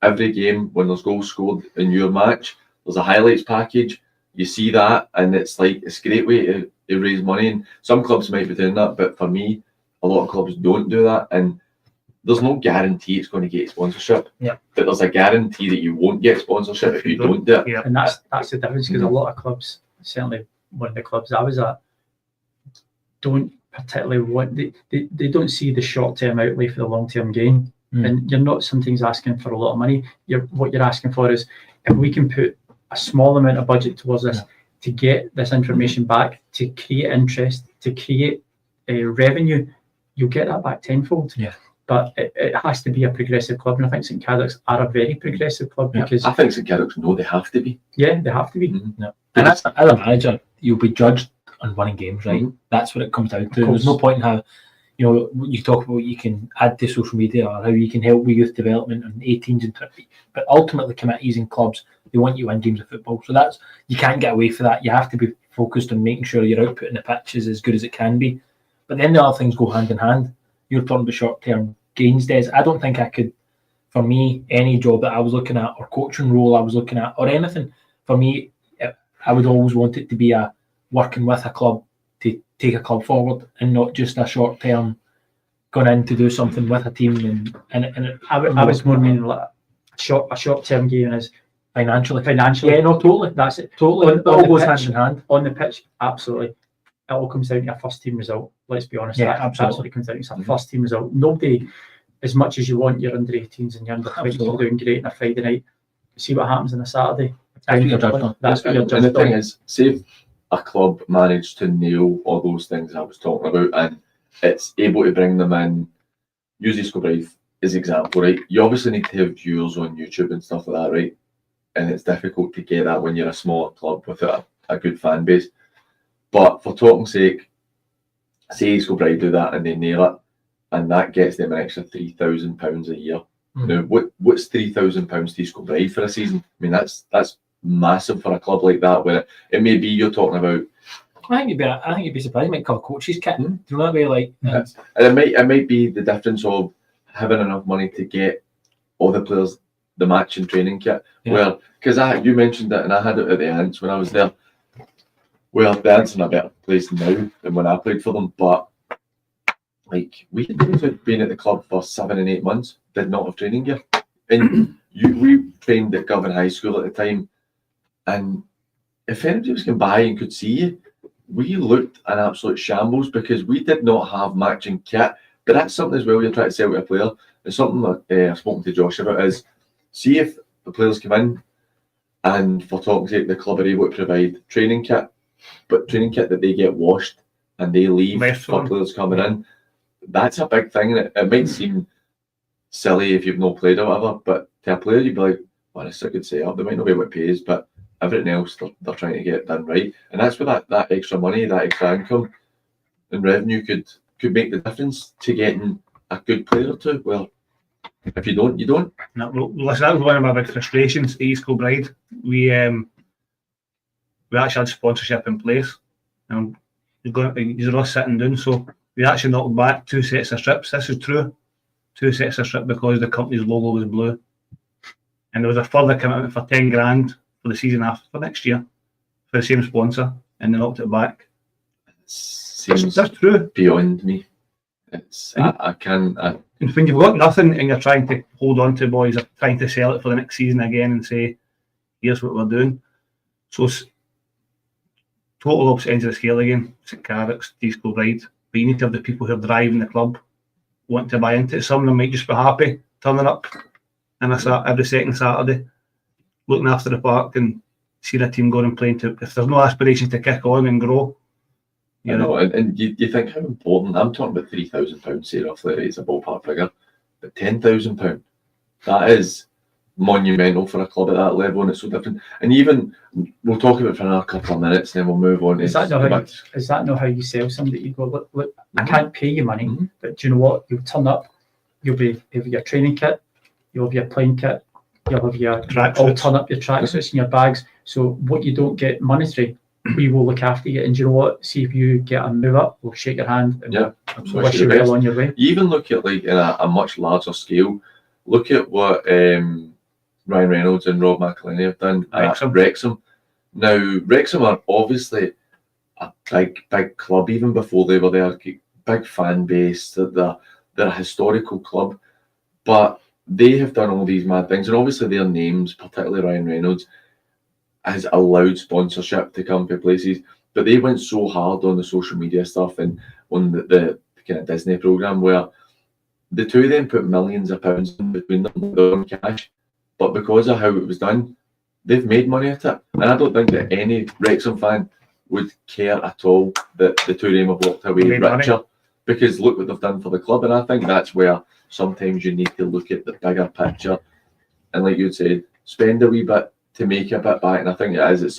every game when there's goals scored in your match, there's a highlights package. You see that, and it's a great way to raise money. And some clubs might be doing that, but for me, a lot of clubs don't do that. And there's no guarantee it's going to get sponsorship. Yeah. But there's a guarantee that you won't get sponsorship if you don't do it. Yeah. And that's the difference, because a lot of clubs, certainly one of the clubs I was at, don't particularly want, they don't see the short-term outlay for the long-term gain. And you're not sometimes asking for a lot of money. What you're asking for is, if we can put a small amount of budget towards this to get this information back, to create interest, to create revenue, you'll get that back tenfold. Yeah. But it has to be a progressive club, and I think St Cadoc's are a very progressive club, because I think St Cadoc's know they have to be. yeah, they have to be. No. And as a manager, you'll be judged on winning games, right? That's what it comes down to. There's no point in how, you know, you talk about you can add to social media or how you can help with youth development and 18s and 20s, but ultimately committees and clubs, they want you to win games of football. So that's, you can't get away from that. You have to be focused on making sure your output in the pitch is as good as it can be. But then the other things go hand in hand. You're talking about short-term gains, Des. I don't think I could, for me, any job that I was looking at or coaching role I was looking at or anything, for me, I would always want it to be a working with a club to take a club forward and not just a short-term going in to do something with a team. And I was more meaning like a short-term gain is financially. Yeah, no, totally. That's it. Totally. It all goes hand in hand. On the pitch, absolutely. It all comes down to a first team result. Let's be honest. Yeah, That's absolutely. what it comes down to. It's a first team result. Nobody, as much as you want your under 18s and your under 20s to be doing great on a Friday night, see what happens on a Saturday. That's what you're judged on. That's what you're And the judged thing on. is, say if a club managed to nail all those things I was talking about and it's able to bring them in, use Kilbride as example, right? You obviously need to have viewers on YouTube and stuff like that, right? And it's difficult to get that when you're a smaller club with a good fan base. But for talking's sake, say Kilbride do that and they nail it, and that gets them an extra £3,000 a year. Now, what's £3,000 to Kilbride for a season? I mean, that's massive for a club like that. Where it may be you're talking about. I think you'd be surprised. It might cover coaches' kit. Do you know that way? Like, And it might be the difference of having enough money to get all the players the matching training kit. Yeah. Well, because you mentioned it and I had it at the Ants when I was there. Well, the Ants are in a better place now than when I played for them, but like we had been at the club for 7 and 8 months, did not have training gear. And we trained at Govan High School at the time, and if anybody was coming by and could see you, we looked an absolute shambles because we did not have matching kit. But that's something as well you're trying to sell to a player. It's something that I've spoken to Josh about is, see if the players come in and for talking's sake, the club are able to provide training kit, but training kit that they get washed and they leave for players coming in. That's a big thing. And it might seem silly if you've not played or whatever, but to a player, you'd be like, well, it's a good setup. They might not be able to pay us, but everything else, they're trying to get it done right. And that's where that extra money, that extra income and revenue could make the difference to getting a good player or two. Well, if you don't, you don't. No, well, listen, that was one of my big frustrations at East Kilbride. We actually had sponsorship in place. You're all sitting down, so we actually knocked back 2 sets of strips. This is true. 2 sets of strips because the company's logo was blue. And there was a further commitment for 10 grand for the season after for next year for the same sponsor, and they knocked it back. That's true. Beyond me. It's I can. And when you've got nothing and you're trying to hold on to boys, or trying to sell it for the next season again and say, here's what we're doing. So it's total opposite ends of the scale again. St Carrick's, East Kilbride. But you need to have the people who are driving the club want to buy into it. Some of them might just be happy turning up and every second Saturday, looking after the park and seeing a team going and playing to. If there's no aspiration to kick on and grow, you know, and you think how important. I'm talking about £3,000, say roughly, right? It's a ballpark figure, but £10,000, that is monumental for a club at that level, and it's so different. And even we'll talk about it for another couple of minutes, and then we'll move on. Is that not how you sell somebody? You go, look, I can't pay you money, but do you know what? You'll turn up. You'll have your training kit. You'll have your playing kit. You'll have your all turn up your tracksuits and your bags. So what you don't get monetary, we will look after you. And do you know what? See if you get a move up, we'll shake your hand and we'll wish you well on your way. You even look at like in a much larger scale. Look at what Ryan Reynolds and Rob McElhenney have done at Wrexham. Now Wrexham are obviously a big club even before they were there. Big fan base. They're a historical club, but they have done all these mad things, and obviously their names, particularly Ryan Reynolds, has allowed sponsorship to come to places. But they went so hard on the social media stuff and on the kind of Disney program where the two of them put millions of pounds in between them with their own cash. But because of how it was done, they've made money at it. And I don't think that any Wrexham fan would care at all that the two of them have walked away richer. Because look what they've done for the club. And I think that's where sometimes you need to look at the bigger picture. And like you said, spend a wee bit to make a bit back. And I think it's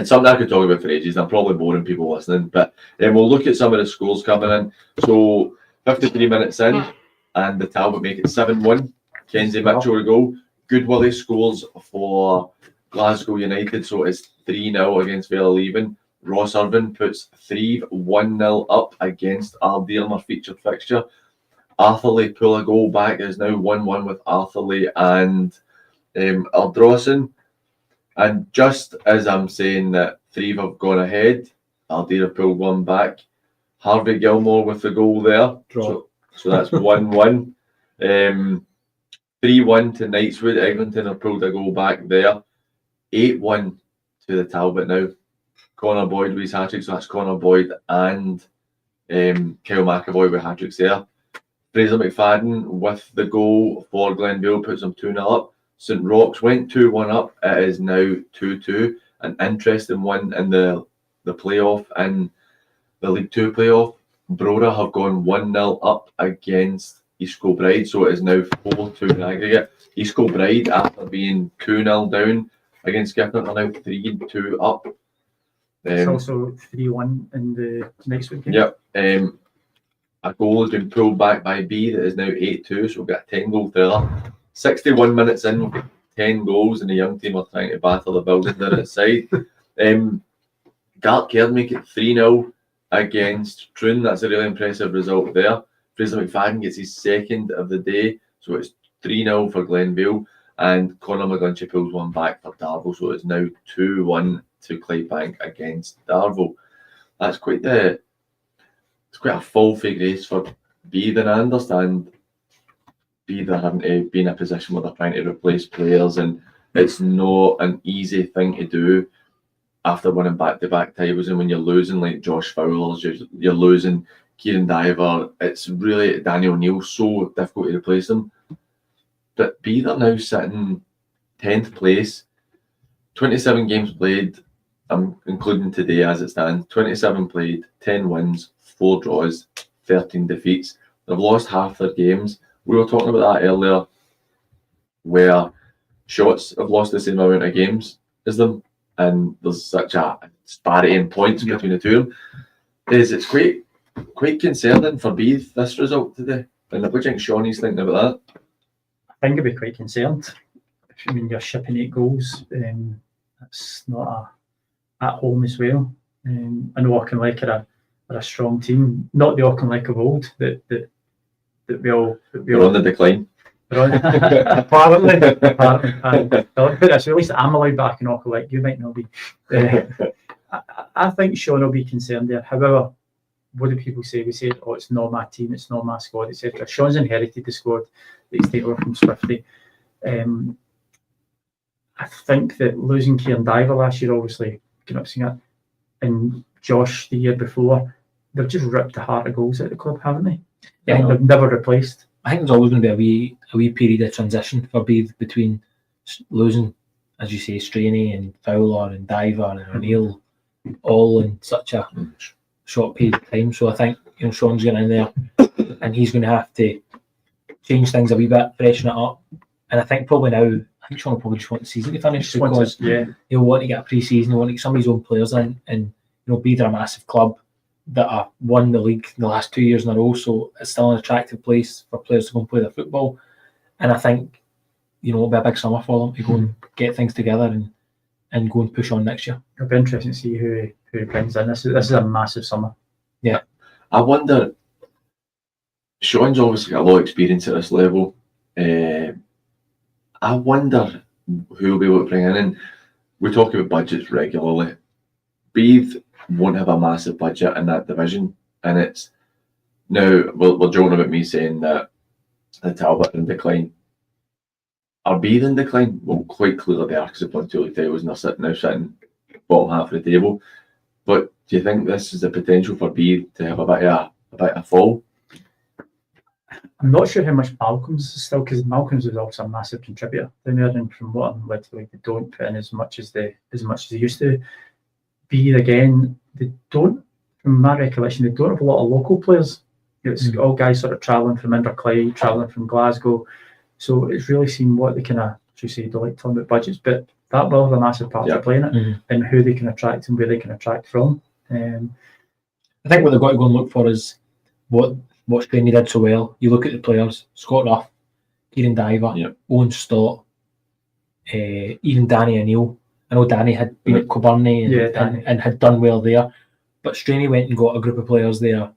something I could talk about for ages. I'm probably boring people listening. But we'll look at some of the scores coming in. So 53 minutes in, and the Talbot make it 7-1. Kenzie Mchu a goal. Goodwillie scores for Glasgow United, so it's 3-0 against Vale Leven. Ross Irvin puts Thieves 1-0 up against Ardier in their featured fixture. Arthurley pull a goal back. It is now 1-1 with Arthurley and Ardrossan. And just as I'm saying that Thieves have gone ahead, Ardier have pulled one back. Harvey Gilmore with the goal there. So that's 1-1. 3-1 to Knightswood. Eglinton have pulled a goal back there. 8-1 to the Talbot now. Connor Boyd with his hat-trick, so that's Connor Boyd and Kyle McAvoy with hat-tricks there. Fraser McFadden with the goal for Glenville puts them 2-0 up. St Roch's went 2-1 up. It is now 2-2. An interesting one in the playoff, in the League 2 playoff. Brora have gone 1-0 up against East Kilbride, so it is now 4-2 in aggregate. East Kilbride, after being 2-0 down against Gibson, are now 3-2 up. It's also 3-1 in the next week. Yep. A goal has been pulled back by B that is now 8-2, so we've got a 10-goal thriller. 61 minutes in, we've got 10 goals, and the young team are trying to battle the building there outside. Galt Caird make it 3-0 against Troon. That's a really impressive result there. Fraser McFadden gets his second of the day, so it's 3-0 for Glenville, and Conor McGlinchey pulls one back for Darvel, so it's now 2-1 to Clydebank against Darvel. That's quite a full fig race for Beith, and I understand Beith are having to be in a position where they're trying to replace players, and it's not an easy thing to do after winning back-to-back titles, and when you're losing like Josh Fowler, you're losing Kieran Diver, it's really Daniel Neal, so difficult to replace them. But Beith are now sitting 10th place, 27 games played, including today as it stands, 27 played, 10 wins, 4 draws, 13 defeats. They've lost half their games. We were talking about that earlier, where Shots have lost the same amount of games as them, and there's such a disparity in points between the two of them. It's quite concerning for Beith, this result today. And what do you think Shawnee's thinking about that? I think I'd be quite concerned. I mean, you're shipping 8 goals. That's not at home as well. I know Auchinleck are a strong team, not the Auchinleck of old that we all. We're on the decline. Apparently. But at least I'm allowed back in Auchinleck. You might not be. I think Sean will be concerned there. However, what do people say? We said, oh, it's not my team, it's not my squad, etc. Sean's inherited the squad that he's taken over from Swifty. I think that losing Kieran Diver last year, obviously, and Josh the year before, they've just ripped the heart of goals at the club, haven't they? Yeah, they've never replaced. I think there's always going to be a wee period of transition for Beith between losing, as you say, Straney and Fowler and Diver and O'Neill, all in such a short period of time. So I think Sean's getting in there, and he's going to have to change things a wee bit, freshen it up. And I think probably now, I think Sean will probably just want the season to finish, because he'll want to get a pre-season, he'll want to get some of his own players in, and Beith are a massive club that have won the league in the last 2 years in a row, so it's still an attractive place for players to go and play their football. And I think it'll be a big summer for them to go and get things together and go and push on next year. It'll be interesting to see who he brings in. This is a massive summer. Yeah. I wonder, Sean's obviously got a lot of experience at this level. I wonder who will be able to bring in. And we talk about budgets regularly. Beith won't have a massive budget in that division, and it's now we're joking about me saying that the Talbot are in decline. Are Beith in decline? Well, quite clearly they are, because they've won 2 league titles and they're now sitting bottom half of the table. But do you think this is the potential for Beith to have a bit of a fall? I'm not sure how much Malcolm's is still, because Malcolm's is also a massive contributor down there, and from what I'm led to believe, they don't put in as much as they used to. Beith again, they don't, from my recollection, they don't have a lot of local players. It's all guys sort of travelling from Inverclyde, travelling from Glasgow. So it's really seen what they kind of, as you say, don't like talking about budgets, but that will have a massive part to play in it, and who they can attract and where they can attract from. I think what they've got to go and look for is what Straney did so well. You look at the players: Scott Ruff, Kieran Diver, Owen Stott, even Danny O'Neill. I know Danny had been at Koburni Yeah, and, Danny. and had done well there, but Straney went and got a group of players there.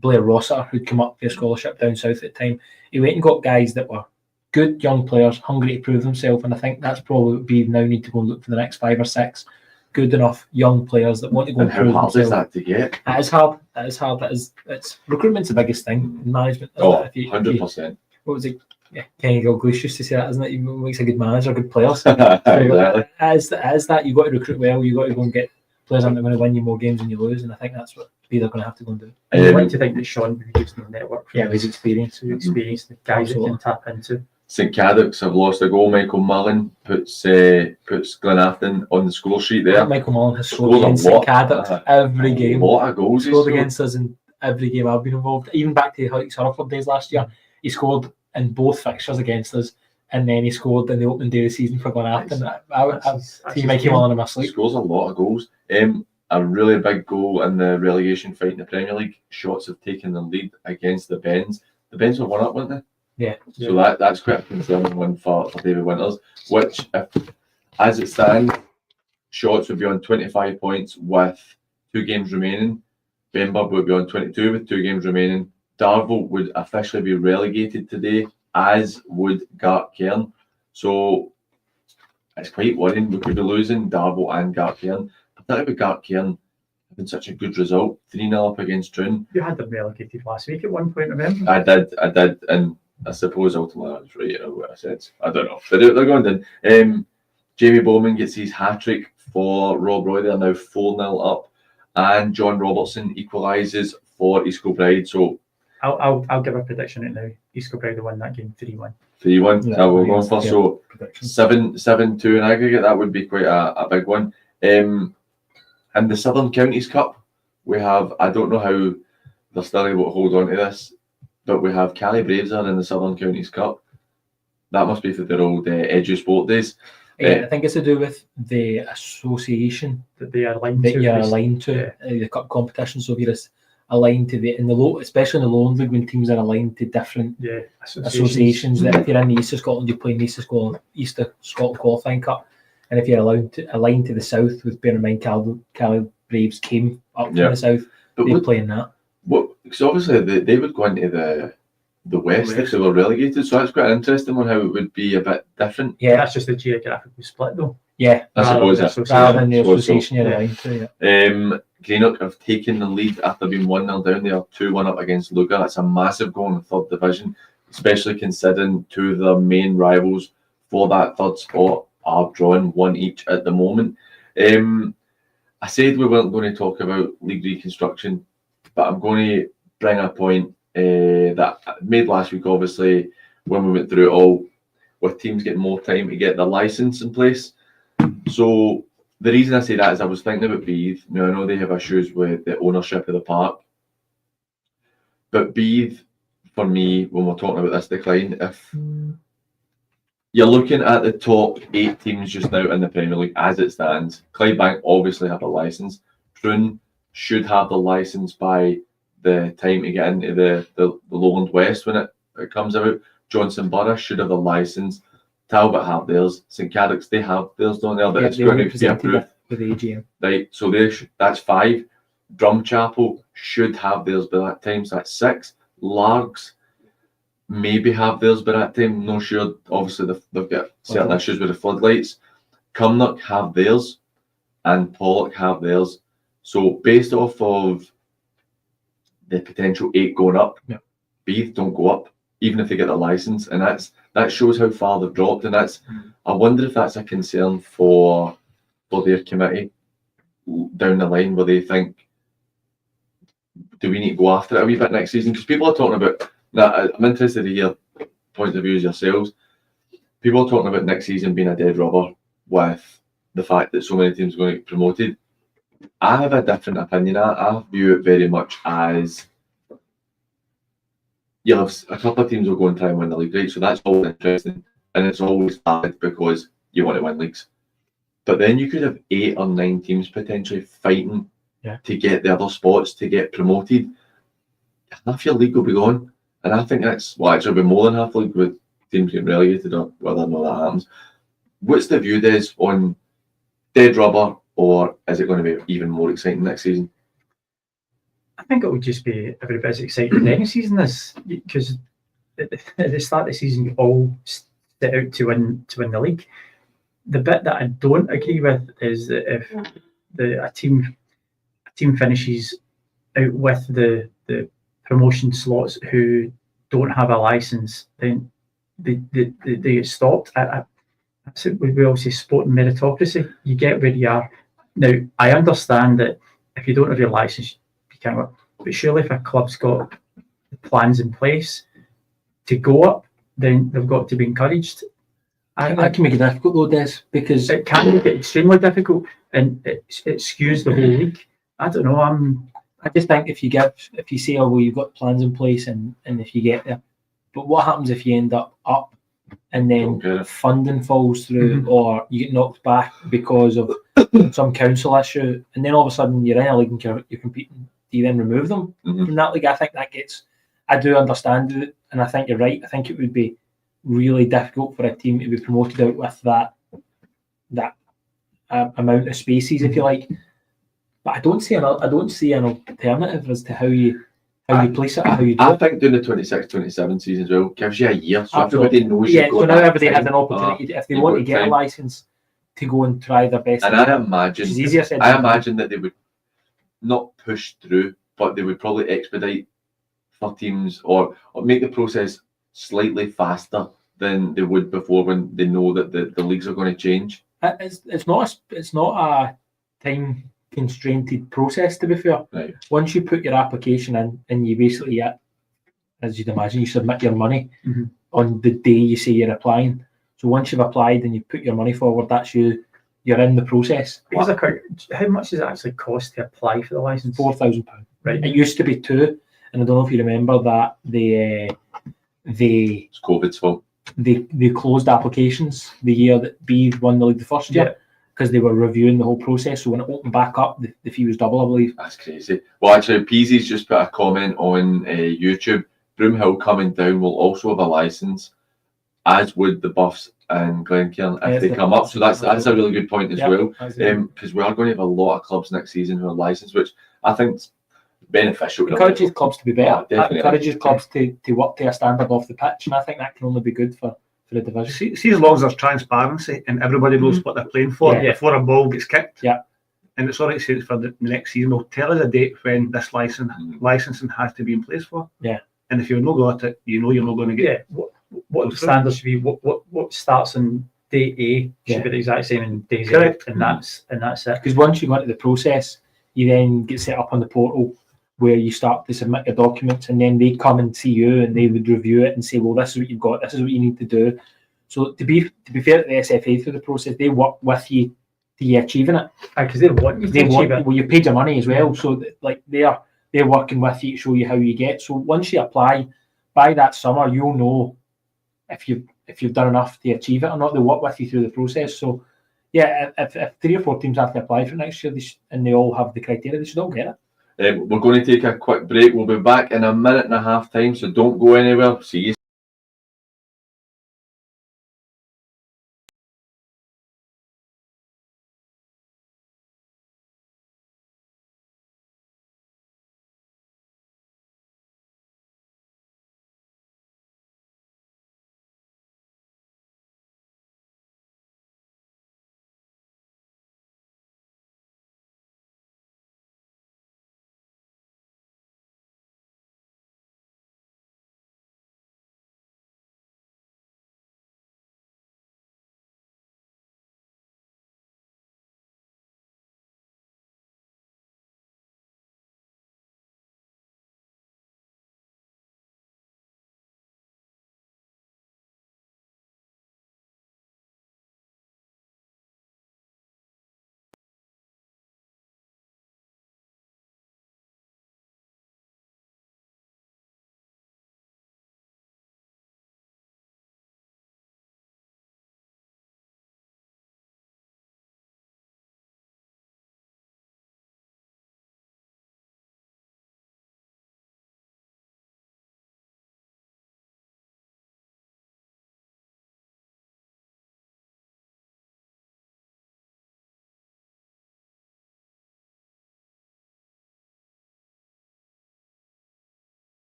Blair Rossiter, who'd come up for a scholarship down south at the time, he went and got guys that were good young players, hungry to prove themselves, and I think that's probably what we now need to go and look for the next 5 or 6 good enough young players that want to go and And how prove hard is themselves. that to get? It is hard. It is hard. It's recruitment's the biggest thing in management. isn't Oh, it? If you- 100%. what was it? Yeah, Kenny Dalglish used to say that, isn't it? He makes a good manager, good players. Exactly. As that, you've got to recruit well. You've got to go and get players that are going to win you more games than you lose, and I think that's what they're going to have to go and do. I'd like to think that Sean would be using the network for Yeah, with his experience. the guys that can tap into. St Cadoc's have lost a goal. Michael Mullen puts Glenafton on the score sheet there. Michael Mullen has Scores scored a against St lot. Cadoc's every game. A lot of goals. He he's scored scored. against us in every game I've been involved. Even back to Hurricane days last year, he scored in both fixtures against us, and then he scored in the opening day of the season for Glenafton. I see Michael Mullen in my He sleep. scores a lot of goals. A really big goal in the relegation fight in the Premier League. Shots have taken the lead against the Bens. The Bens were 1-up, weren't they? Yeah. So that's quite a concerning one for David Winters, which, as it stands, Shots would be on 25 points with 2 games remaining. Benb would be on 22 with 2 games remaining. Darvel would officially be relegated today, as would Gartcairn. So it's quite worrying. We could be losing Darvel and Gartcairn. Particularly with Gartcairn having such a good result, 3-0 up against Troon. You had them relegated last week at one point, remember? I did, and I suppose ultimately I was right, you know what I said. I don't know. They're going down. Jamie Bowman gets his hat-trick for Rob Roy. They're now 4-0 up. And John Robertson equalises for East Kilbride. So I'll give a prediction right now. East Kilbride will win that game 3-1. 3-1. Yeah, We're going for. So 7-2 in aggregate. That would be quite a big one. In the Southern Counties Cup, we have, I don't know how they're still able to hold on to this, but we have Cali Braves are in the Southern Counties Cup. That must be for their old Edu Sport days. I think it's to do with the association That they are aligned that to. you're aligned to, the cup competition. So if you're aligned to in the low, especially in the Lowland League, when teams are aligned to different Yeah, associations. That if you're in the East of Scotland, you play in the East of Scotland qualifying cup, and if you're aligned to the South, with bear in mind Cali Braves came up from the South, But they play in that. because obviously they would go into the West if they were relegated, so that's quite an interesting one, how it would be a bit different. Yeah, That's just the geographical split, though. yeah. I suppose Rather that's than Rather than the suppose so. association you're aligned to. Yeah. Greenock have taken the lead after being 1-0 down. They are 2-1 up against Luga. That's a massive goal in the third division, especially considering 2 of their main rivals for that third spot are drawing 1 each at the moment. I said we weren't going to talk about league reconstruction, but I'm going to bring a point that I made last week, obviously, when we went through it all, with teams getting more time to get their licence in place. So the reason I say that is I was thinking about Beath. Now, I know they have issues with the ownership of the park, but Beath, for me, when we're talking about this decline, if you're looking at the top 8 teams just now in the Premier League as it stands, Clydebank obviously have a licence. Troon should have the licence by the time to get into the Lowland West when it comes out. Johnson Borough should have the licence. Talbot have theirs. St Cadoc's, they have theirs, don't they? But it's they going were to be presented approved. with the AGM. Right, so that's 5. Drumchapel should have theirs by that time, so that's 6. Largs maybe have theirs by that time, no sure. Obviously, they've got certain issues with the floodlights. Cumnock have theirs, and Pollock have theirs. So, based off of the potential 8 going up, Beath don't go up, even if they get a licence, and that shows how far they've dropped. And I wonder if that's a concern for their committee down the line, where they think, do we need to go after it a wee bit next season? Because people are talking about. Now, I'm interested to hear point of views yourselves. People are talking about next season being a dead rubber with the fact that so many teams are going to get promoted. I have a different opinion. I view it very much as you'll have a couple of teams will go and try and win the league, right? So that's always interesting, and it's always valid because you want to win leagues. But then you could have 8 or 9 teams potentially fighting to get the other spots to get promoted. Half your league will be gone. And I think that's, well, actually, it'll be more than half the league with teams getting relegated, or whether or not that happens. What's the view, Des, on dead rubber, or is it going to be even more exciting next season? I think it would just be every bit as exciting as any season is, because at the start of the season you all set out to win the league. The bit that I don't agree with is that if a team finishes out with the promotion slots who don't have a license, then they get stopped. We all say sport and meritocracy. You get where you are. Now, I understand that if you don't have your license, you can't work. But surely if a club's got plans in place to go up, then they've got to be encouraged. I think that can make it difficult though, Des, because it can make it extremely difficult, and it skews the whole league. I don't know. I just think if you say, oh well, you've got plans in place, and if you get there, but what happens if you end up and then funding falls through, or you get knocked back because of some council issue, and then all of a sudden you're in a league and you're competing? Do you then remove them from that league? I think that gets. I do understand it, and I think you're right. I think it would be really difficult for a team to be promoted out with that amount of spaces, if you like. But I don't see an alternative as to how you place it, how you do it. I think doing the 26-27 season as well gives you a year, so everybody knows. Yeah, so now everybody has an opportunity if they want to get a license to go and try their best. And I imagine, it's easier said I imagine that they would not push through, but they would probably expedite for teams or make the process slightly faster than they would before, when they know that the leagues are going to change. It's not a time constrained process, to be fair. Right. Once you put your application in, and you basically, as you'd imagine, you submit your money on the day you say you're applying. So once you've applied and you put your money forward, that's you're in the process. How much does it actually cost to apply for the license? £4,000. Right. It used to be £2,000, and I don't know if you remember that It's COVID's fault. They closed applications the year that B won the league the first year, because they were reviewing the whole process. So when it opened back up, the fee was double, I believe. That's crazy. Well, actually, Peasy's just put a comment on YouTube. Broomhill coming down will also have a license, as would the Buffs and Glen K if they come up. So that's a really good point as well. Because we are going to have a lot of clubs next season who are licensed, which I think is beneficial. Encourages clubs to be better. Yeah, encourages clubs to work to a standard off the pitch, and I think that can only be good for the division. See, as long as there's transparency and everybody knows what they're playing for before a ball gets kicked. Yeah. And it's all right to say it's for the next season. They'll tell us a date when this licensing has to be in place for. Yeah. And if you've not got it, you know you're not going to get it. What the standards should be, what starts on day A should be the exact same in day Z, and that's it. Because once you go into the process, you then get set up on the portal where you start to submit your documents, and then they come and see you and they would review it and say, well, this is what you've got, this is what you need to do. So to be fair to the SFA through the process, they work with you to you achieving it. Because they want you to achieve it. Well, you paid your money as well, so they're working with you to show you how you get. So once you apply, by that summer, you'll know if you've done enough to achieve it or not. They work with you through the process. So yeah, if 3 or 4 teams have to apply for it next year, and they all have the criteria, they should all get it. We're going to take a quick break. We'll be back in a minute and a half time, so don't go anywhere. See you.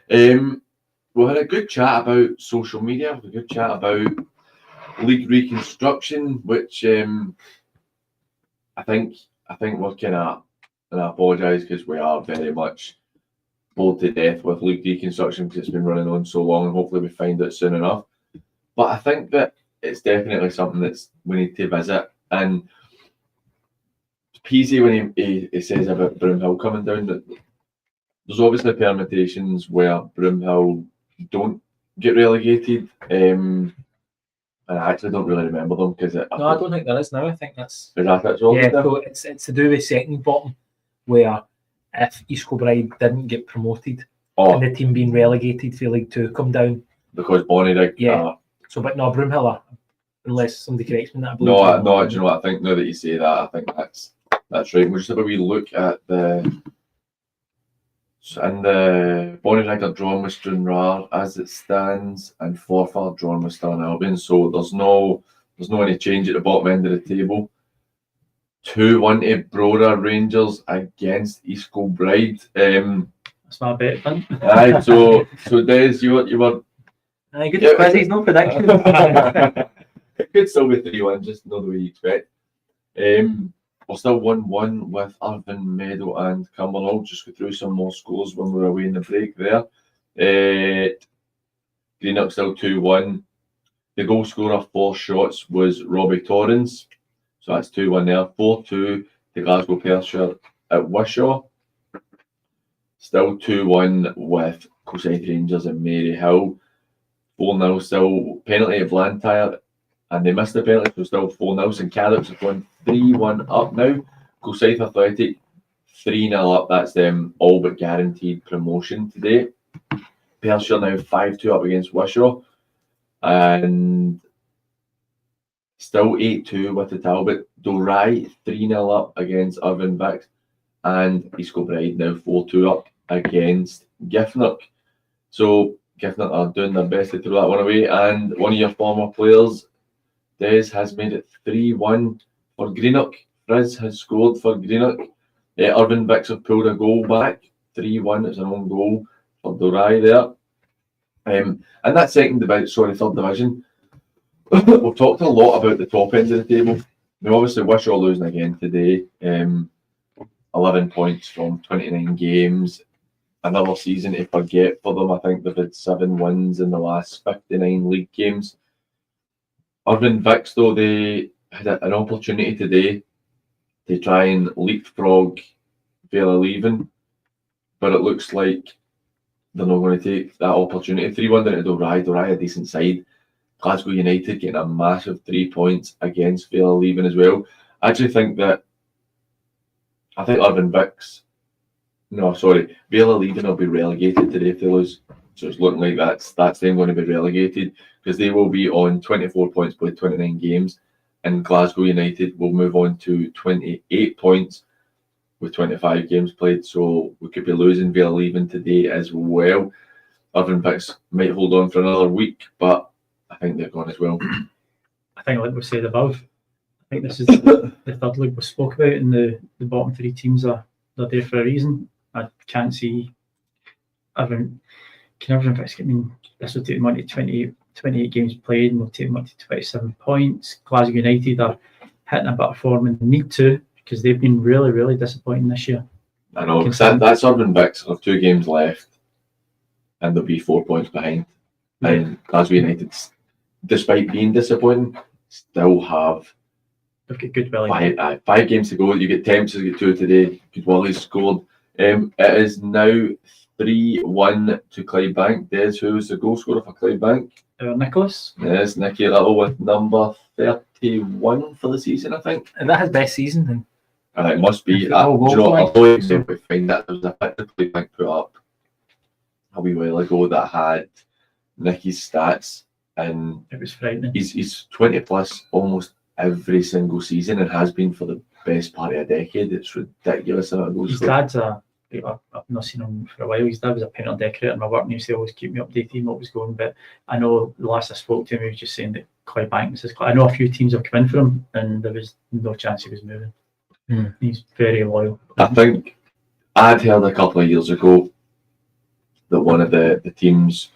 We had a good chat about social media, a good chat about league reconstruction, which I think we're kind of, and I apologise because we are very much bored to death with league reconstruction because it's been running on so long, and hopefully we find it soon enough. But I think that it's definitely something that's we need to visit. And Peasy, when he says about Broomhill coming down, that there's obviously permutations where Broomhill don't get relegated. And I actually don't really remember them because No, I don't think there is now. I think that's all. Yeah, so it's to do with second bottom, where if East Kilbride didn't get promoted and the team being relegated for League 2 come down. Because Bonnie So, but no, Broomhill are, unless somebody corrects me on that. No, do you know what I think? Now that you say that, I think that's right. We'll just have a wee look at the Bonnie Rig are drawn with Stranraer as it stands, and Forfar are drawn with Stirling Albion. So there's no any change at the bottom end of the table. 2-1 to Brora Rangers against East Kilbride. That's my bet, then. Aye, so Des, you were. Aye, good quizzes, no prediction. It could still be 3-1, just not the way you expect. We're still 1-1 with Irvine, Meadow and Cumbernauld. Just go through some more scores when we're away in the break there. Greenock still 2-1. The goal scorer 4 shots was Robbie Torrens. So that's 2-1 there. 4-2 to Glasgow Perthshire at Wishaw. Still 2-1 with Kilsyth Rangers and Maryhill. 4-0 still. Penalty at Blantyre, and they missed the penalty, so still 4-0. St Cadoc's have gone 3-1 up now. Kilsyth Athletic 3-0 up. That's them all but guaranteed promotion today. Perthshire now 5-2 up against Wishaw. And still 8-2 with the Talbot. Dorai 3-0 up against Irvine Vics. And East Kilbride now 4-2 up against Giffnock. So Giffnock are doing their best to throw that one away. And one of your former players, Des, has made it 3-1 for Greenock. Frizz has scored for Greenock. Irvine Vics have pulled a goal back. 3-1, it's an own goal for Dorai there. And that third division. We've talked a lot about the top end of the table. Now, obviously, Wishaw losing again today. 11 points from 29 games. Another season to forget for them. I think they've had 7 wins in the last 59 league games. Irvine Vics, though, they had an opportunity today to try and leapfrog Vela leaving, but it looks like they're not going to take that opportunity. 3-1 down to Dorai. Dorai a decent side. Glasgow United getting a massive 3 points against Vela leaving as well. I actually think that Irvine Vics, Vela leaving will be relegated today if they lose. So it's looking like that's them going to be relegated, because they will be on 24 points played 29 games, and Glasgow United will move on to 28 points with 25 games played. So we could be losing Vela leaving today as well. Irvine Vics might hold on for another week, but I think they're gone as well. I think, like we said above, I think this is the third league we spoke about, and the bottom 3 teams they're there for a reason. I can't see Irvine Vics. I mean, this will take them on to 28 games played, and they'll take them up to 27 points. Glasgow United are hitting a bit of form and they need to, because they've been really, really disappointing this year. I know, that's Irvine Vics have 2 games left, and they'll be 4 points behind. Yeah. And Glasgow United, despite being disappointing, still have. They've got good Willie. 5 games to go. You get Temps to get 2 today. Good Willie scored. It is now 3-1 to Clydebank. Des, who was the goal scorer for Clydebank? Nicholas. Yes, Nicky Little with number 31 for the season, I think. And that his best season then? It must be. I'll probably find that there was a picture Clydebank put up a wee while ago that had Nicky's stats, and it was frightening. He's 20 plus almost every single season, and has been for the best part of a decade. It's ridiculous. His dad's I've not seen him for a while. His dad was a painter decorator in my work, and he used to always keep me updated on what was going. But I know the last I spoke to him, he was just saying that Clydebank was his club. I know a few teams have come in for him, and there was no chance he was moving. He's very loyal. I think I'd heard a couple of years ago that one of the teams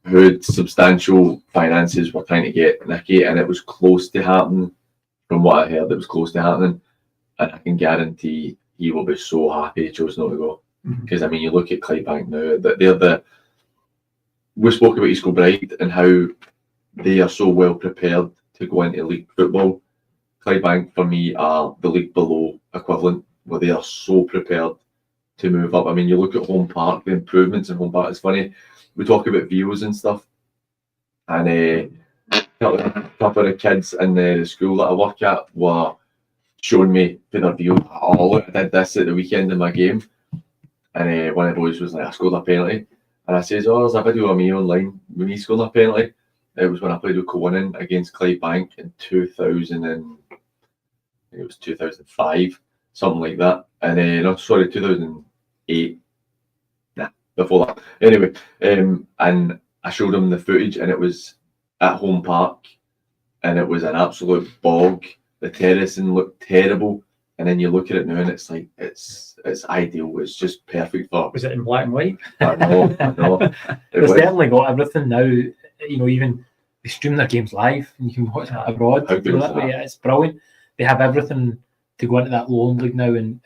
who had substantial finances were trying to get Nicky, and it was close to happening. From what I heard, it was close to happening, and I can guarantee he will be so happy he chose not to go. Because I mean, you look at Clydebank now; that we spoke about East Kilbride and how they are so well prepared to go into league football. Clydebank, for me, are the league below equivalent, where they are so prepared to move up. I mean, you look at Home Park, the improvements in Home Park. It's funny, we talk about views and stuff, and a couple of the kids in the school that I work at were showing me for their view, oh look, I did this at the weekend in my game, and one of the boys was like, I scored a penalty, and I says, oh, there's a video of me online when he scored a penalty. It was when I played with Koburni against Clydebank in 2005, something like that. And no, sorry, 2008. Nah, before that. Anyway, and I showed him the footage, and it was at Home Park, and it was an absolute bog. The terracing looked terrible, and then you look at it now, and it's like it's ideal. It's just perfect for. Was it in black and white? I know. They've certainly got everything now. You know, even they stream their games live, and you can watch that abroad. How good is that way. It's brilliant. They have everything to go into that Lowland League now, and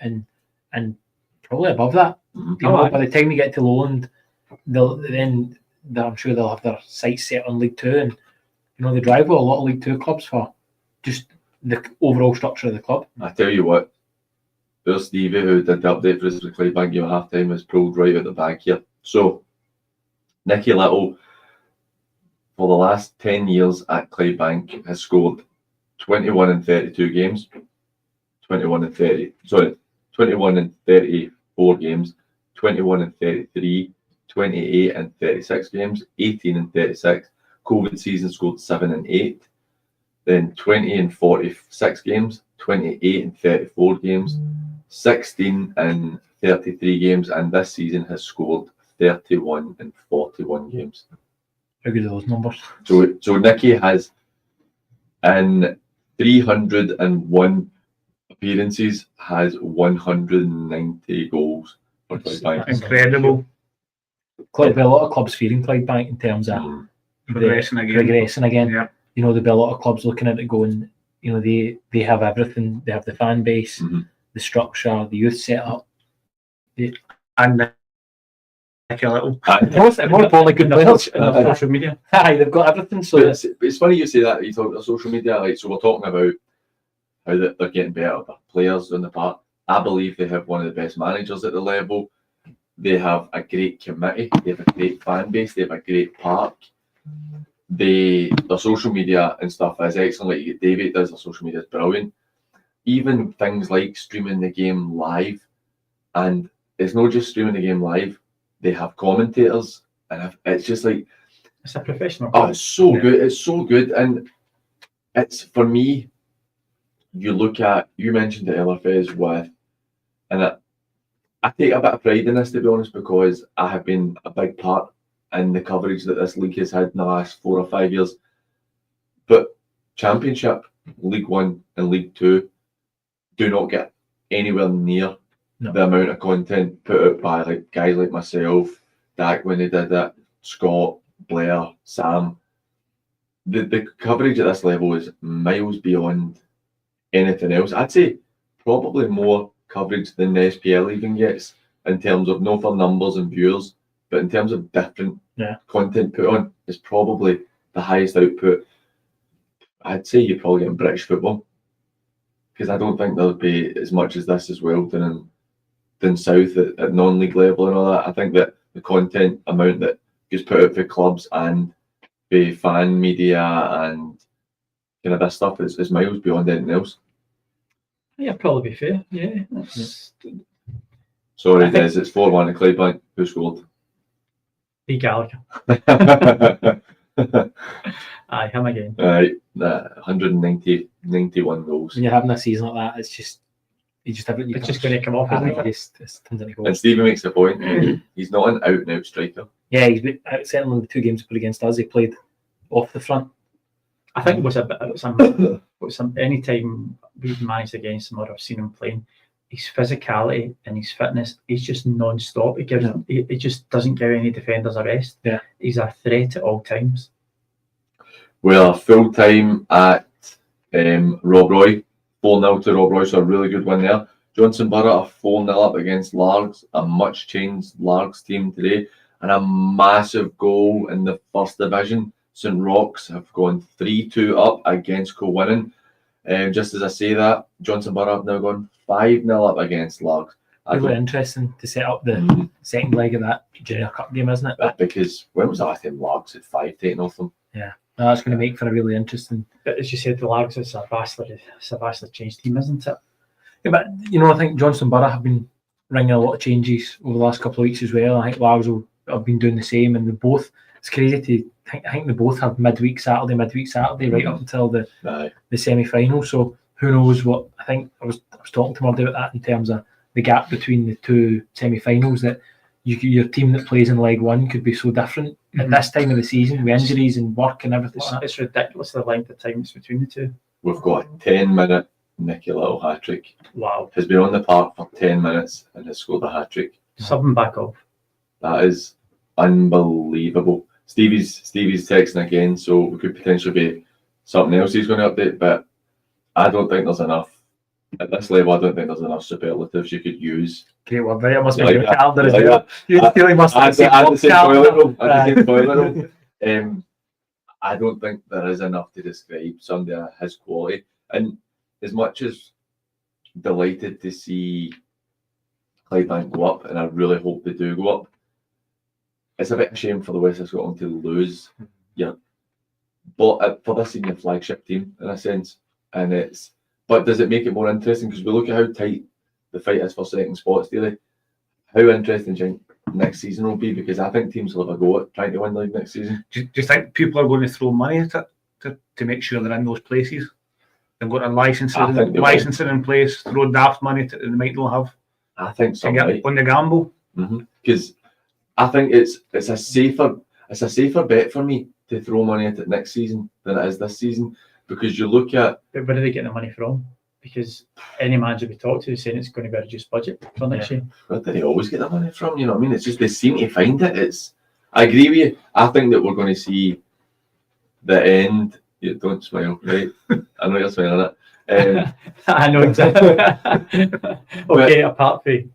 probably above that. You know, by the time you get to Lowland, I'm sure they'll have their sights set on League Two, and you know they drive with a lot of League Two clubs for just the overall structure of the club. I tell you what, there's Stevie who did the update for us with Clydebank game at half time, is pulled right out the bag here. So Nicky Little, for the last 10 years at Clydebank, has scored 21 in 32 games, 21 in 34 games, 21 in 33, 28 in 36 games, 18 in 36. COVID season scored 7 and 8. Then 20 in 46 games, 28 in 34 games, 16 in 33 games, and this season has scored 31 in 41 games. How good are those numbers? So Nicky has, in 301 appearances, has 190 goals for Clydebank. Incredible. There'll be a lot of clubs fearing Clydebank in terms of Progressing again. Yeah. You know, there'll be a lot of clubs looking at it going, you know, they have everything. They have the fan base, the structure, the youth setup, And Nicky Little. more importantly, good players. Social media. Aye, they've got everything. So it's funny you say that. You talk about social media, like, so we're talking about how they're getting better, the players in the park. I believe they have one of the best managers at the level. They have a great committee. They have a great fan base. They have a great park. Their social media and stuff is excellent. Like David does, their social media is brilliant. Even things like streaming the game live, and it's not just streaming the game live. They have commentators, and it's just like it's a professional. Oh, it's so good. It's so good, and it's for me. You look at, you mentioned the LFS with, and I take a bit of pride in this, to be honest, because I have been a big part in the coverage that this league has had in the last 4 or 5 years. But Championship, League One and League Two do not get anywhere near the amount of content put out by like guys like myself, Dak when they did that, Scott, Blair, Sam. The coverage at this level is miles beyond anything else. I'd say probably more coverage than the SPL even gets in terms of, not for numbers and viewers, but in terms of different content put on, it's probably the highest output. I'd say you're probably getting British football, because I don't think there'll be as much as this as well than South at non-league level and all that. I think that the content amount that gets put out for clubs and the fan media and kind of this stuff is miles beyond anything else. Yeah, probably be fair. Yeah. Sorry, Des, it's 4-1 to Clydebank. Who scored? Lee Gallagher. Aye, him again. 91 goals. when you're having a season like that, it's just everything. It's just going to come off. Isn't it? It's tons of goals. And Stevie makes the point. He's not an out-and-out striker. Yeah, he's been, certainly the 2 games he played against us, he played off the front. I think it was any time we've managed against him or I've seen him playing, his physicality and his fitness, he's just non-stop. He just doesn't give any defenders a rest. Yeah. He's a threat at all times. Well, full time at Rob Roy, 4-0 to Rob Roy, so a really good win there. Johnson Borough are 4-0 up against Largs, a much changed Largs team today, and a massive goal in the first division. St Rochs have gone 3-2 up against Co-Winning. Just as I say that, Johnson Borough have now gone 5-0 up against Largs. Really interesting to set up the second leg of that Junior Cup game, isn't it? Because when was the last time Largs had 5 taken off them? Yeah, that's going to make for a really interesting. But as you said, the Largs is a vastly changed team, isn't it? Yeah, but I think Johnson Borough have been ringing a lot of changes over the last couple of weeks as well. I think Largs have been doing the same, and they both. It's crazy to. I think they both have midweek Saturday right up until the semi-final. So who knows what? I think I was talking to Murdy about that in terms of the gap between the two semi-finals. That your team that plays in leg one could be so different at this time of the season with injuries and work and everything. It's ridiculous the length of time it's between the two. We've got a 10-minute Nicky Little hat trick. Wow! Has been on the park for 10 minutes and has scored a hat trick. Subbing back off. That is unbelievable. Stevie's texting again, so we could potentially be something else he's going to update, but I don't think there's enough. At this level, I don't think there's enough superlatives you could use. Great one, there must be Like your that. calendar as Like well. You really must have the same toilet room. I don't think there is enough to describe somebody of his quality. And as much as delighted to see Clydebank go up, and I really hope they do go up, it's a bit of a shame for the West of Scotland to lose. Yeah, but for this senior flagship team in a sense, but does it make it more interesting? Because we look at how tight the fight is for second spots daily. How interesting do you think next season will be? Because I think teams will have a go at trying to win the league next season. Do you think people are going to throw money at it to make sure they're in those places? They've got a licensing in place, throw daft money that they might not have. I think so. Get on the gamble. Because I think it's a safer bet for me to throw money at it next season than it is this season, because you look at. But where are they getting the money from? Because any manager we talk to is saying it's going to be a reduced budget for next year. Where do they always get the money from? You know what I mean? It's just they seem to find it. I agree with you. I think that we're going to see the end. You don't smile, right? I know you're smiling at it. I know exactly. Okay, apart from.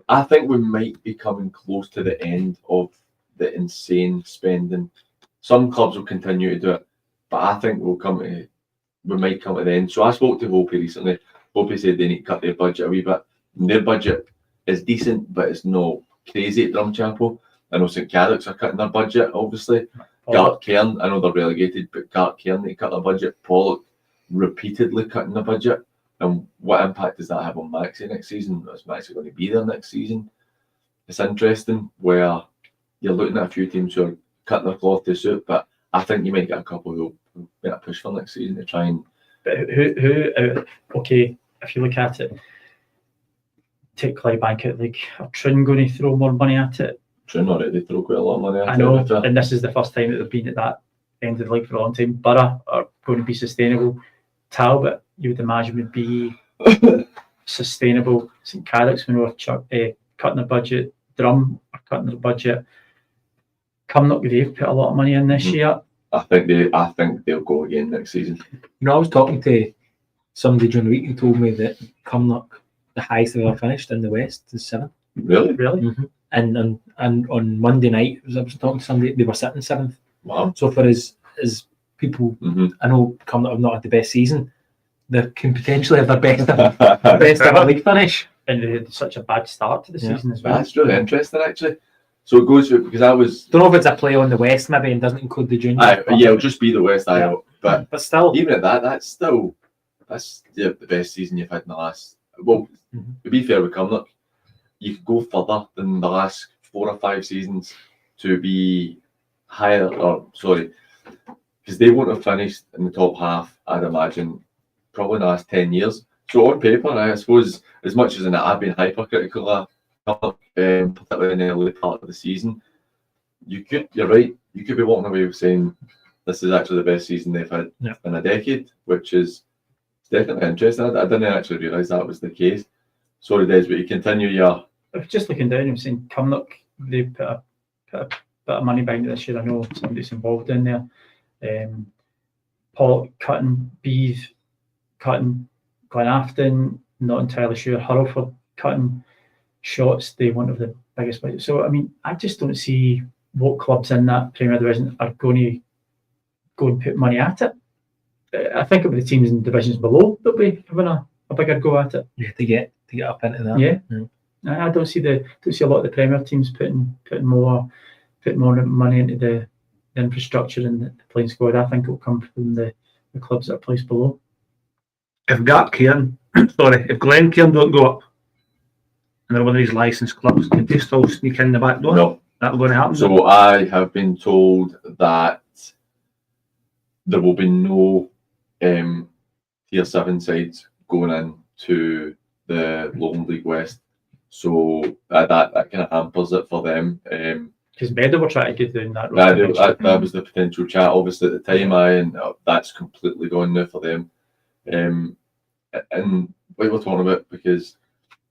I think we might be coming close to the end of the insane spending. Some clubs will continue to do it, but I think we might come to the end. So I spoke to Hopey recently. Hopey said they need to cut their budget a wee bit. And their budget is decent, but it's not crazy at Drumchapel. I know St Cadoc's are cutting their budget, obviously. Gart Cairn, I know they're relegated, but Gart Cairn, they cut their budget. Pollock repeatedly cutting the budget. And what impact does that have on Maxi next season? Is Maxi going to be there next season? It's interesting where you're looking at a few teams who are cutting their cloth to suit, but I think you might get a couple who make a push for next season to try and. But okay, if you look at it, take Clydebank out, like, are Trin going to throw more money at it? Trin already throw quite a lot of money at it. I know, and this is the first time that they've been at that end of the league for a long time. Borough are going to be sustainable. Talbot, you would imagine, would be sustainable. St Cadoc's, we know, are cutting their budget. Drum are cutting their budget. Cumnock, they've put a lot of money in this year. I think they'll go again next season. I was talking to somebody during the week who told me that Cumnock, the highest they've ever finished in the West, is 7th. Really? Mm-hmm. And on Monday night, I was talking to somebody, they were sitting 7th. Wow. So for as people, I know Cumnock have not had the best season, they can potentially have their best ever league finish. And they had such a bad start to the season as well. That's really interesting, actually. So it goes through, because I was. Don't know if it's a play on the West maybe and doesn't include the junior. Yeah, it'll just be the West, but still, even at that, that's the best season you've had in the last. Well, to be fair with Cumnock, you could go further than the last 4 or 5 seasons to be higher. Because they won't have finished in the top half, I'd imagine, probably in the last 10 years. So on paper, I suppose, as much as in that I've been hypercritical of Cumnock, particularly in the early part of the season, you're right, you could be walking away with saying this is actually the best season they've had in a decade, which is definitely interesting. I didn't actually realise that was the case. Sorry, Des, but you continue your. Just looking down, I'm saying Cumnock, they put a bit of money behind it this year. I know somebody's involved in there. Paul cutting, Beeve cutting, Glenafton, not entirely sure. Hurlford cutting, Shots, they one of the biggest budgets. So I mean, I just don't see what clubs in that Premier Division are going to go and put money at it. I think it'll be the teams in divisions below that'll be having a bigger go at it. Yeah, to get up into that. Yeah. I don't see a lot of the Premier teams putting more money into the infrastructure and the playing squad. I think it'll come from the clubs that are placed below. If if Glen K don't go up, and they're one of these licensed clubs, can they still sneak in the back door? No. That's going to happen? So I have been told that there will be no Tier 7 sides going into the Lowland League West. So that kind of hampers it for them. Because Benb were trying to get down that road. That was the potential chat, obviously, at the time, and that's completely gone now for them. And what we're talking about, because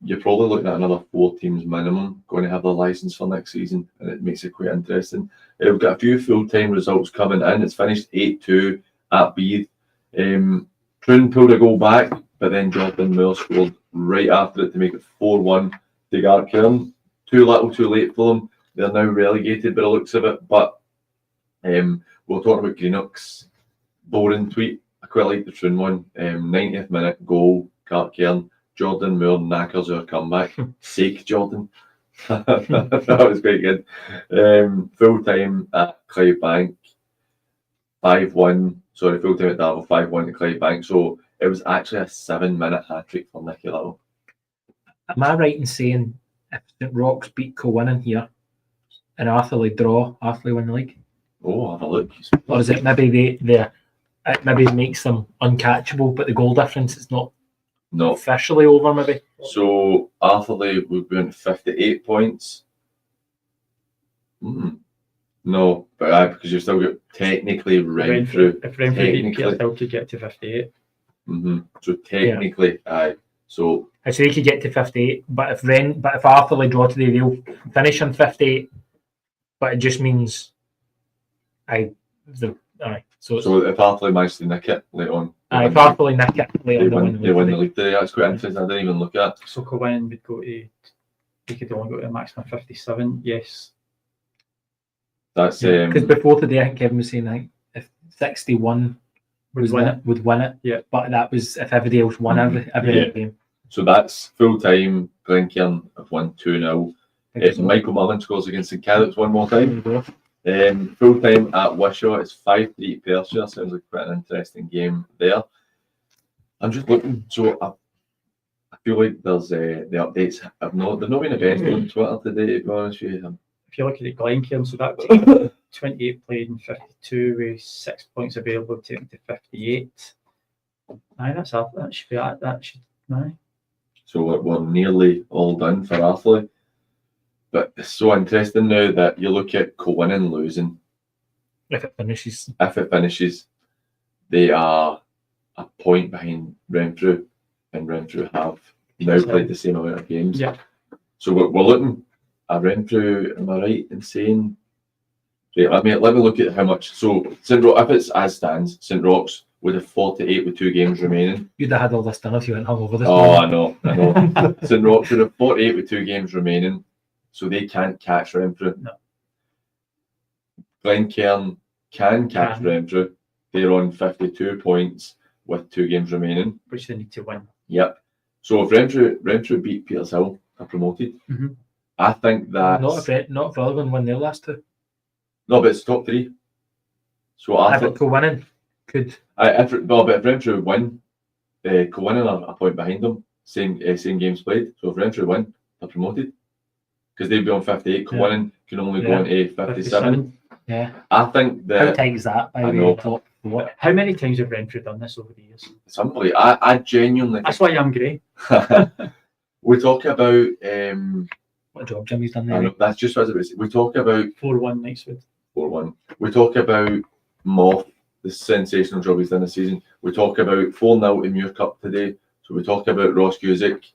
you're probably looking at another 4 teams minimum going to have their licence for next season, and it makes it quite interesting. We've got a few full-time results coming in. It's finished 8-2 at Beith. Troon pulled a goal back, but then Jordan Moore scored right after it to make it 4-1 to Gartcairn. Too little, too late for them. They're now relegated by the looks of it. But we're talking about Greenock's boring tweet. I quite like the Troon one. 90th minute goal, Gartcairn. Jordan Moore knackers our comeback. Sake, Jordan. That was quite good. Full time at Clydebank, 5-1. Sorry, full time at Darvel, 5-1 to Clydebank. So it was actually a 7-minute hat trick for Nicky Little. Am I right in saying if St Roch's beat Kilwinning here and Arthurlie draw, Arthurlie win the league? Oh, have a look. Or is it maybe it maybe makes them uncatchable, but the goal difference is not officially over, maybe? So Arthurlie would be on 58 points. No, but because you've still got technically Renfrew. If Renfrew beat Petershill to get to 58. So technically, So they could get to 58, but if Arthurlie draw today, they'll finish on 58. But it just means So if Arthurlie managed to nick it later on, if Arthurlie nick it later on, they win the league today. That's quite interesting. I didn't even look at. So Kilwinning would go to. They could only go to a maximum 57. Yes. That's because before today, I think Kevin was saying, I think if 61 would win it. Yeah. But that was if everybody else won every game. So that's full time. Glencairn have won 2-0. Michael Mullen scores against St Caleb's one more time. Full time at Wishaw, it's 5-3 Perthshire. Sounds like quite an interesting game there. I'm just looking. So I feel like there's the updates. They're not been the best on Twitter today, to be honest with you. If you look at the Glencairn, so that 28 played and 52 with 6 points available, taken to 58. Aye, that's up. That should be that should. Aye. So we're nearly all done for Arthurlie. But it's so interesting now that you look at Kilwinning losing. If it finishes, they are a point behind Renfrew, and Renfrew have now played the same amount of games. Yeah. So we're looking at Renfrew. Am I right in saying? Right, let me look at how much. So St Roch, if it's as stands, St Roch's would have 48 with 2 games remaining. You'd have had all this done if you went hungover this morning. I know. St Roch's would have 48 with 2 games remaining. So they can't catch Renfrew. No. Glencairn can catch Renfrew. They're on 52 points with 2 games remaining. Which they need to win. Yep. So if Renfrew beat Petershill, are promoted. I think that not if Rutherglen win their last 2. No, but it's top 3. So I think Kilwinning could. But if Renfrew win, Kilwinning are a point behind them. Same games played. So if Renfrew win, they're promoted. Because they'd be on 58, Kilwinning can only go on to 57. Yeah. I think that. How tight is that? I know. How many times have Renfrew done this over the years? It's unbelievable. I genuinely. That's why I'm grey. We talk about. What job Jimmy's done there? That's just what I was. We talk about 4-1 Knightswood. 4-1. We talk about Moth, the sensational job he's done this season. We talk about 4-0 in Muir Cup today. So we talk about Ross Cusick.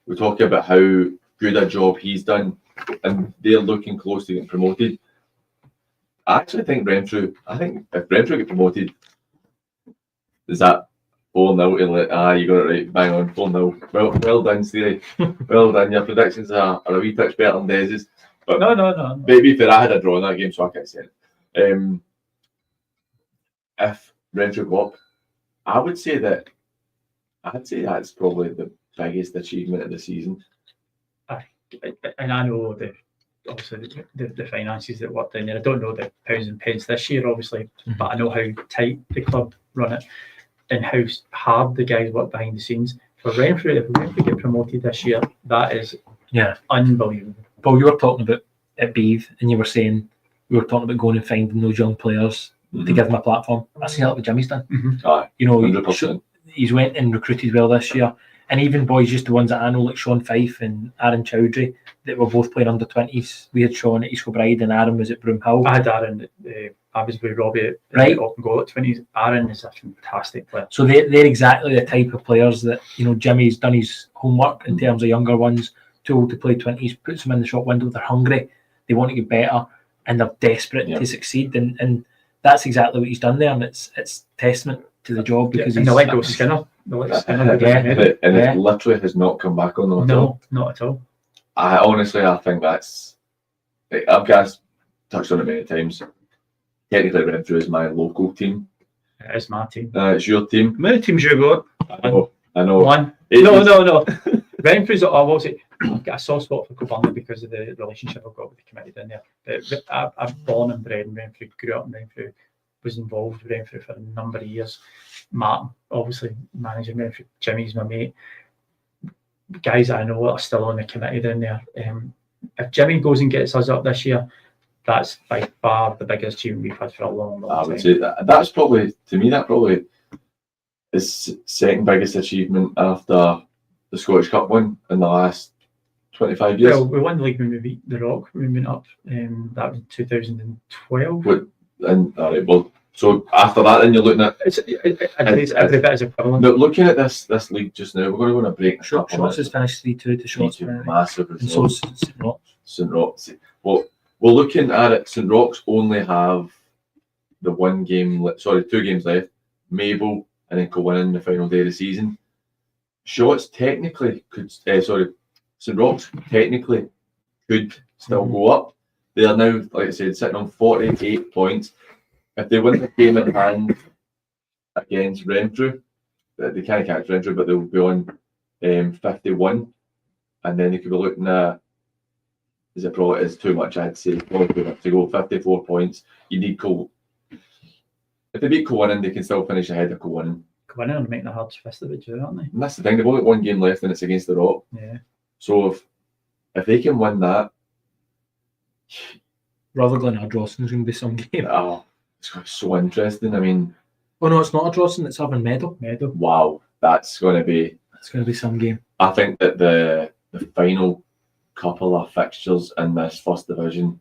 we talk about how good a job he's done, and they're looking close to getting promoted. I actually think Renfrew. I think if Renfrew get promoted, is that 4-0 to you got it right, bang on, 4-0. Well done, Steely. Well done. Your predictions are a wee touch better than Dez's. But No. maybe if I had a draw in that game, so I can't say it. If Renfrew go up, I'd say that's probably the biggest achievement of the season. And I know obviously the finances that worked in there. I don't know the pounds and pence this year, obviously, but I know how tight the club run it and how hard the guys work behind the scenes. For Renfrew, if Renfrew get promoted this year, that is unbelievable. Paul, you were talking about at Benb, and you were saying we were talking about going and finding those young players to give them a platform. That's exactly what Jimmy's done. Aye, you know, 100%. He's went and recruited well this year, and even boys, just the ones that I know, like Sean Fife and Aaron Chowdhury, that were both playing under 20s. We had Sean at East Kilbride and Aaron was at Broomhill. I had Aaron. I was with Robbie right up and goal at 20s. Aaron is a fantastic player. So they're exactly the type of players that, you know, Jimmy's done his homework in terms of younger ones, too old to play 20s, puts them in the shop window. They're hungry, they want to get better, and they're desperate to succeed. And that's exactly what he's done there, and it's testament to the job because and he's let go Skinner. It literally has not come back on them at all. No, not at all. I think that's. I've guys touched on it many times. Technically, Renfrew is my local team. It is my team. It's your team. How many teams you got? I know. One. No. Renfrew's. I will say, I've got a soft spot for Koburni because of the relationship I've got with the committee down there. But I'm born and bred in Renfrew, grew up in Renfrew, was involved with Renfrew for a number of years. Martin, obviously, managing Renfrew. Jimmy's my mate. Guys that I know are still on the committee down there. If Jimmy goes and gets us up this year, that's by far the biggest achievement we've had for a long time. I would say that's probably, to me, that probably is second biggest achievement after the Scottish Cup win in the last 25 years. Well, we won the league when we beat the Rock when we went up. That was in 2012. All right, well, so after that, then you're looking at every bit is equivalent. But looking at this league just now, we're going to go on a break. Shorts has finished 3-2 to Shorts. Massive and so is St Roch. St Roch. Well, we're looking at it. St Roch's only have the 2 games left. Mabel and then Kilwinning the final day of the season. Shorts technically could. St Roch's technically could still go up. They are now, like I said, sitting on 48 points. If they win the game at hand against Renfrew, they can't catch Renfrew, but they'll be on 51, and then they could be looking at. Is too much? I'd say probably too much to go. 54 points. You need Cole. If they beat Kilwinning, they can still finish ahead of Kilwinning. Kilwinning are making the hardest fist of it, aren't they? And that's the thing. They've only got 1 game left, and it's against the Rock. Yeah. So if they can win that, Rutherglen or Drosson's going to be some game. Oh, it's so interesting. I mean, oh no, it's not a Drosson. It's Urban Meadow. Wow, that's going to be. It's going to be some game. I think that the final couple of fixtures in this first division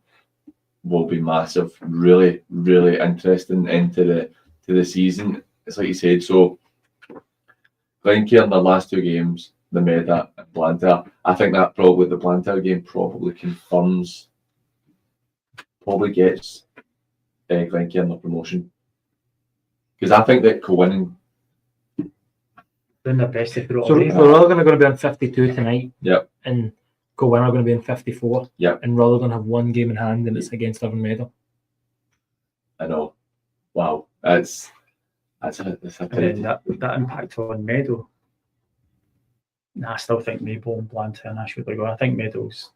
will be massive. Really, really interesting into the season. It's like you said. So, Glen K in their last 2 games, the Meda and Blantyre. I think that probably the Blantyre game probably confirms. Probably gets Glen K in the promotion, because I think that Kilwinning doing their best to put it so on. Rutherglen are going to be on 52 tonight. Yep. And Kilwinning are going to be on 54. Yep. And Rutherglen have 1 game in hand, and it's against Urban Meadow. I know. Wow, that's a that impact on Meadow. I still think Maple and Blantyre and Ashwood are going. I think Meadow's.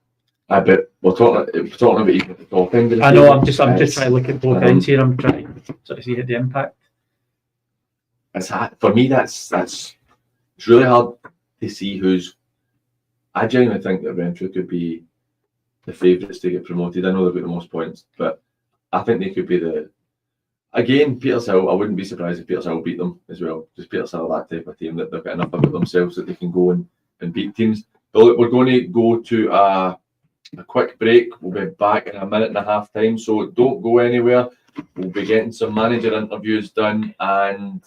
I bet we're talking about even at the top end. I know. I'm just trying to look at both ends here. I'm trying to sort of see the impact. It's hard. For me. It's really hard to see who's. I genuinely think that Renfrew could be the favourites to get promoted. I know they've got the most points, but I think they could be the. Again, Petershill. I wouldn't be surprised if Petershill beat them as well. Just Petershill, that type of team that they've got enough about themselves that they can go and beat teams. But look, we're going to go to a quick break. We'll be back in a minute and a half time, so don't go anywhere. We'll be getting some manager interviews done, and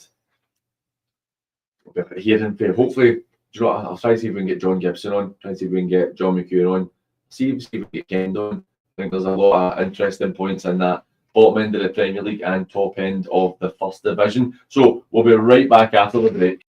we'll be hearing from hopefully you know what, I'll try to see if we can get John Gibson on, try to see if we can get John Mchu on, see if we can get Ken on. I think there's a lot of interesting points in that bottom end of the Premier League and top end of the First Division. So we'll be right back after the break.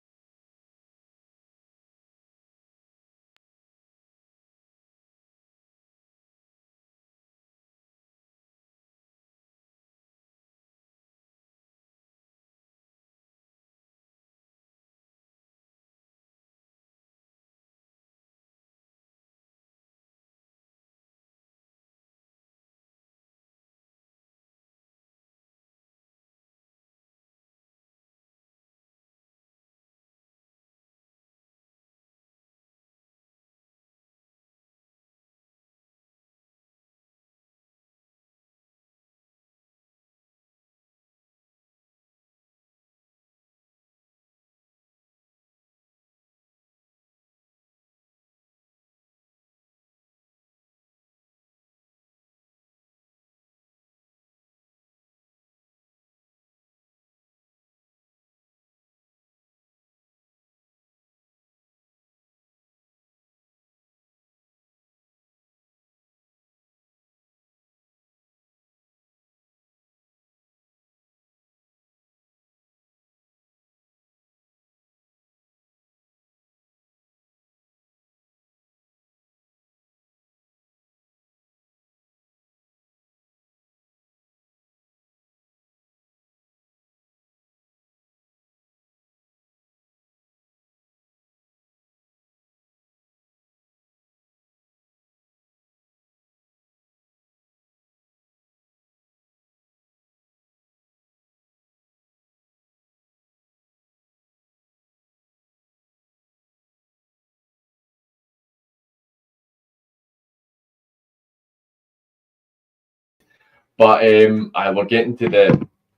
But we're getting to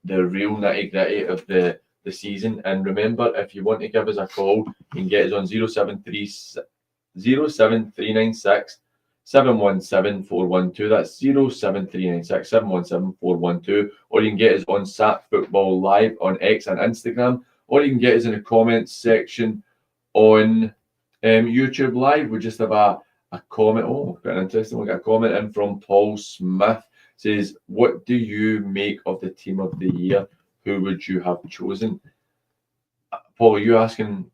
the real nitty gritty of the season. And remember, if you want to give us a call, you can get us on 07396 717 412. That's 07396 717 412. Or you can get us on SAT Football Live on X and Instagram. Or you can get us in the comments section on YouTube Live. We just have a comment. Oh, quite interesting. We got a comment in from Paul Smith. Says, what do you make of the team of the year? Who would you have chosen? Paul, are you asking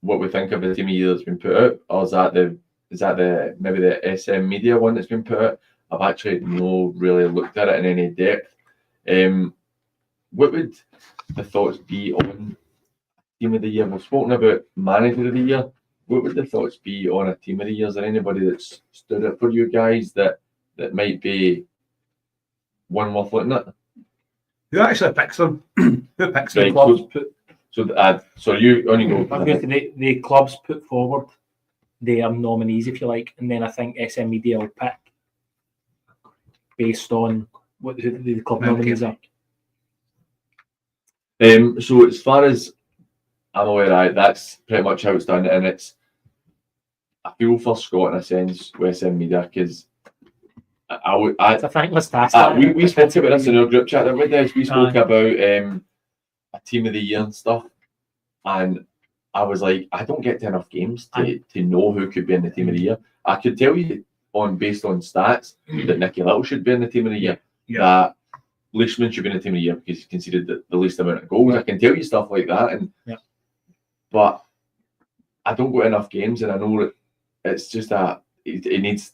what we think of the team of the year that's been put out, or is that the maybe the SM Media one that's been put out? I've actually not really looked at it in any depth. What would the thoughts be on team of the year? We've spoken about manager of the year. What would the thoughts be on a team of the year? Is there anybody that's stood out for you guys that might be one worth looking at? Who actually picks them? Who picks them? Right, Clubs so you only go. I'm going to the clubs put forward their nominees, if you like, and then I think SM Media will pick based on what the club nominees are. So as far as I'm aware, that's pretty much how it's done, and I feel for Scott in a sense with SM Media because It's a thankless task. we spoke about this in our group chat. We spoke about a team of the year and stuff, and I was like, I don't get to enough games to know who could be in the team of the year. I could tell you based on stats that Nicky Little should be in the team of the year. That Leishman should be in the team of the year because he conceded the least amount of goals. I can tell you stuff like that, but I don't go to enough games, and I know that it's just that it needs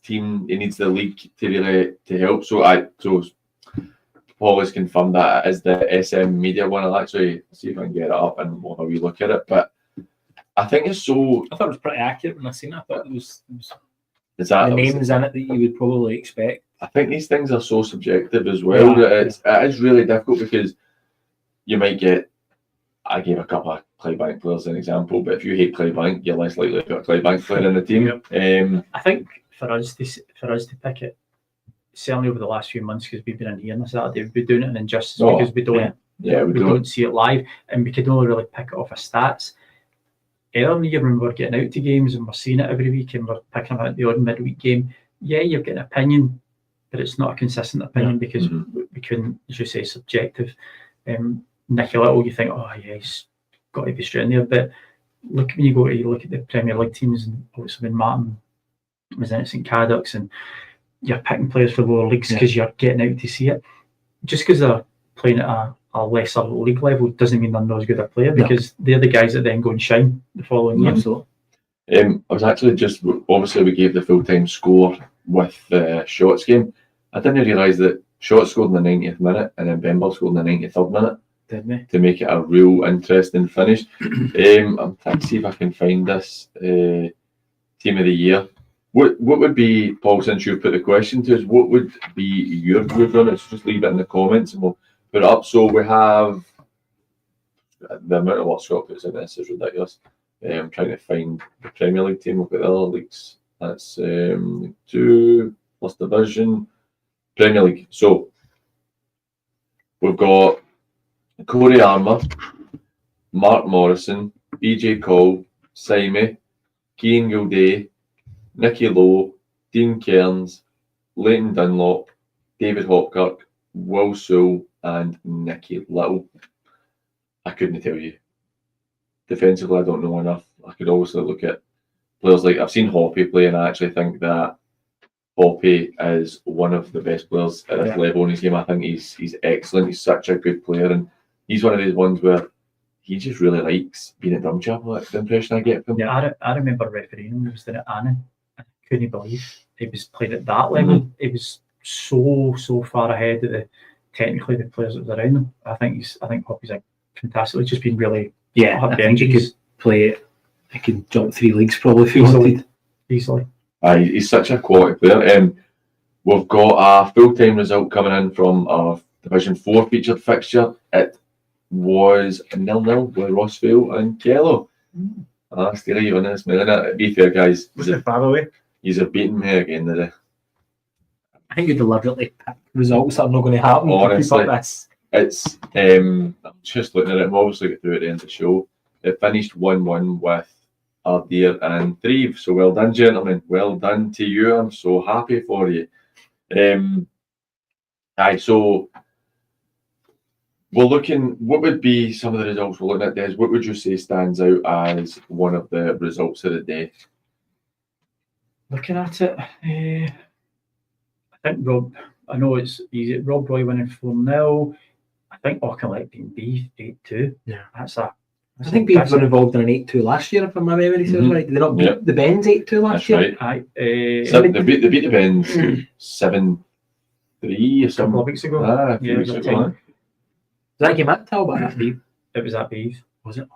the league to really help. So Paul has confirmed that it is the SM Media one. I'll actually see if I can get it up and we'll have a wee look at it. But I think it's so. I thought it was pretty accurate when I seen it. I thought it was is that the names in it that you would probably expect. I think these things are so subjective as well that it is really difficult because you might get. I gave a couple of Clydebank players as an example, but if you hate Clydebank, you're less likely to put a Clydebank player in the team. I think for us to pick it, certainly over the last few months, because we've been in here on a Saturday, we've been doing it an injustice because we don't we don't see it live, and we can only really pick it off of stats. Earlier in the year when we're getting out to games and we're seeing it every week and we're picking about the odd midweek game, you're getting an opinion, but it's not a consistent opinion because we couldn't, as you say, subjective. Nicky Little, you think, he's got to be straight in there, but look when you look at the Premier League teams, and obviously when Martin was in at St Cadoc's, and you're picking players for lower leagues because you're getting out to see it. Just because they're playing at a lesser league level doesn't mean they're not as good a player, because they're the guys that then go and shine the following year. Absolutely. I was actually just, obviously we gave the full-time score with the Shots game. I didn't realise that Shots scored in the 90th minute and then Benb scored in the 93rd minute. Didn't they? To make it a real interesting finish. I'm trying to see if I can find this team of the year. What would be, Paul, since you've put the question to us, what would be your view on it? So just leave it in the comments and we'll put it up. So we have the amount of work Scott puts in this is ridiculous. I'm trying to find the Premier League team. We've got the other leagues. That's 2 plus division. Premier League. So we've got Corey Armour, Mark Morrison, BJ Cole, Simey, Cian Gilday, Nicky Lowe, Dean Cairns, Leighton Dunlop, David Hopkirk, Will Sewell, and Nicky Little. I couldn't tell you. Defensively, I don't know enough. I could also look at players like, I've seen Hoppy play, and I actually think that Hoppy is one of the best players at this level in his game. I think he's excellent. He's such a good player, and he's one of those ones where he just really likes being at Drumchapel. That's the impression I get from him. Yeah, I remember refereeing him when he was there at Annan. I couldn't believe he was playing at that level. He was so far ahead of technically the players that was around him. I think Hoppy's like fantastic. He's just been really I think he could play. He could jump 3 leagues probably if he wanted. Easily. He's such a quality player. We've got a full-time result coming in from our Division 4 featured fixture. It was 0-0 with Rossville and Kell. Still even this minute. To be fair, guys, Was it far away? he's beaten me again today. I think you deliberately pick results that are not going to happen. Honestly, To keep up this. It's I'm just looking at it. I'm obviously get through at the end of the show. It finished 1-1 with Ardier and Thieves. So well done, gentlemen. Well done to you. I'm so happy for you. So we're looking. What would be some of the results we're looking at, Des? What would you say stands out as one of the results of the day? Looking at it, I think Rob. I know it's easy. Rob Roy winning 4-0. I think Auchinleck being B 8-2. Yeah, I think Beebs were involved in an 8-2 last year, if my memory serves right. Did they not beat the Bens 8-2 last That's year? right. They beat the Bens 7-3 or something. A couple of weeks ago. A few weeks ago. Was that game at Talbot at Beeb? It was at Beeb. Was it?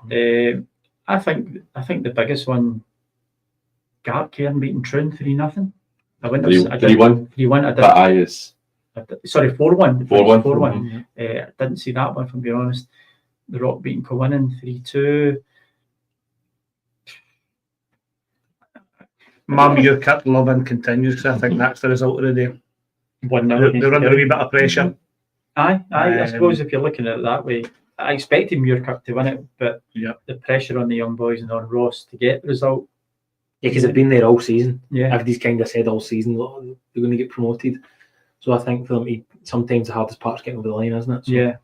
I think the biggest one, Cairn beating Troon 3-0. I went 3-1. 3-1. But I is. Sorry, 4-1. 4-1. 4-1. I didn't see that one, if I'm being honest. The Rock beating Cowinnen 3-2. Mirup loving continues, because I think that's the result of the day. 1-0. They're under a wee bit of pressure. I suppose if you're looking at it that way, I expected Mirup to win it, but the pressure on the young boys and on Ross to get the result. Yeah, because they've been there all season. Yeah. Everybody's kind of said all season they're going to get promoted. So I think for them, sometimes the hardest part's getting over the line, isn't it? So yeah.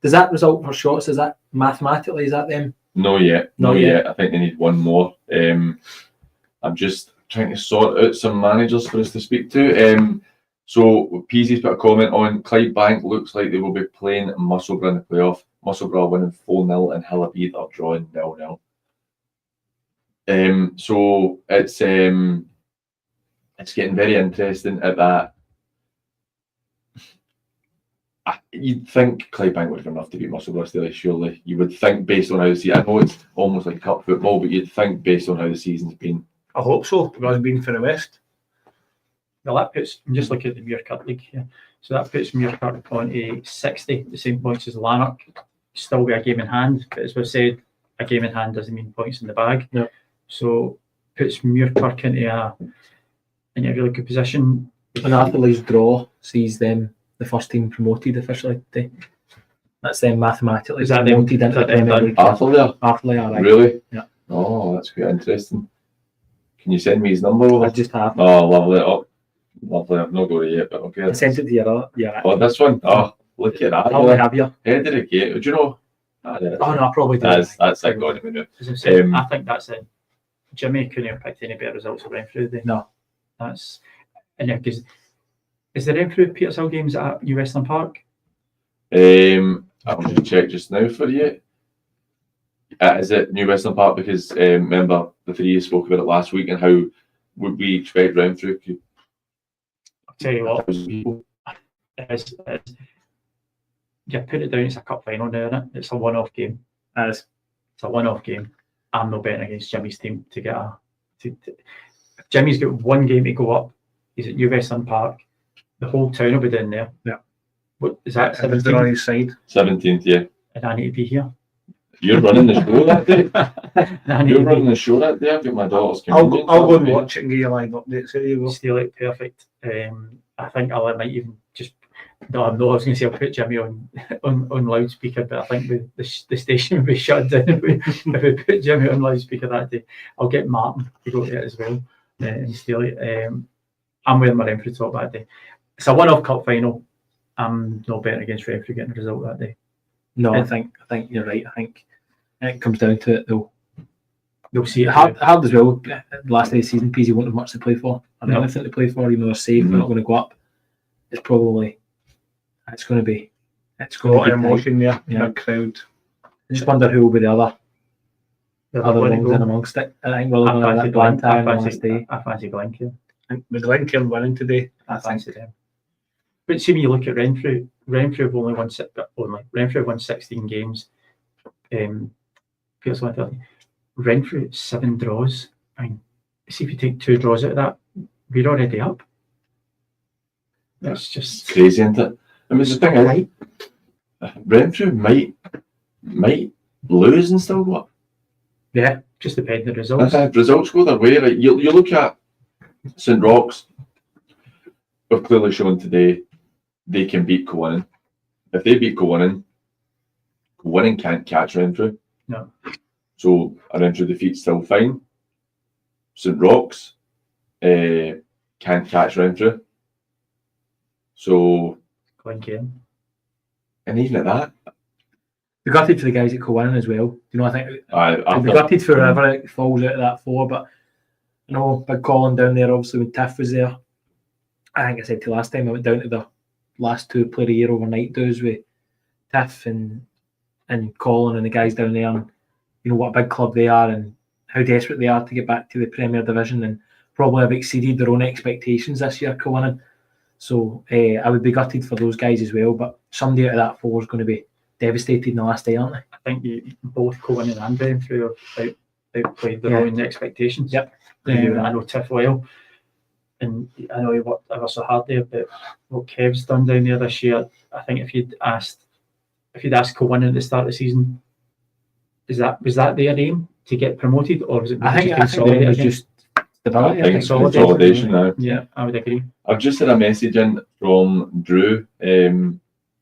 Does that result for Shots, is that mathematically, is that them? No yet. I think they need one more. I'm just trying to sort out some managers for us to speak to. So Peasy's put a comment on Clydebank. Looks like they will be playing Musselburgh in the playoff. Musselburgh are winning 4-0 and Hillabead are drawing 0-0. So it's getting very interesting at that. You'd think Clydebank would have enough to beat Musselburgh still, surely. You would think based on how the season. I know it's almost like cup football, but you'd think based on how the season's been. I hope so, because it's been for the West. Well, that puts, I'm just looking at the Muirkirk League here. So that puts Muirkirk on a 60, the same points as Lanark. Still be a game in hand, but as we've said, a game in hand doesn't mean points in the bag. No. So puts Muirkirk into a really good position. And Arthur's draw sees them the first team promoted officially today. That's them mathematically promoted into the Premier League. Arthur, right. Really? Yeah. Oh, that's quite interesting. Can you send me his number over? I just have. Oh, lovely. Lovely. I've not got it yet, but okay. I sent it to you. Yeah. Oh, this one? Oh, look at that. I'll have you. Head of the gate. Do you know, Oh no, I probably do. That's like God. As I said, Um, I think that's it. Jimmy couldn't have picked any better results at Renfrew. No. That's and yeah, because is the Renfrew Petershill games at New Westland Park? I'm going to check just now for you. Is it New Westland Park? Because remember the three you spoke about it last week and how would we expect Renfrew to I'll tell you what, 1,000 people? it's, you put it down. It's a cup final now, isn't it? It's a one-off game. As It's a one-off game. I'm not betting against Jimmy's team to get a. If Jimmy's got one game to go up. He's at New Westland Park. The whole town will be down there. Yeah. What is that? if they're on his side. 17th, yeah. And I need to be here. You're running the show that day. And I need You're to running the show that day. I've got my daughter's I'll communion. go and watch it and give you live updates. There you be go. still like perfect. I think I might even just. No, I was going to say I'll put Jimmy on loudspeaker, but I think the station will be shut down if we put Jimmy on loudspeaker that day. I'll get Martin to go to it as well and steal it. I'm wearing my Renfrew top that day. It's a one-off cup final. I'm not betting against Renfrew getting a result that day. No, I think you're right. I think it comes down to it though. You'll see it Hard as well. The last day of the season, PZ won't have much to play for. Or No. anything to play for, even though they're safe, they're not going to go up. It's probably it's going to be A lot of emotion there. Yeah. Big crowd. I just wonder who will be the other The other one to ones go. in amongst it. I think we're looking I at fancy that Blantyre on the Glen. last day. I fancy Glen K. And with Glen K winning today, I fancy them. But see, when you look at Renfrew have only won Renfrew have won 16 games. Petershill 30. Renfrew 7 draws. I mean, see if you take 2 draws out of that, we're already up. That's just It's crazy, isn't it? I mean, the thing is, Renfrew might lose and still go up. yeah, just depending on the results. If results go their way, right? You look at St Roch's. We've clearly shown today they can beat Koburni. If they beat Koburni can't catch Renfrew. No. So a Renfrew defeat's still fine. St Roch's can't catch Renfrew. So, Glen K. and even at that, Be gutted for the guys at Koburni as well. You know, I think I'll be after, gutted for whoever it falls out of that 4. But I know Big Colin down there, obviously when Tiff was there. I think I said to you last time I went down to the last 2 player of the year overnight doos with Tiff and Colin and the guys down there, and you know what a big club they are and how desperate they are to get back to the Premier Division, and probably have exceeded their own expectations this year, Koburni. So I would be gutted for those guys as well. But somebody out of that 4 is going to be devastated in the last day, aren't they? I think both Koburni and Renfrew have outplayed their Yeah. own expectations. Yep. I know Tiff well, and I know he worked ever so hard there. But what Kev's done down there this year, I think if you'd asked Koburni at the start of the season, was that their aim to get promoted, or was it? I think it was again? just I stability. think it's consolidation now. Yeah, I would agree. I've just had a message in from Drew.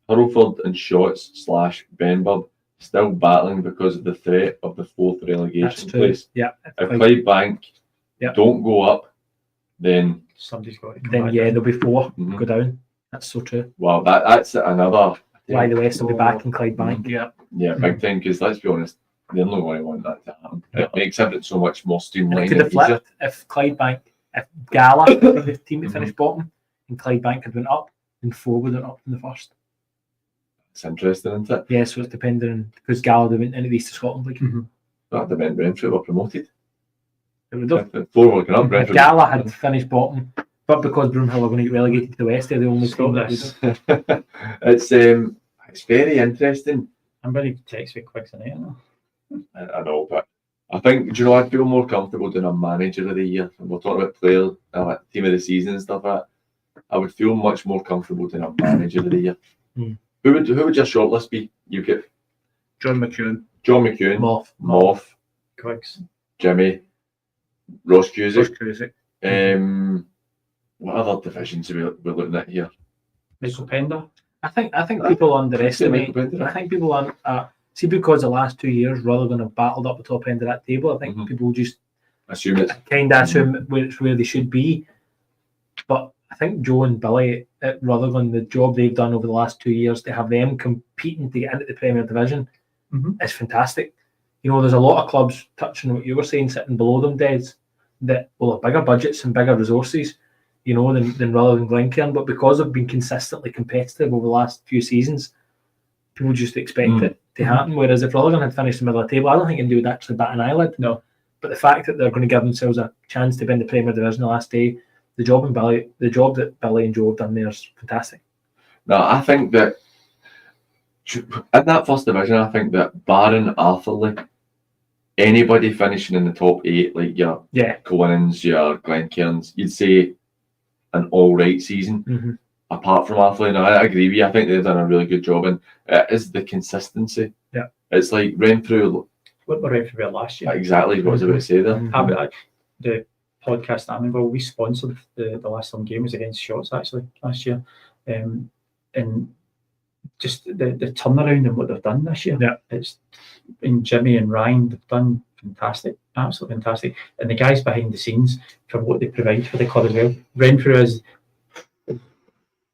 Hurlford and Shotts / Benb still battling because of the threat of the 4th That's relegation true. place. Yeah. If Clydebank Yep. don't go up, then Somebody's got to come Then back. there'll be 4 Mhm. go down. That's so true. wow, that's another Why the West will be back in Clydebank. yeah. big thing. Because let's be honest, they're not going to want that to happen. It makes everything so much more And it streamlined. could have and easier. flipped if Clydebank, if Gala were the team to finish bottom and Clydebank had went up, then 4 would have went up in the first. It's interesting, isn't it? Yeah, so it's depending on because Gala went into the East of Scotland League. Mhm. That meant Renfrew were promoted. It would have. If 4 were going up, If Renfrew. Gala had finished bottom, but because Broomhill are going to get relegated to the West, they're the only Stop team that this. would. It's very interesting. I'm going to text me quick tonight. I know, but I think, do you know, I feel more comfortable doing a manager of the year. And we're talking about player, team of the season and stuff like that. I would feel much more comfortable doing a manager of the year. Hmm. Who would your shortlist be? You get John McEwen. John McEwen, Moff. Quicks. Jimmy, Ross Cusick. That's crazy. What other divisions are we looking at here? Michael Pender. I think people underestimate. Michael Pender. I think people see because the last 2 years Rutherglen have battled up the top end of that table. I think Mhm. people just Assume it's kind of assume where they should be. But I think Joe and Billy at Rutherglen, the job they've done over the last 2 years to have them competing to get into the Premier Division is fantastic. You know, there's a lot of clubs, touching on what you were saying, sitting below them, Des, that will have bigger budgets and bigger resources, you know, than rather than Glen K, but because they've been consistently competitive over the last few seasons, people just expect it to happen. Whereas if Rutherglen had finished in the middle of the table, I don't think anybody would actually bat an eyelid. No. But the fact that they're going to give themselves a chance to be in the Premier Division the last day, the job that Billy and Joe have done there is fantastic. No, I think that in that first division, I think that barring Arthurley, anybody finishing in the top 8, like your Cohenans, your Glen Cairns, you'd say an all right season. Apart from Arthurley, and I agree with you. I think they've done a really good job, and it is the consistency. Yeah, it's like Renfrew. What were Renfrew last year? Exactly what I was about to say there. The podcast I remember, we sponsored the last home game was against Shotts actually last year, and just the turnaround and what they've done this year. Yeah, it's in Jimmy and Ryan, they've done fantastic, absolutely fantastic, and the guys behind the scenes for what they provide for the club as well. Renfrew is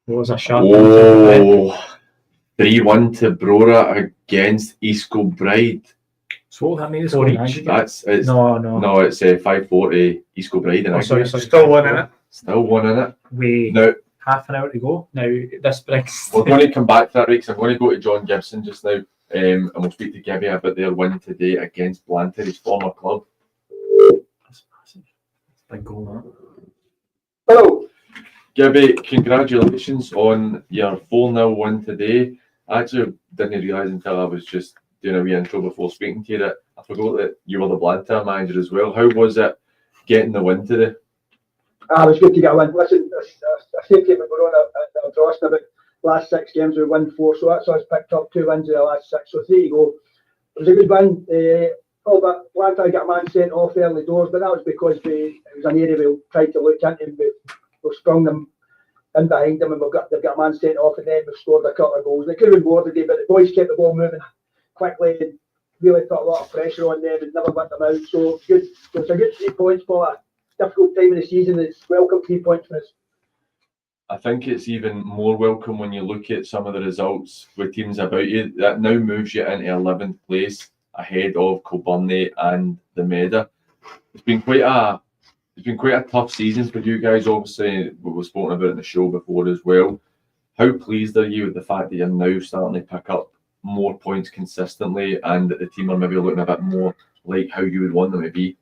was a sharp. 3-1 to Brora against East Kilbride. So what that means? No, it's 5-4 to East Kilbride. Oh, sorry, still one in it. Still one in it. Now half an hour to go. Now this brings. We're going to come back to that, Rick. So I'm going to go to John Gibson just now, and we'll speak to Gibby about their win today against Blantyre, his former club. That's massive. Big goal, that. Hello. Gibby, congratulations on your 4-0 win today. I actually didn't realise until I was just doing a wee intro before speaking to you that I forgot that you were the Blantyre manager as well. How was it getting the win today? It was good to get a win. Listen, I think we're on a draw about last 6 games we won 4, so that's us picked up 2 wins in the last 6, so 3 to go. It was a good win. But Blantyre got a man sent off early doors, but that was because it was an area we tried to look into, and we've sprung them in behind them, and they've got a man sent off, and then we've scored a couple of goals. They could have rewarded it, but the boys kept the ball moving quickly and really put a lot of pressure on them and never let them out. So good. So it's a good 3 points for a difficult time of the season. It's welcome 3 points for us. I think it's even more welcome when you look at some of the results with teams about you. That now moves you into 11th place ahead of Koburni and the Meda. It's been quite a tough season for you guys. Obviously, we've spoken about it in the show before as well. How pleased are you with the fact that you're now starting to pick up more points consistently, and that the team are maybe looking a bit more like how you would want them to be?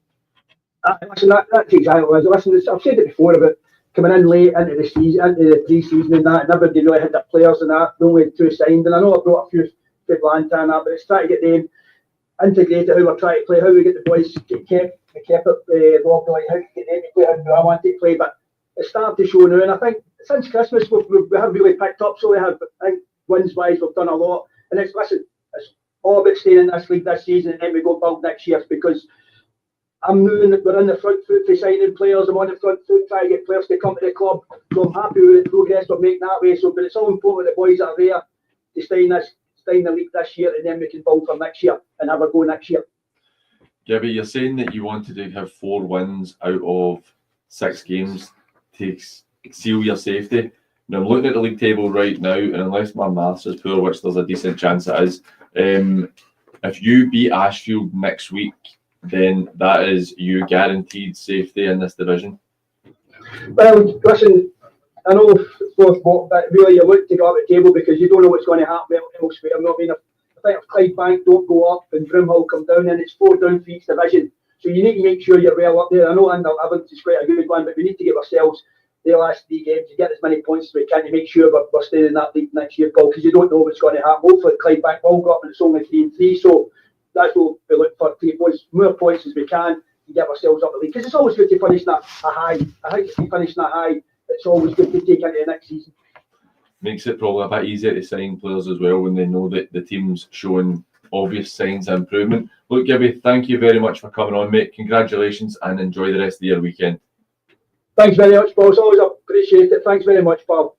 Listen, that's exactly what it is. Listen, I've said it before about coming in late into the season, into the pre-season and that, and everybody really had their players and that, only 2 signed, and I know I brought a few good Blantyre and that, but it's trying to get them integrated, how we're trying to play, how we get the boys kept it Rob, like how to get them to play, how I want to play, but it's starting to show now, and I think since Christmas we have really picked up, so we have, I think wins-wise we've done a lot, and it's all about staying in this league this season, and then we go build next year, because I'm moving, we're in the front foot for signing players, I'm on the front foot trying to get players to come to the club, so I'm happy with the progress we're making that way, so, but it's all important the boys that are there to stay in the league this year, and then we can build for next year and have a go next year. Gibby, you're saying that you wanted to have 4 wins out of 6 games to seal your safety. Now I'm looking at the league table right now, and unless my maths is poor, which there's a decent chance it is, if you beat Ashfield next week, then that is you guaranteed safety in this division. Well, listen, I know but really you look to go up the table because you don't know what's going to happen elsewhere. I mean, I think if Clydebank don't go up and Broomhill come down, then it's 4 down for each division. So you need to make sure you're well up there. I know Under 11 is quite a good one, but we need to give ourselves the last 3 games to get as many points as we can to make sure we're staying in that league next year, Paul, because you don't know what's going to happen. Hopefully Clydebank will go up and it's only 3-3, so that's what we look for, to get more points as we can to get ourselves up the league, because it's always good to finish that a high. I think if you finish that high, it's always good to take into the next season. Makes it probably a bit easier to sign players as well when they know that the team's showing obvious signs of improvement. Look, Gibby, thank you very much for coming on, mate. Congratulations and enjoy the rest of your weekend. Thanks very much, Paul. It's always appreciate it. Thanks very much, Paul.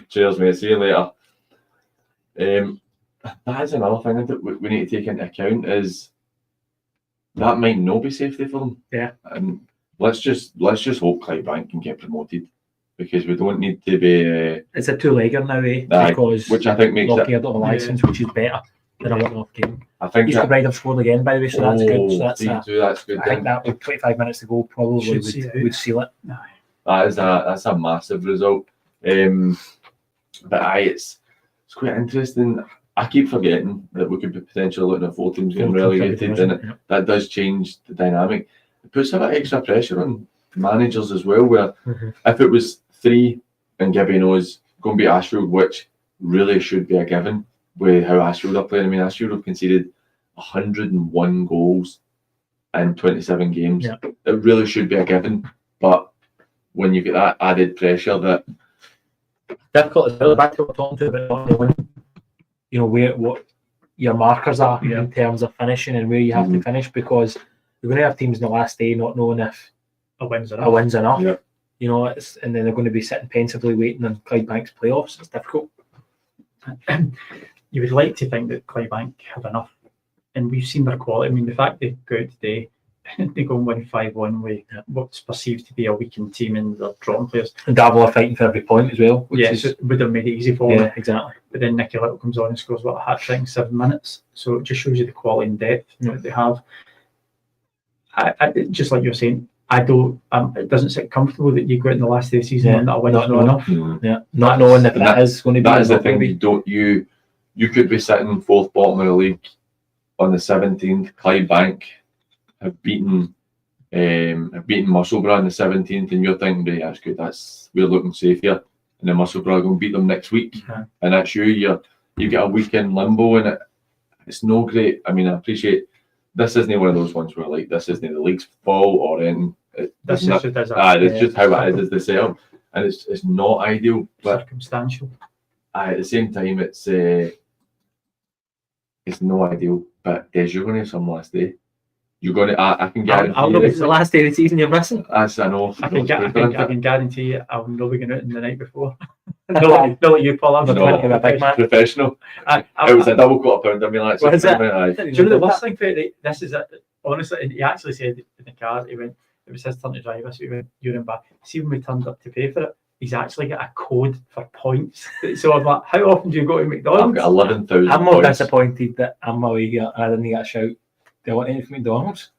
Cheers, mate. See you later. That is another thing that we need to take into account, is that might not be safety for them. Yeah. And let's just hope Clydebank can get promoted, because we don't need to be. It's a 2-legger now, because which I think makes Lockyer it. don't have a license, which is better. than a one-off game. I think that, Kilbride have scored again, by the way, so that's good. So that's 3-2, that's good. I think that with 25 minutes to go probably Should see it out. would seal it. That's a massive result. But it's quite interesting. I keep forgetting that we could be potentially looking at 4 teams getting relegated, and that does change the dynamic. It puts a bit of extra pressure on managers as well, where if it was 3 and Gibby knows going to be Ashfield, which really should be a given with how Ashfield are playing. I mean, Ashfield have conceded 101 goals in 27 games. Yeah. It really should be a given, but when you get that added pressure, that Difficult as well. Back to what we're talking about when, you know, what your markers are in terms of finishing and where you have to finish, because you're going to have teams in the last day not knowing if A win's a win's enough. Yeah. You know, and then they're going to be sitting pensively waiting on Clydebank's playoffs. It's difficult. You would like to think that Clydebank have enough, and we've seen their quality. I mean, the fact they go out today, they go and win 5-1 with what's perceived to be a weakened team, and they're drawing players. And Davil are fighting for every point as well. Which Yes, it would have made it easy for them. Yeah, exactly. But then Nicky Little comes on and scores a hat trick in 7 minutes. So it just shows you the quality and depth that they have. I just like you're saying, I don't. It doesn't sit comfortable that you go out in the last day of the season and that a win is not enough. Yeah, not knowing if that is going to be. That is the thing. You could be sitting 4th bottom of the league on the 17th. Clydebank have beaten Musselburgh on the 17th, and you're thinking, right, that's good. We're looking safe here, and then Musselburgh are going to beat them next week, and that's you get a week in limbo, and it's no great. I mean, I appreciate this isn't one of those ones where like this isn't the league's fault or anything. This is just as it's just how it is the setup, and it's not ideal, but circumstantial. At the same time, it's no ideal. But Des, you're going to have some last day. You're going to. I can guarantee. I'll know it's the last day of the season you're missing. As I know. I can guarantee you, I'll not be going out in the night before. No, like you, Paul. I'm a big man. Professional. It was a double quarter pounder. I mean, like, what is it? Do you know the worst thing for it? This is it. Honestly, he actually said in the car, he went, it was his turn to drive us. He went, you're in back. See, when we turned up to pay for it, he's actually got a code for points. So I'm like, how often do you go to McDonald's? I've got 11,000. I'm more disappointed that I'm away. I didn't get a shout. Do I want anything from McDonald's?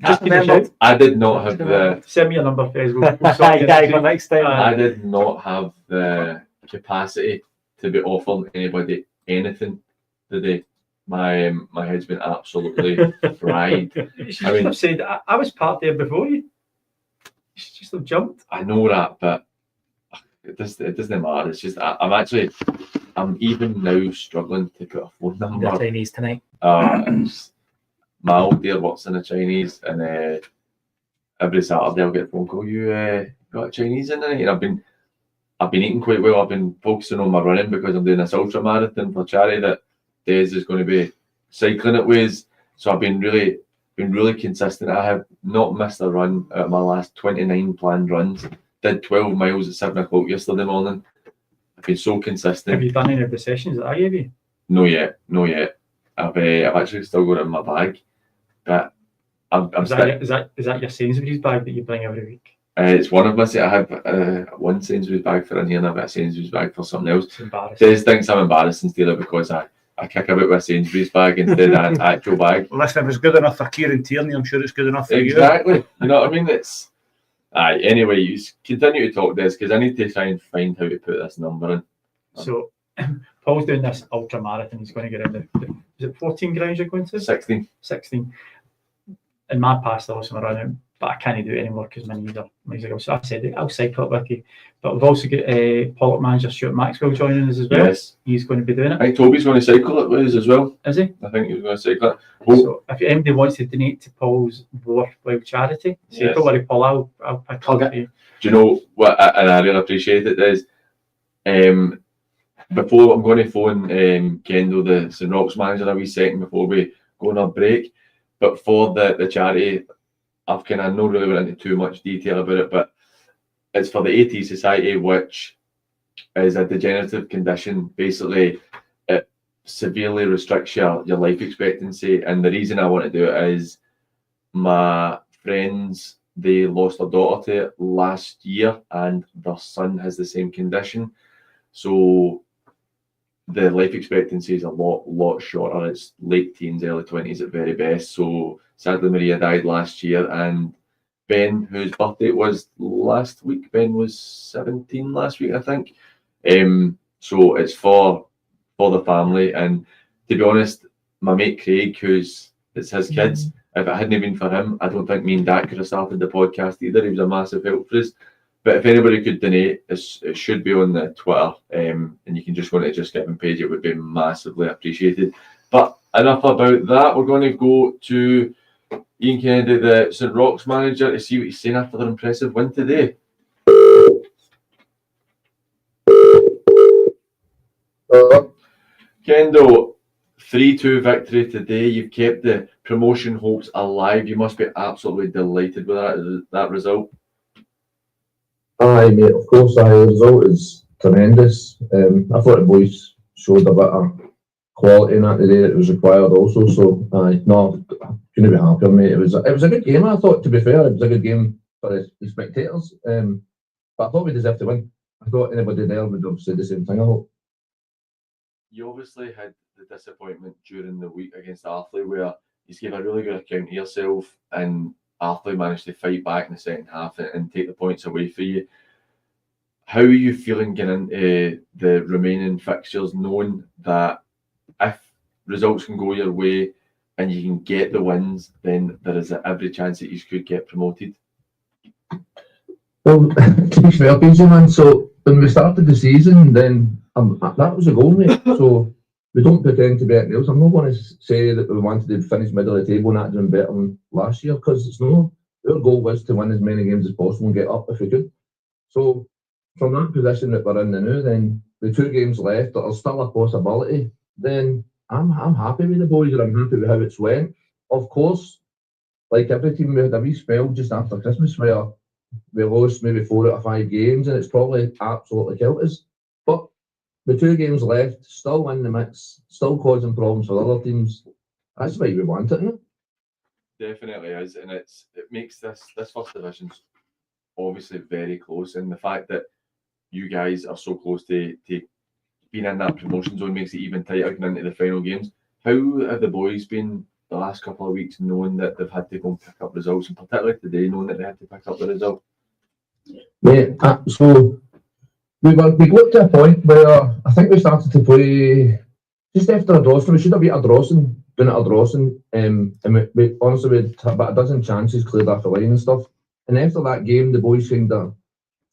Just remember, I did not have the. Send me a number, Facebook. For next time. I did not have the capacity to be offering anybody anything today. My head's been absolutely fried. I mean, I've said I was part there before you. You should just have jumped. I know that, but it doesn't matter. It's just I'm even now struggling to put a phone number. The Chinese tonight. My old dear works in the Chinese, and every Saturday I'll get a phone call. You got a Chinese in tonight? And I've been eating quite well. I've been focusing on my running because I'm doing this ultra marathon for charity that Des is going to be cycling it with. So I've been really consistent. I have not missed a run out of my last 29 planned runs. Did 12 miles at 7 o'clock yesterday morning. I've been so consistent. Have you done any of the sessions that I gave you? No yet. I've actually still got it in my bag, but Is that your Sainsbury's bag that you bring every week? It's one of my. I have one Sainsbury's bag for in here and I've got a Sainsbury's bag for something else. It's embarrassing. Des thinks I'm embarrassing still because I kick about with a Sainsbury's bag instead of an actual bag. Well, listen, if it's good enough for Kieran Tierney, I'm sure it's good enough for you. Exactly. You know what I mean? It's anyway, you continue to talk this because I need to try and find how to put this number in. So Paul's doing this ultra marathon. He's going to get in is it 14 grounds you're going to? 16. In my past, I was running, but I can't do it anymore because my knees are. So I said, I'll cycle it with you. But we've also got Pollock manager Stuart Maxwell joining us as well. Yes. He's going to be doing it. I think Toby's going to cycle it with us as well. Is he? I think he's going to cycle it. So if anybody wants to donate to Paul's worthwhile charity, say, Yes. don't worry, Paul, I'll pick it up for you. Do you know what? And I really appreciate it. Is before I'm going to phone Kendall, the St Rock's manager, a wee second before we go on our break. But for the charity, I've kind of not really went into too much detail about it, but it's for the AT Society, which is a degenerative condition. Basically, it severely restricts your life expectancy. And the reason I want to do it is my friends, they lost their daughter to it last year and their son has the same condition. So the life expectancy is a lot shorter. It's late teens, early 20s at very best. So sadly, Maria died last year, and Ben, whose birthday it was last week, Ben was 17 last week, I think. So it's for the family, and to be honest, my mate Craig, it's his kids, if it hadn't been for him, I don't think me and Dak could have started the podcast either. He was a massive help for us. But if anybody could donate, it should be on the Twitter, and you can just want to just give him page. It would be massively appreciated. But enough about that. We're going to go to Ian Kennedy, the St Roch's manager, to see what he's saying after their impressive win today. Kendo, 3-2 victory today. You've kept the promotion hopes alive. You must be absolutely delighted with that result. Aye, mate, of course, the result is tremendous. I thought the boys showed a bit of quality in that today that was required also. So, no, couldn't be happier, mate. It was a good game, I thought, to be fair. It was a good game for the spectators. But I thought we deserved to win. I thought anybody there would have said the same thing, I hope. You obviously had the disappointment during the week against Ardier, where you gave a really good account of yourself, and Ardier managed to fight back in the second half and take the points away for you. How are you feeling getting into the remaining fixtures, knowing that if results can go your way and you can get the wins, then there is every chance that you could get promoted? Well, to be fair, PJ, man, so when we started the season, then that was a goal, mate. So we don't pretend to be anything else. I'm not going to say that we wanted to finish middle of the table and not doing better than last year, because it's no. Our goal was to win as many games as possible and get up if we could. So from that position that we're in now, then the 2 games left, there's still a possibility. Then I'm happy with the boys, and I'm happy with how it's went. Of course, like every team, we had a wee spell just after Christmas where we lost maybe 4 out of 5 games, and it's probably absolutely killed us. But the 2 games left, still in the mix, still causing problems for other teams. That's why we want it, isn't it? Definitely is, and it makes this first division's obviously very close, and the fact that you guys are so close to being in that promotion zone makes it even tighter going into the final games. How have the boys been the last couple of weeks, knowing that they've had to go and pick up results, and particularly today, knowing that they had to pick up the result? Mate, so we got to a point where I think we started to play just after Ardrossan. We should have beat Ardrossan, been at Ardrossan, and we honestly we had about a dozen chances cleared off the line and stuff. And after that game, the boys kind of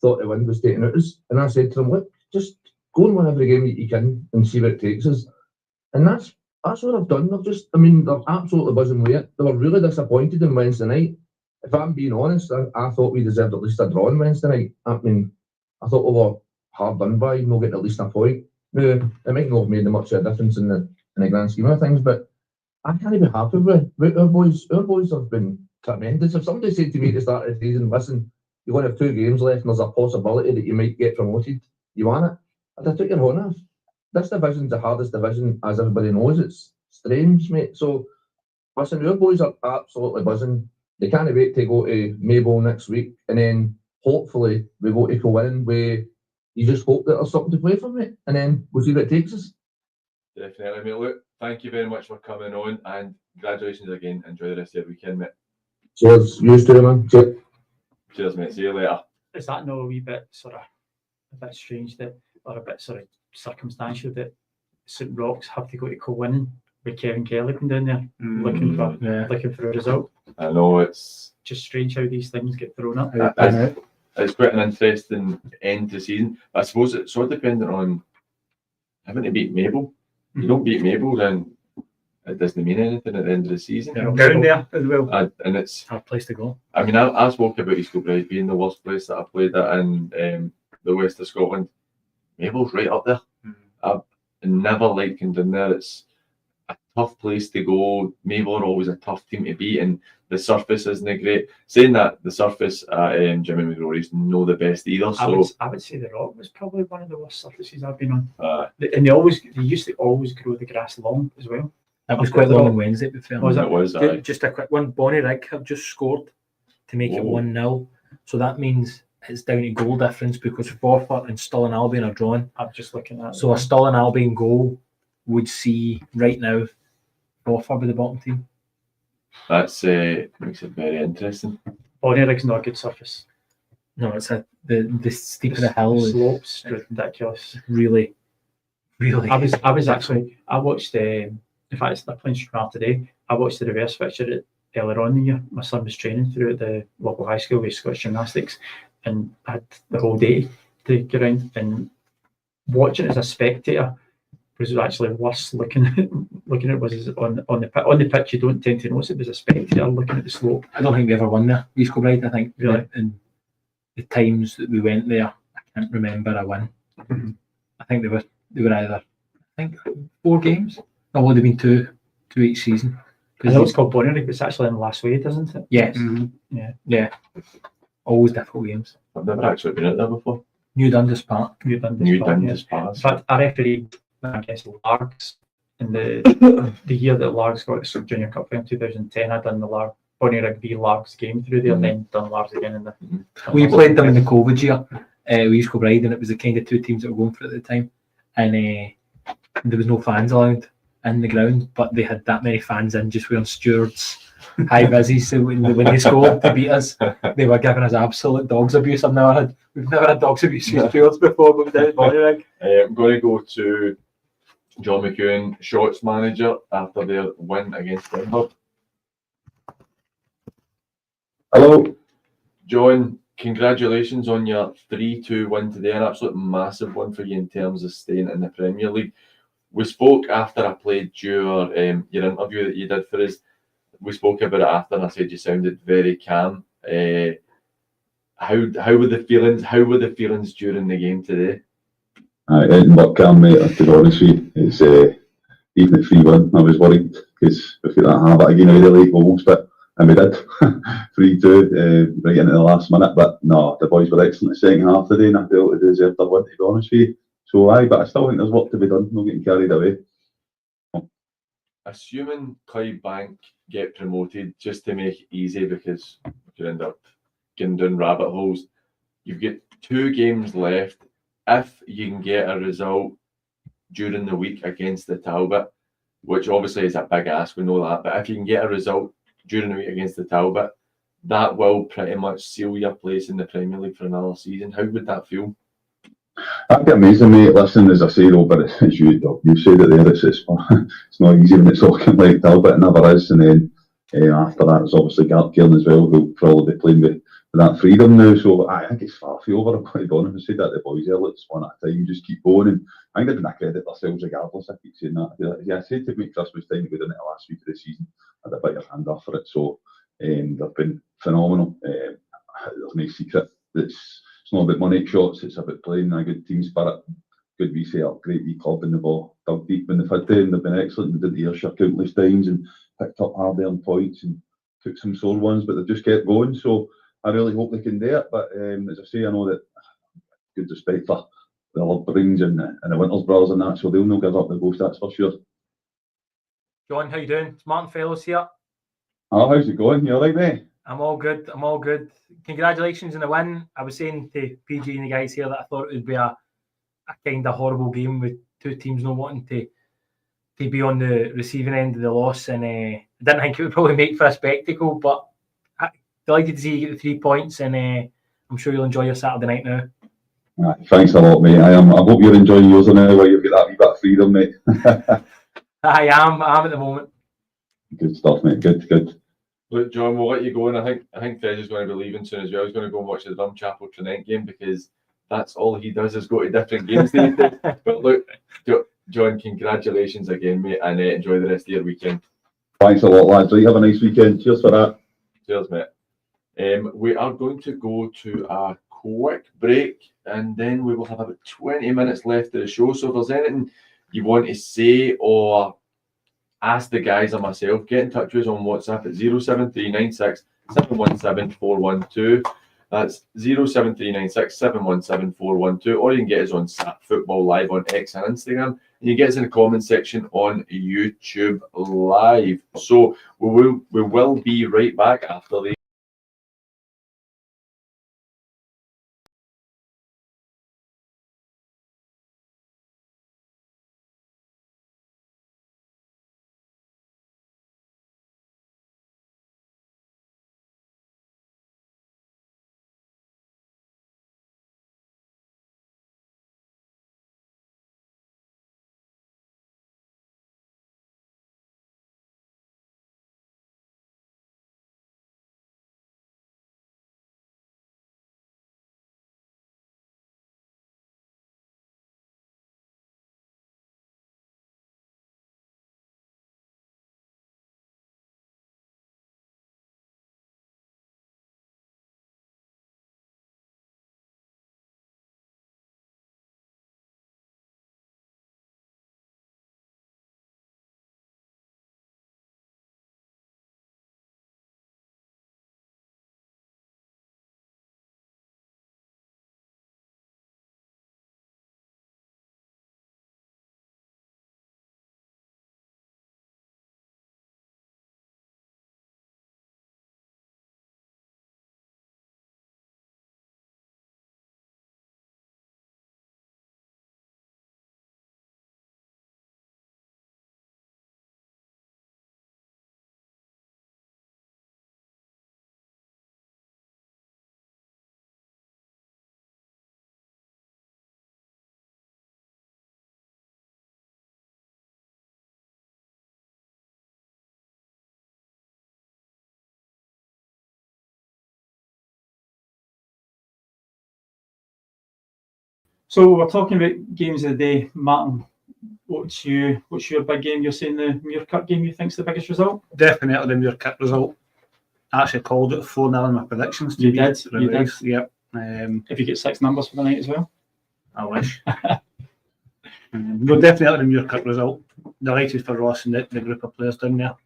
thought the wind was taking out us, and I said to them, "Look, just go and win every game that you can and see where it takes us." And that's what I've done. They're absolutely buzzing with it. They were really disappointed on Wednesday night. If I'm being honest, I thought we deserved at least a draw on Wednesday night. I thought we were hard done by, not getting at least a point. Now, it might not have made much of a difference in the grand scheme of things, but I can't be happy with our boys. Our boys have been tremendous. If somebody said to me at the start of the season, listen, you're going to have 2 games left and there's a possibility that you might get promoted, you want it? I'd have took your horn off. This division's the hardest division, as everybody knows. It's strange, mate. So, listen, our boys are absolutely buzzing. They can't wait to go to Maybole next week, and then hopefully we go to Koburni, where you just hope that there's something to play for, mate, and then we'll see where it takes us. Definitely, mate. Look, thank you very much for coming on, and congratulations again. Enjoy the rest of your weekend, mate. Cheers. You too, man. Cheers, mate. See you later. Is that no a wee bit a bit strange that, or a bit circumstantial that St Roch's have to go to Koburni with Kevin Kell looking down there looking for a result? I know, it's just strange how these things get thrown up. It's quite an interesting end to the season. I suppose it's sort of dependent on having to beat Maybole. You don't beat Maybole, then it doesn't mean anything at the end of the season. Down there as well. And it's hard place to go. I mean, I spoke about Kilbride being the worst place that I played at in the west of Scotland. Mable's right up there. I've never liked going down there. It's a tough place to go. Maybole are always a tough team to beat, and the surface isn't great. Saying that, the surface at Jimmy McGrory's no the best either. So I would say the Rock was probably one of the worst surfaces I've been on. And they used to always grow the grass long as well. That was quite long on Wednesday, to be fair. Was just a quick one. Bonnie Rigg have just scored to make it 1-0. So that means it's down to goal difference because Forfar and Stirling Albion are drawn. I'm just looking at So a Stirling Albion goal would see right now Forfar with the bottom team. That's makes it very interesting. Bonnerig's not a good surface. No, it's the steep of the hill The is slopes ridiculous. really. I watched in fact they're playing Stranraer today. I watched the reverse fixture earlier on in the year. My son was training through at the local high school with Scottish gymnastics and I had the whole day to go around, and watching it as a spectator was actually worse looking at it was on the pitch. You don't tend to notice it as a spectator looking at the slope. I don't think we ever won there, East Kilbride. I think Really? in the times that we went there, I can't remember a win. I think they were either 4 games. Or would have been two each season. I know it's called Bonnerig, but it's actually in Last Wade, isn't it? Yes. Yeah. Always difficult games. I've never actually been out there before. New Dundas Park. New Dundas Yeah. Park. In fact, I refereed against Largs in the year that Largs got its Junior Cup in 2010. I done the Bonnerig v Largs game through there, and then done Largs again in the. We played them in the COVID year. We used to go ride, and it was the kind of 2 teams that were going for it at the time, and there was no fans allowed in the ground, but they had that many fans in just wearing stewards, high vises. So when they scored to beat us, they were giving us absolute dogs abuse. We've never had dogs abuse with stewards before, but we did it at Bonnerig. I'm going to go to John McEwen, shots manager, after their win against Benb. Hello. John, congratulations on your 3-2 win today, an absolute massive one for you in terms of staying in the Premier League. We spoke after I played your interview that you did for us. We spoke about it after, and I said you sounded very calm. How were the feelings? How were the feelings during the game today? It didn't work calm, mate. To be honest with you, it's even at 3-1. I was worried because we could have it again with the late goals, and we did 3-2 right into the last minute. But no, the boys were excellent the second half today, and I felt they deserved their win. To be honest with you. So but I still think there's work to be done, not getting carried away. Assuming Clydebank get promoted, just to make it easy, because we could end up getting down rabbit holes, you've got 2 games left. If you can get a result during the week against the Talbot, which obviously is a big ask, we know that, but if you can get a result during the week against the Talbot, that will pretty much seal your place in the Premier League for another season. How would that feel? That'd be amazing, mate. Listen, as I say, Robert, as you said it there, it's not easy when it's looking like Talbot, it never is. And then after that, it's obviously Gartcairn as well, who'll probably be playing with that freedom now. So I think it's far from over. I'm quite honest. I said that to the boys earlier, it's one at a time, just keep going. And I think they've been accredited themselves regardless. I keep saying that. Yeah, I said to me Christmas time, we done it last week of the season, I had a bit of hand off for it. So they've been phenomenal. There's no secret. It's not about money shots, it's about playing a good team spirit, good wee set-up, great wee club in the ball, dug deep when they've had to, and they've been excellent. They did the Ayrshire countless times and picked up Ardier points and took some sore ones, but they've just kept going. So I really hope they can do it. But as I say, I know that good respect for the Brings and the Winters brothers and that, so they'll not give up the ghost, that's for sure. John, how you doing? It's Martin Fellows here. Oh, how's it going? You alright, mate? I'm all good. Congratulations on the win. I was saying to PG and the guys here that I thought it would be a kind of horrible game with 2 teams not wanting to be on the receiving end of the loss, and I didn't think it would probably make for a spectacle, but I'm delighted to see you get the 3 points, and I'm sure you'll enjoy your Saturday night now. Right, thanks a lot, mate. I hope you're enjoying yours now while you've got that wee bit of freedom, mate. I am at the moment. Good stuff, mate. Good. Look, John, we'll let you go, and I think Fez is going to be leaving soon as well. He's going to go and watch the Drumchapel Trinent game, because that's all he does is go to different games these days. But look, John, congratulations again, mate, and enjoy the rest of your weekend. Thanks a lot, lads. Right, have a nice weekend. Cheers for that. Cheers, mate. We are going to go to a quick break, and then we will have about 20 minutes left of the show. So if there's anything you want to say or ask the guys or myself, get in touch with us on WhatsApp at 07396 717 412. That's 07396 717 412. Or you can get us on Sat Football Live on X and Instagram. And you get us in the comment section on YouTube Live. So we will be right back after the So we're talking about games of the day. Martin, what's your big game? You're saying the Mirup game you think's the biggest result? Definitely the Mirup result. I actually called it 4-0 in my predictions. You did. Yep. If you get 6 numbers for the night as well. I wish. No, definitely the Mirup result. Delighted for Ross and the group of players down there.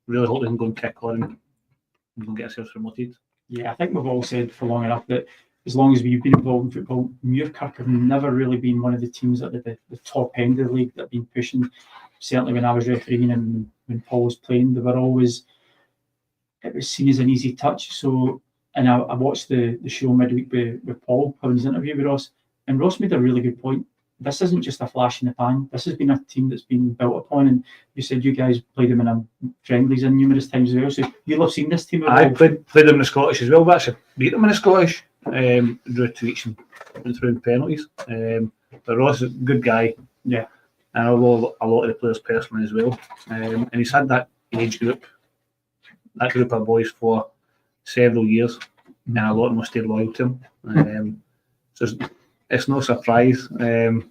Really hope they can go and kick on and we'll get ourselves promoted. Yeah, I think we've all said for long enough that as long as we've been involved in football, Mirup have never really been one of the teams at the top end of the league that have been pushing. Certainly when I was refereeing and when Paul was playing, they were always, it was seen as an easy touch. So, and I watched the show midweek with Paul, having his interview with Ross, and Ross made a really good point. This isn't just a flash in the pan. This has been a team that's been built upon, and you said you guys played them in a friendlies in numerous times as well. So you'll have seen this team. I played them in the Scottish as well, but actually beat them in the Scottish. Drew 2 each and went through in penalties. But Ross is a good guy. Yeah. And I love a lot of the players personally as well. And he's had that age group, that group of boys for several years, and a lot of them will stay loyal to him. So it's no surprise that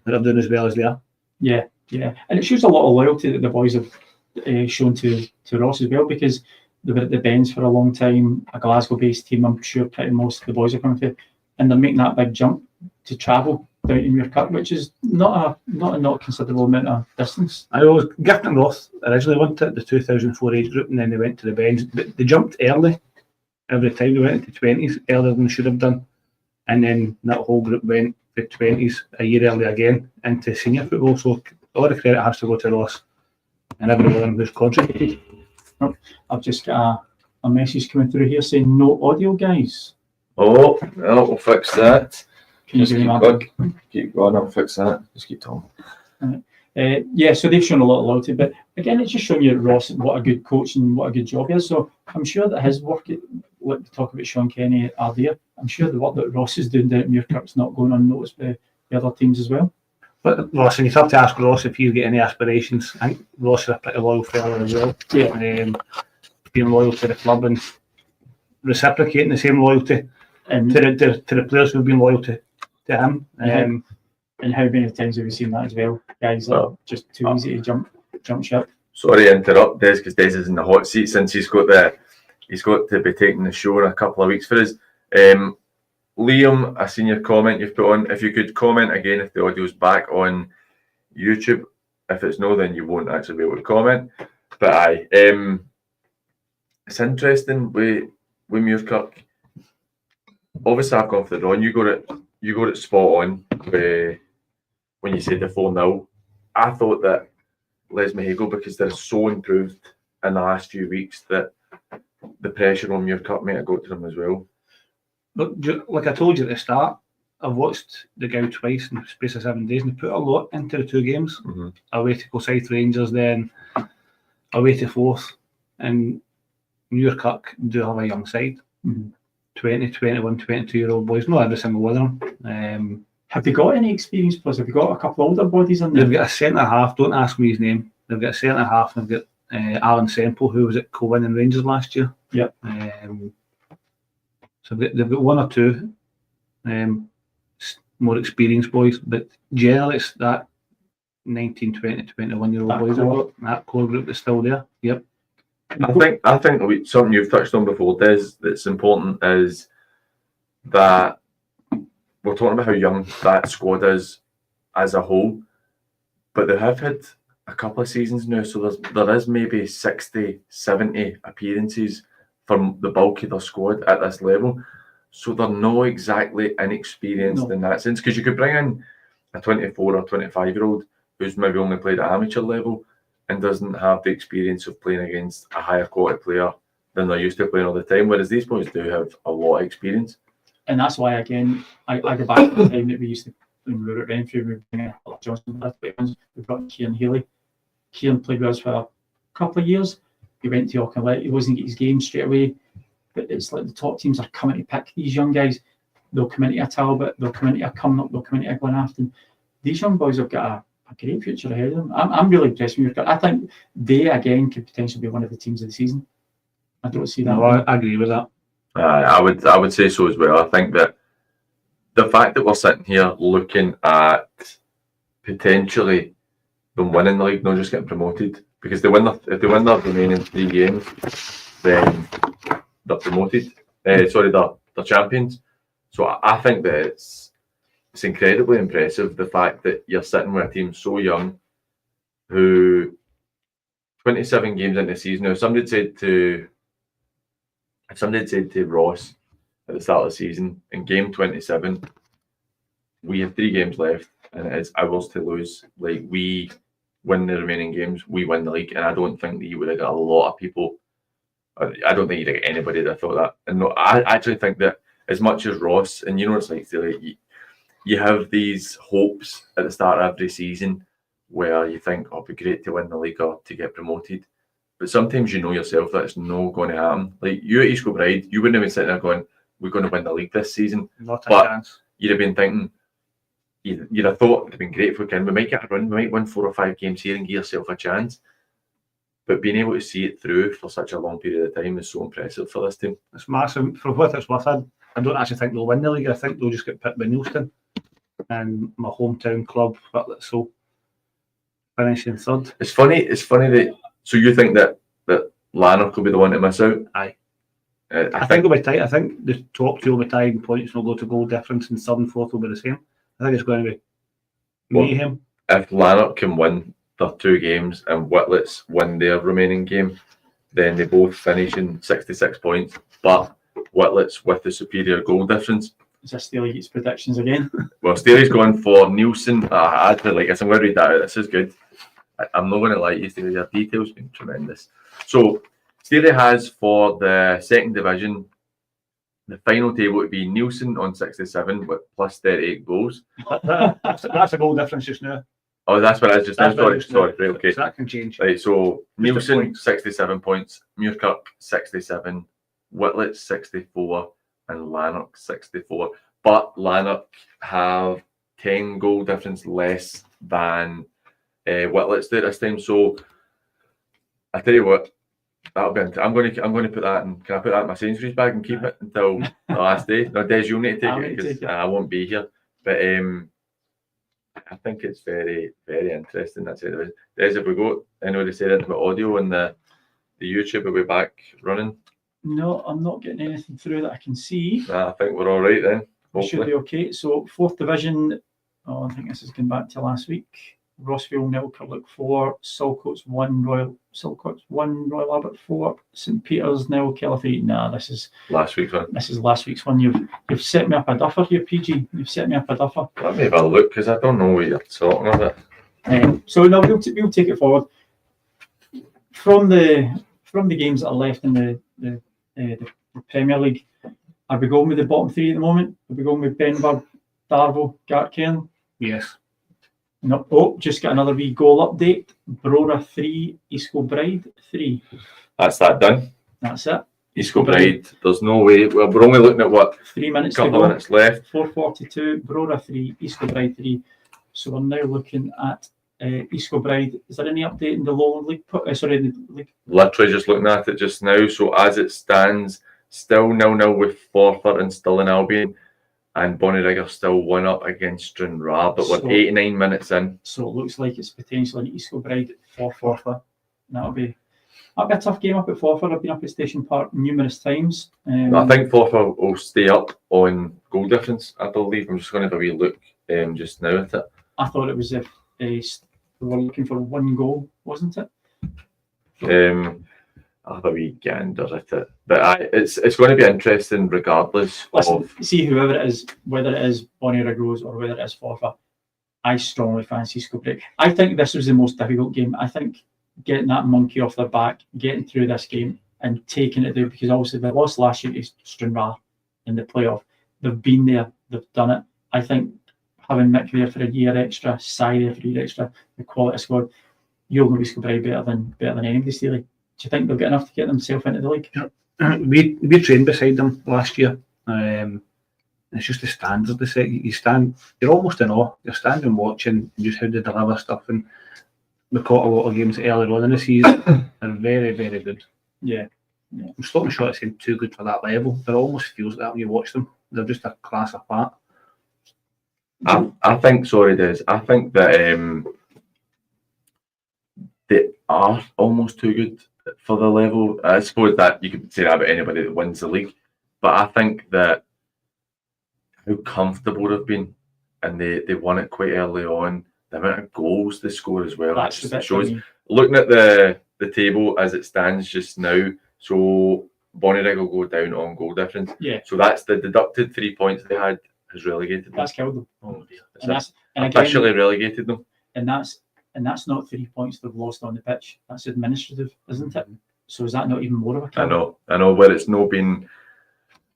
they're doing as well as they are. Yeah, and it shows a lot of loyalty that the boys have shown to Ross as well, because they were at the Benb for a long time, a Glasgow-based team. I'm sure pretty most of the boys are coming to, and they're making that big jump to travel down to Mirup, which is not a considerable amount of distance. I was Gifton Roth originally went to the 2004 age group, and then they went to the Benb. They jumped early every time. They went into 20s earlier than they should have done, and then that whole group went to 20s a year early again into senior football. So all the credit has to go to Ross and everyone who's contributed. I've just got a message coming through here saying no audio, guys. Oh, well, we'll fix that. Can you Just give me that? keep going, I'll fix that. Just keep talking. Yeah, so they've shown a lot of loyalty, but again, it's just showing you Ross what a good coach and what a good job he is. So I'm sure that his work, like to talk about Sean Kenny at Ardier, I'm sure the work that Ross is doing down at Mirup not going unnoticed by the other teams as well. But Ross, and you have to ask Ross if you get any aspirations. I think Ross is a pretty loyal fella as well. Yeah. Being loyal to the club and reciprocating the same loyalty to the players who've been loyal to him. And how many times have we seen that as well? Guys that are just too easy to jump ship. Sorry to interrupt Des, because Des is in the hot seat since he's got to be taking the show in a couple of weeks for us. Liam, I seen your comment you've put on. If you could comment again if the audio's back on YouTube. If it's no, then you won't actually be able to comment. But aye, it's interesting with Mirup. Obviously, I've gone for the draw. You got it spot on when you said the 4-0. I thought that Les Mehigo, because they're so improved in the last few weeks, that the pressure on Mirup might have got to them as well. Look, like I told you at the start, I've watched the Gow twice in the space of 7 days, and they put a lot into the 2 games. Mm-hmm. Away to Kilbride Rangers, then away to Forth, and Mirup do have a young side. Mm-hmm. 20, 21, 22-year-old boys, not every single one of them. Have they got any experience plus? Have you got a couple of older bodies in there? They've got a centre half, don't ask me his name. They've got a centre half, and they've got Alan Semple, who was at Koburni and Rangers last year. Yep. So they've got 1 or 2 more experienced boys, but generally it's that 19, 20, 21-year-old boys that got that core group that's still there. Yep. I think something you've touched on before, Des, that's important is that we're talking about how young that squad is as a whole, but they have had a couple of seasons now, so there is maybe 60, 70 appearances from the bulk of their squad at this level, so they're not exactly inexperienced in that sense, because you could bring in a 24 or 25-year-old who's maybe only played at amateur level and doesn't have the experience of playing against a higher quality player than they're used to playing all the time, whereas these boys do have a lot of experience. And that's why, again, I go back to the time that we used to, when we were at Renfrew, we were bringing in Johnson, we brought in Kieran Healy. Kieran played with us for a couple of years. He went to Auckland, he wasn't getting his game straight away, but it's like the top teams are coming to pick these young guys. They'll come into a Talbot, they'll come into a Cumnock, they'll come into a Glenafton. These young boys have got a great future ahead of them. I'm really impressed with Mirup. I think they, again, could potentially be one of the teams of the season. I don't see that. No, I agree with that. I would say so as well. I think that the fact that we're sitting here looking at potentially them winning the league, not just getting promoted, because if they win their remaining 3 games, then they're promoted. They're champions. So I think that it's incredibly impressive, the fact that you're sitting with a team so young, who 27 games into the season. Now, somebody said to Ross at the start of the season, in game 27, we have 3 games left, and it is ours to lose. Like, we win the remaining games, we win the league, and I don't think that you would have got a lot of people. I don't think you'd have got anybody that thought that. And no, I actually think that as much as Ross, and you know what it's like, you have these hopes at the start of every season where you think, oh, it'd be great to win the league or to get promoted. But sometimes you know yourself that it's not going to happen. Like, you at East Kilbride, you wouldn't have been sitting there going, we're going to win the league this season. Not a but chance. You'd have been thinking, you'd have thought it'd have been great if we can. We might get a run, we might win 4 or 5 games here and give yourself a chance. But being able to see it through for such a long period of time is so impressive for this team. It's massive. For what it's worth, I don't actually think they'll win the league. I think they'll just get picked by Neilston and my hometown club, so finishing 3rd. It's funny that, so you think that Lanark will be the one to miss out? Aye. I think it'll be tight. I think the top 2 will be tied and points will go to goal difference, and 3rd and 4th will be the same. I think it's going to be mayhem. If Lanark can win their 2 games and Whitlets win their remaining game, then they both finish in 66 points, but Whitlets with the superior goal difference. Is this Steely gets predictions again? Well, Steely's going for Nielsen. I actually like this. I'm going to read that out. This is good. I'm not going to lie to you, Steely. Your details have been tremendous. So, Steely has for the 2nd division, the final table would be Nielsen on 67 with plus 38 goals. That's a goal difference just now. Oh, that's what I was just now. Sorry, right, okay. So that can change. Right, so Nielsen 67 points, Muirkirk 67, Whitlett 64, and Lanark 64. But Lanark have 10 goal difference less than Whitlett's do this time. So I tell you what, that'll be. I'm going to put that in. Can I put that in my Sainsbury's bag and keep it until the last day? No, Des, you'll need to take it because I won't be here. But I think it's very, very interesting. That's it. Des, if we go, I know they said it about audio and the YouTube, will be back running. No, I'm not getting anything through that I can see. I think we're all right then. We should be okay. So 4th division. Oh, I think this is going back to last week. Rossville 0, Kilbride 4, Saltcoats 1, Royal Albert 4, St Peters 0, Kell 3. Nah, this is last week's one. This is last week's one. You've set me up a duffer here, PG. You've set me up a duffer. Let me have a look because I don't know what you're talking about. So no, we'll take it forward from the games that are left in the Premier League. Are we going with the bottom 3 at the moment? Are we going with Benb, Darvo, Gartcairn? Yes. No. Oh, just got another wee goal update. Brora 3, East Kilbride 3. That's that done. That's it. East Kilbride, there's no way. Well, we're only looking at what? 3 minutes to go. Couple of minutes left. 4:42. Brora 3, East Kilbride 3. So we're now looking at East Kilbride. Is there any update in the Lowland League? The league. Literally just looking at it just now. So as it stands, still 0-0 with Forfar and still in Albion. And Bonnyrigg are still 1 up against Stranraer, but we're 89 minutes in. So it looks like it's potentially an East Kilbride for Forfar. That'll be a tough game up at Forfar. I've been up at Station Park numerous times. I think Forfar will stay up on goal difference, I believe. I'm just going to have a wee look just now at it. I thought it was if they were looking for 1 goal, wasn't it? I'll have a wee gander at it. But it's going to be interesting regardless. See, whoever it is, whether it is Bonnyrigg Rose or whether it is Forfar, I strongly fancy Skilbride. I think this was the most difficult game. I think getting that monkey off their back, getting through this game and taking it there, because obviously they lost last year to Stranraer in the playoff. They've been there, they've done it. I think having Mick there for a year extra, Cy there for a year extra, the quality squad, you'll know Skilbride better than anybody, Steely. Do you think they'll get enough to get themselves into the league? We trained beside them last year. It's just the standards they set. You're almost in awe. You're standing watching just how they deliver stuff. And we caught a lot of games earlier on in the season. They're very, very good. Yeah. I'm stopping short of saying too good for that level. It almost feels like that when you watch them. They're just a class apart. I think, sorry, Des, I think that they are almost too good for the level. I suppose that you could say that about anybody that wins the league, but I think that how comfortable they've been, and they won it quite early on. The amount of goals they score as well. That's the It bit shows. for me. Looking at the table as it stands just now, so Bonnyrigg will go down on goal difference. Yeah, So that's the deducted 3 points they had has relegated them. that's killed them. Oh dear. And that's and again, Officially relegated them. and that's not 3 points they've lost on the pitch. That's administrative, isn't it? So is that not even more of a kill? I know, where it's not been.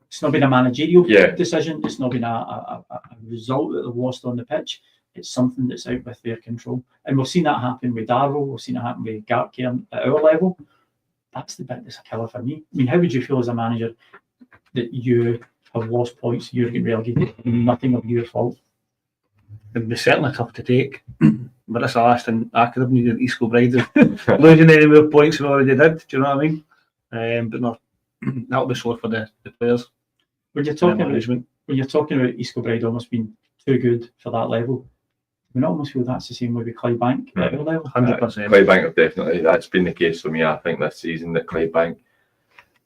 It's not been a managerial Yeah. decision. It's not been a result that they've lost on the pitch. It's something that's out with their control. And we've seen that happen with Darrell. We've seen it happen with Gartcairn at our level. That's the bit that's a killer for me. I mean, how would you feel as a manager that you have lost points, you're getting relegated, nothing of your fault? It'd be certainly tough to take. But that's the last thing I could have needed East Kilbride losing any more points we already did. Do you know what I mean? But no, that'll be sore for the players. When you're talking management. when you're talking about East Kilbride almost being too good for that level, we almost feel that's the same way with Clydebank at our level. 100%. Clydebank have definitely, that's been the case for me, I think, this season, that Clydebank,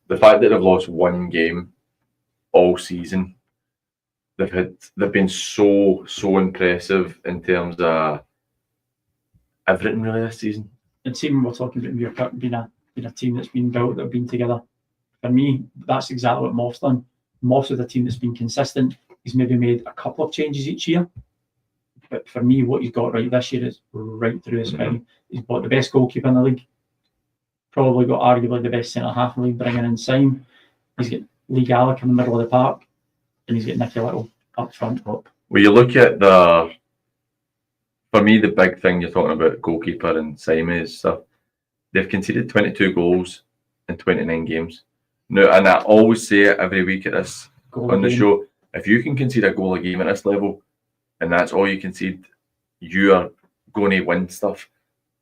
the fact that they've lost one game all season, they've been so impressive in terms of everything really this season. And see, when we're talking about Mirup being a team that's been built, that have been together, for me, that's exactly what Moff's done. Moff's is a team that's been consistent. He's maybe made a couple of changes each year. But for me, what he's got right this year is right through his spine. He's bought the best goalkeeper in the league. Probably got arguably the best centre half in the league, bringing in Syme. He's got Lee Gallagher in the middle of the park. And he's got Nicky Little up front. Well, you look at for me, the big thing you're talking about, goalkeeper and Syme is stuff. They've conceded 22 goals in 29 games. Now, and I always say it every week at this on the show, if you can concede a goal a game at this level, and that's all you concede, you are going to win stuff.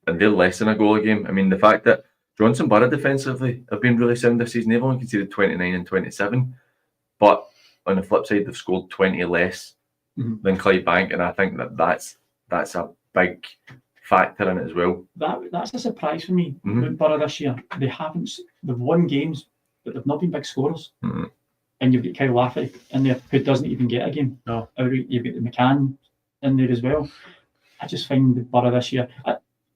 And they're less than a goal a game. I mean, the fact that Johnson Borough defensively have been really sound this season, they've only conceded 29 and 27. But on the flip side, they've scored 20 less than Clydebank, and I think that's a big factor in it as well. That's a surprise for me with Borough this year. They've won games, but they've not been big scorers. And you've got Kyle Lafferty in there, who doesn't even get a game. No. You've got the McCann in there as well. I just find the Borough this year,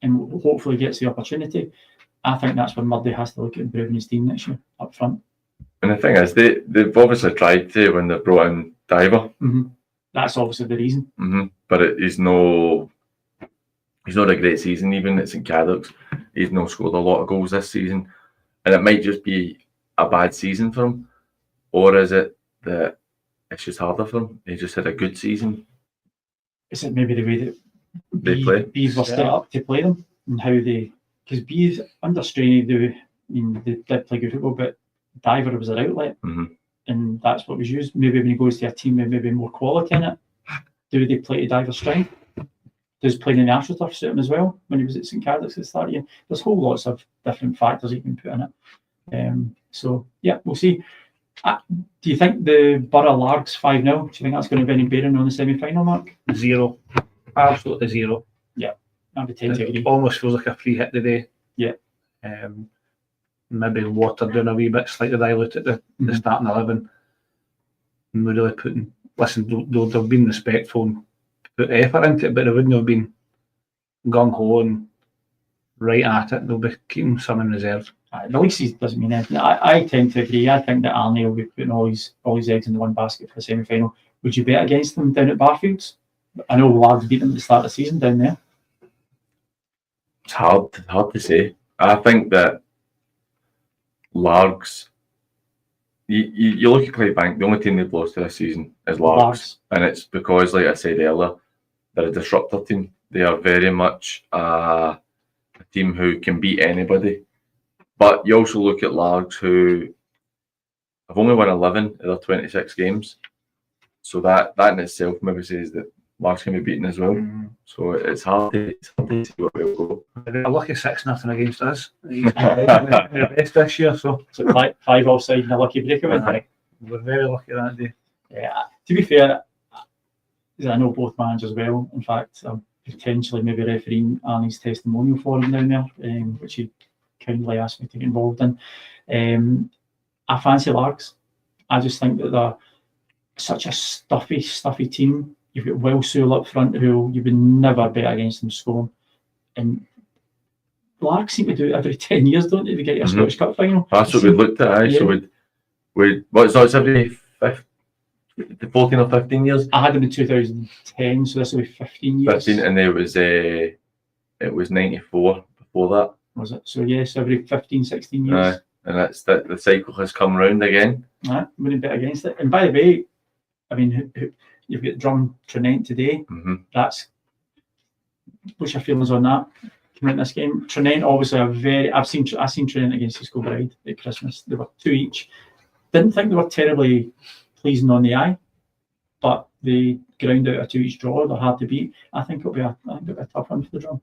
and hopefully gets the opportunity, I think that's when Murday has to look at improving his team next year up front. And the thing is, they've obviously tried to when they brought in Diver. That's obviously the reason. But he's not a great season, even at St Cadoc's. He's not scored a lot of goals this season. And it might just be a bad season for him. Or is it that it's just harder for him? He just had a good season. Is it maybe the way that They play? Bees were set up to play them, and how because Bees under strain, they did play good football, but Diver was their outlet, and that's what was used. Maybe when he goes to a team with maybe more quality in it, do they play to Diver's strength? Does playing in the AstroTurf suit him as well when he was at St Cadoc's at the start of the year? There's whole lots of different factors you can put in it. So yeah, we'll see. Do you think the Borough Largs 5-0? Do you think that's going to have any bearing on the semi-final, Mark? Zero. Absolutely zero. Yeah, I would tend to agree. It almost feels like a free hit today. Yeah. Maybe watered down a wee bit, slightly diluted the starting 11. And we're really putting, listen, they've been respectful and put effort into it, but they wouldn't have been gung-ho and right at it. They'll be keeping some in reserve. The league season doesn't mean anything. I tend to agree. I think that Arnie will be putting all his eggs in the one basket for the semi-final. Would you bet against them down at Barfields? I know Largs beat them at the start of the season down there. It's hard to say. I think that Largs, you look at Clydebank, the only team they've lost to this season is Largs. And it's because, like I said earlier, they're a disruptor team. They are very much a team who can beat anybody. But you also look at Largs, who have only won 11 of their 26 games. So that in itself maybe says that Largs can be beaten as well. So it's hard to see what will go. A lucky 6-0 against us. The best this year, so 5 offside and a lucky breakaway. We're very lucky that day. Yeah. To be fair, I know both managers well. In fact, I'm potentially maybe refereeing Arnie's testimonial for him down there, which he kindly asked me to get involved in. I fancy Largs. I just think that they're such a stuffy team. You've got Will Sewell up front, who you would never bet against them scoring. And Largs seem to do it every 10 years, don't they? They get a Scottish Cup final. That's what we looked at. So it's every 14 or 15 years? I had them in 2010, so this will be 15 years. 15, and it was 94 before that. Was it? So yes, every 15, 16 years. And that's the cycle has come round again. Wouldn't bet against it. And by the way, I mean, you've got Drum Trinent today. That's, what's your feelings on that? Coming in this game, Trinent obviously I've seen Trinent against Kilbride at Christmas. They were 2 each. Didn't think they were terribly pleasing on the eye, but they ground out a 2 each draw. They're hard to beat. I think it'll be a tough one for the Drum.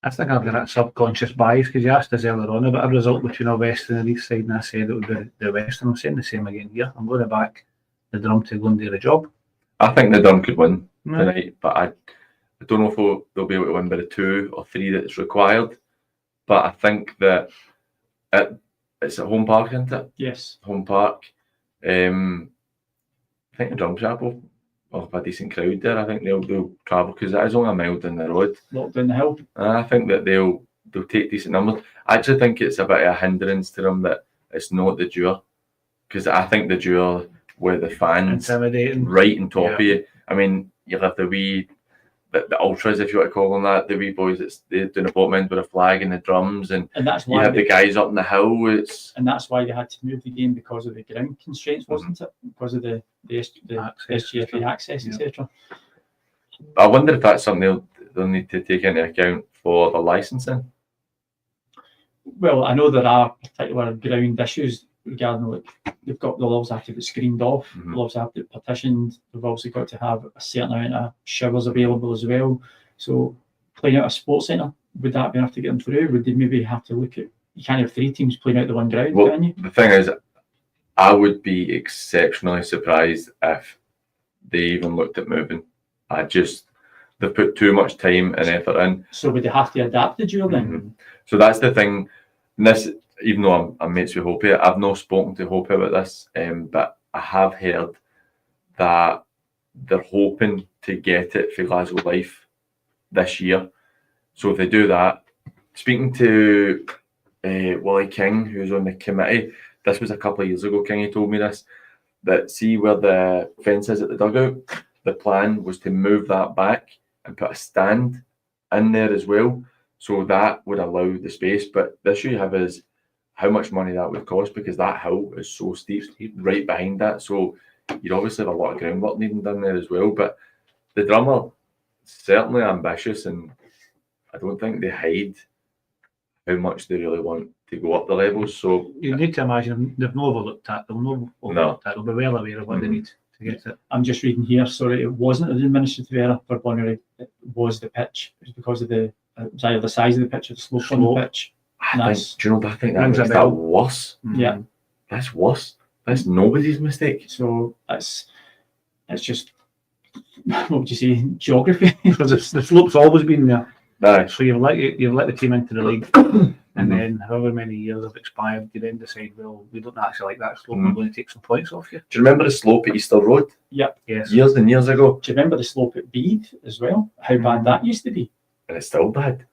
I think I've got that subconscious bias because you asked us earlier on about a result between our Western and East side, and I said it would be the Western. I'm saying the same again here. I'm going to back the Drum to go and do the job. I think the Drum could win tonight, but I don't know if they'll be able to win by the 2 or 3 that's required. But I think that it's at home park, isn't it? Yes. Home park. I think the Drum Chapel will have a decent crowd there. I think they'll travel because it is only a mile down the road. Walk down the hill. I think that they'll take decent numbers. I actually think it's a bit of a hindrance to them that it's not the Dure, because I think the Dure with the fans intimidating, right on top of you. I mean, you have the ultras, if you want to call them that, the wee boys they're doing a bottom end with a flag and the drums, and that's why you have the guys up on the hill. And that's why they had to move the game, because of the ground constraints, wasn't it? Because of the SGFA access, etc. I wonder if that's something they'll need to take into account for the licensing. Well, I know there are particular ground issues regarding, they'll always have to get screened off, they'll also have to be partitioned, they've also got to have a certain amount of showers available as well. So playing out a sports centre, would that be enough to get them through? Would they maybe have to look at, you can't have 3 teams playing out the one ground, can you? The thing is, I would be exceptionally surprised if they even looked at moving. They've put too much time and effort in. So would they have to adapt the Dure then? So that's the thing. And this, even though I'm mates with Hope, I've not spoken to Hope about this, but I have heard that they're hoping to get it for Glasgow Life this year. So if they do that, speaking to Willie King, who's on the committee, this was a couple of years ago, King, he told me this, that see where the fence is at the dugout, the plan was to move that back and put a stand in there as well. So that would allow the space. But the issue you have is how much money that would cost, because that hill is so steep right behind that. So you'd obviously have a lot of groundwork needing done there as well. But the Drum are certainly ambitious, and I don't think they hide how much they really want to go up the levels. So you need to imagine they've not overlooked that. They'll not overlook that. They'll be well aware of what they need to get it. I'm just reading here. Sorry, it wasn't an administrative error for Bonnery. It was the pitch. It was because of it was either the size of the pitch or the slope on the pitch. I think that makes that worse. Yeah, that's worse. That's nobody's mistake. So it's just, what would you say, geography? Because the slope's always been there. Right. So you've let the team into the league, and then however many years have expired, you then decide, well, we don't actually like that slope. We're going to take some points off you. Do you remember the slope at Easter Road? Yep. Yes. Years and years ago. Do you remember the slope at Bede as well? How bad that used to be? And it's still bad.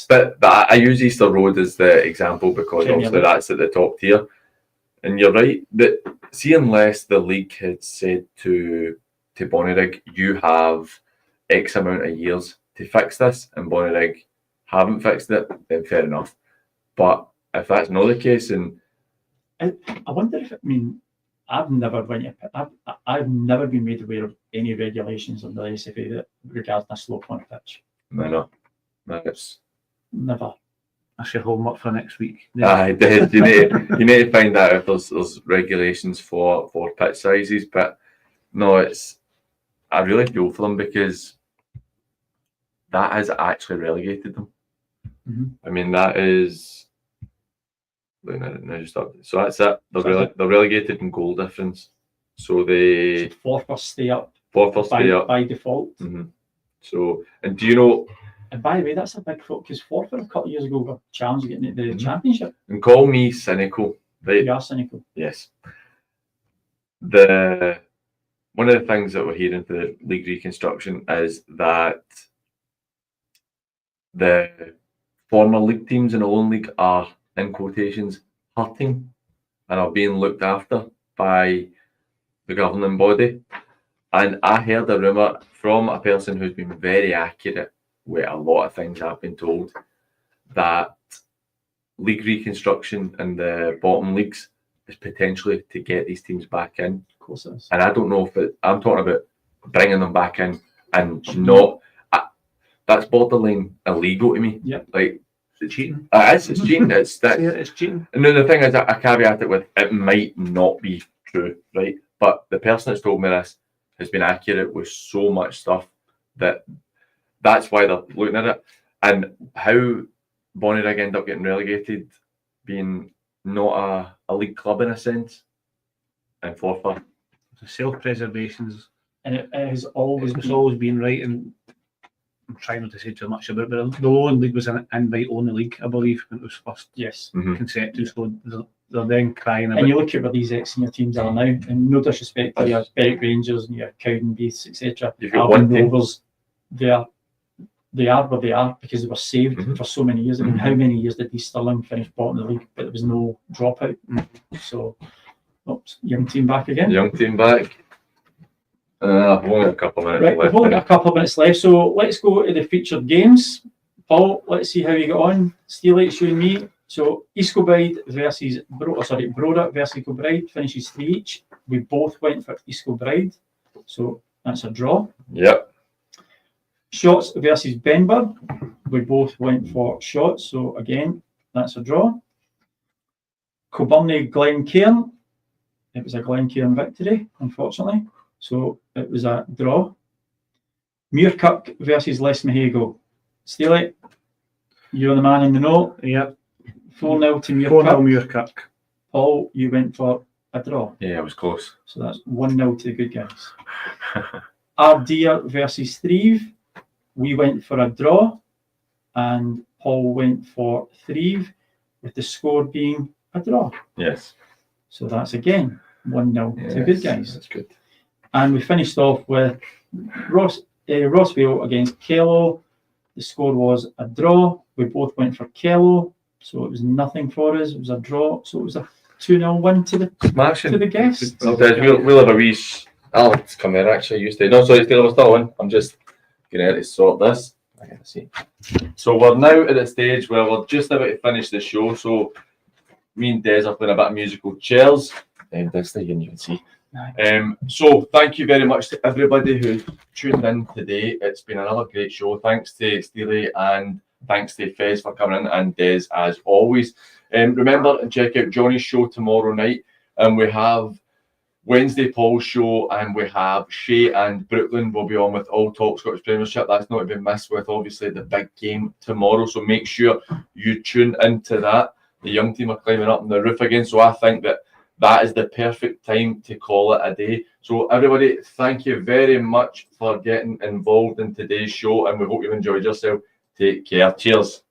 But I use Easter Road as the example because obviously that's at the top tier. And you're right, that see, unless the league had said to Bonnyrigg, you have X amount of years to fix this, and Bonnyrigg haven't fixed it, then fair enough. But if that's not the case, and I wonder if, I've never been made aware of any regulations under the SFA that regarding a slope on a pitch. No, it's never. That's your homework for next week. You need to find out if there's regulations for pitch sizes. But no, I really feel for them because that has actually relegated them. That is. So that's it. They're relegated in goal difference. So they Forfar stay up. Forfar stay up. by default. So, and do you know? And by the way, that's a big fault because Forfar a couple of years ago were challenged getting into the championship. And call me cynical, right? You are cynical. Yes. One of the things that we're hearing for the league reconstruction is that the former league teams in the Lone League are, in quotations, hurting and are being looked after by the governing body. And I heard a rumour from a person who's been very accurate with a lot of things I've been told, that league reconstruction in the bottom leagues is potentially to get these teams back in. Of course it is. And I don't know if I'm talking about bringing them back in and not. That's borderline illegal to me. Yeah. Like, It's cheating. it's cheating. It's cheating. And then the thing is, I caveat it with it might not be true, right? But the person that's told me this has been accurate with so much stuff that's why they're looking at it. And how Bonnyrigg end up getting relegated, being not a league club in a sense, and Forfar. Self-preservation, And it has always it's always been right. And I'm trying not to say too much about it, but the Lone League was an invite-only league, I believe, when it was first concepted. So they're then crying about. And you look at where these ex-senior teams are now, and no disrespect to your Berwick Rangers and your Cowden Beasts, etc. You've got one team. Rovers, they are where they are because they were saved for so many years. I mean, how many years did East Stirling finish bottom of the league, but there was no dropout? So, young team back again. Young team back. I've only got a couple of minutes Right, left. we've only got a couple of minutes left, so let's go to the featured games. Paul, let's see how you get on. Steely, it's you and me. So East Kilbride versus Brora versus Kilbride finishes 3 each. We both went for East Kilbride, so that's a draw. Yep. Shots versus Benb. We both went for Shots, so again, that's a draw. Koburni Glen K. It was a Glen K victory, unfortunately. So it was a draw. Mirup versus Lesmahago. Steely, you're the man in the know. Yep. 4-0 to Mirup. 4-0 Mirup. Paul, you went for a draw. Yeah, it was close. So that's 1-0 to the good guys. Ardier versus Thieves. We went for a draw, and Paul went for Thieves, with the score being a draw. Yes. So that's again 1-0 to the good guys. That's good. And we finished off with Rossville against Kell. The score was a draw. We both went for Kell, so it was nothing for us. It was a draw, so it was a 2-0 win to the guests. We'll have a wee. I'll come here actually. You stay. No, sorry, Steele, we're still on. I'm just getting to sort this. I gotta see. So we're now at the stage where we're just about to finish the show. So me and Des are playing a bit of musical chairs. This thing you can see. So thank you very much to everybody who tuned in today. It's been another great show. Thanks to Steely and thanks to Fez for coming in, and Des as always. Remember to check out Johnny's show tomorrow night, and we have Wednesday Paul's show, and we have Shay and Brooklyn will be on with All Talk Scottish Premiership. That's not to be missed with obviously the big game tomorrow, so make sure you tune into that. The young team are climbing up on the roof again, so I think that is the perfect time to call it a day. So everybody, thank you very much for getting involved in today's show, and we hope you've enjoyed yourself. Take care. Cheers.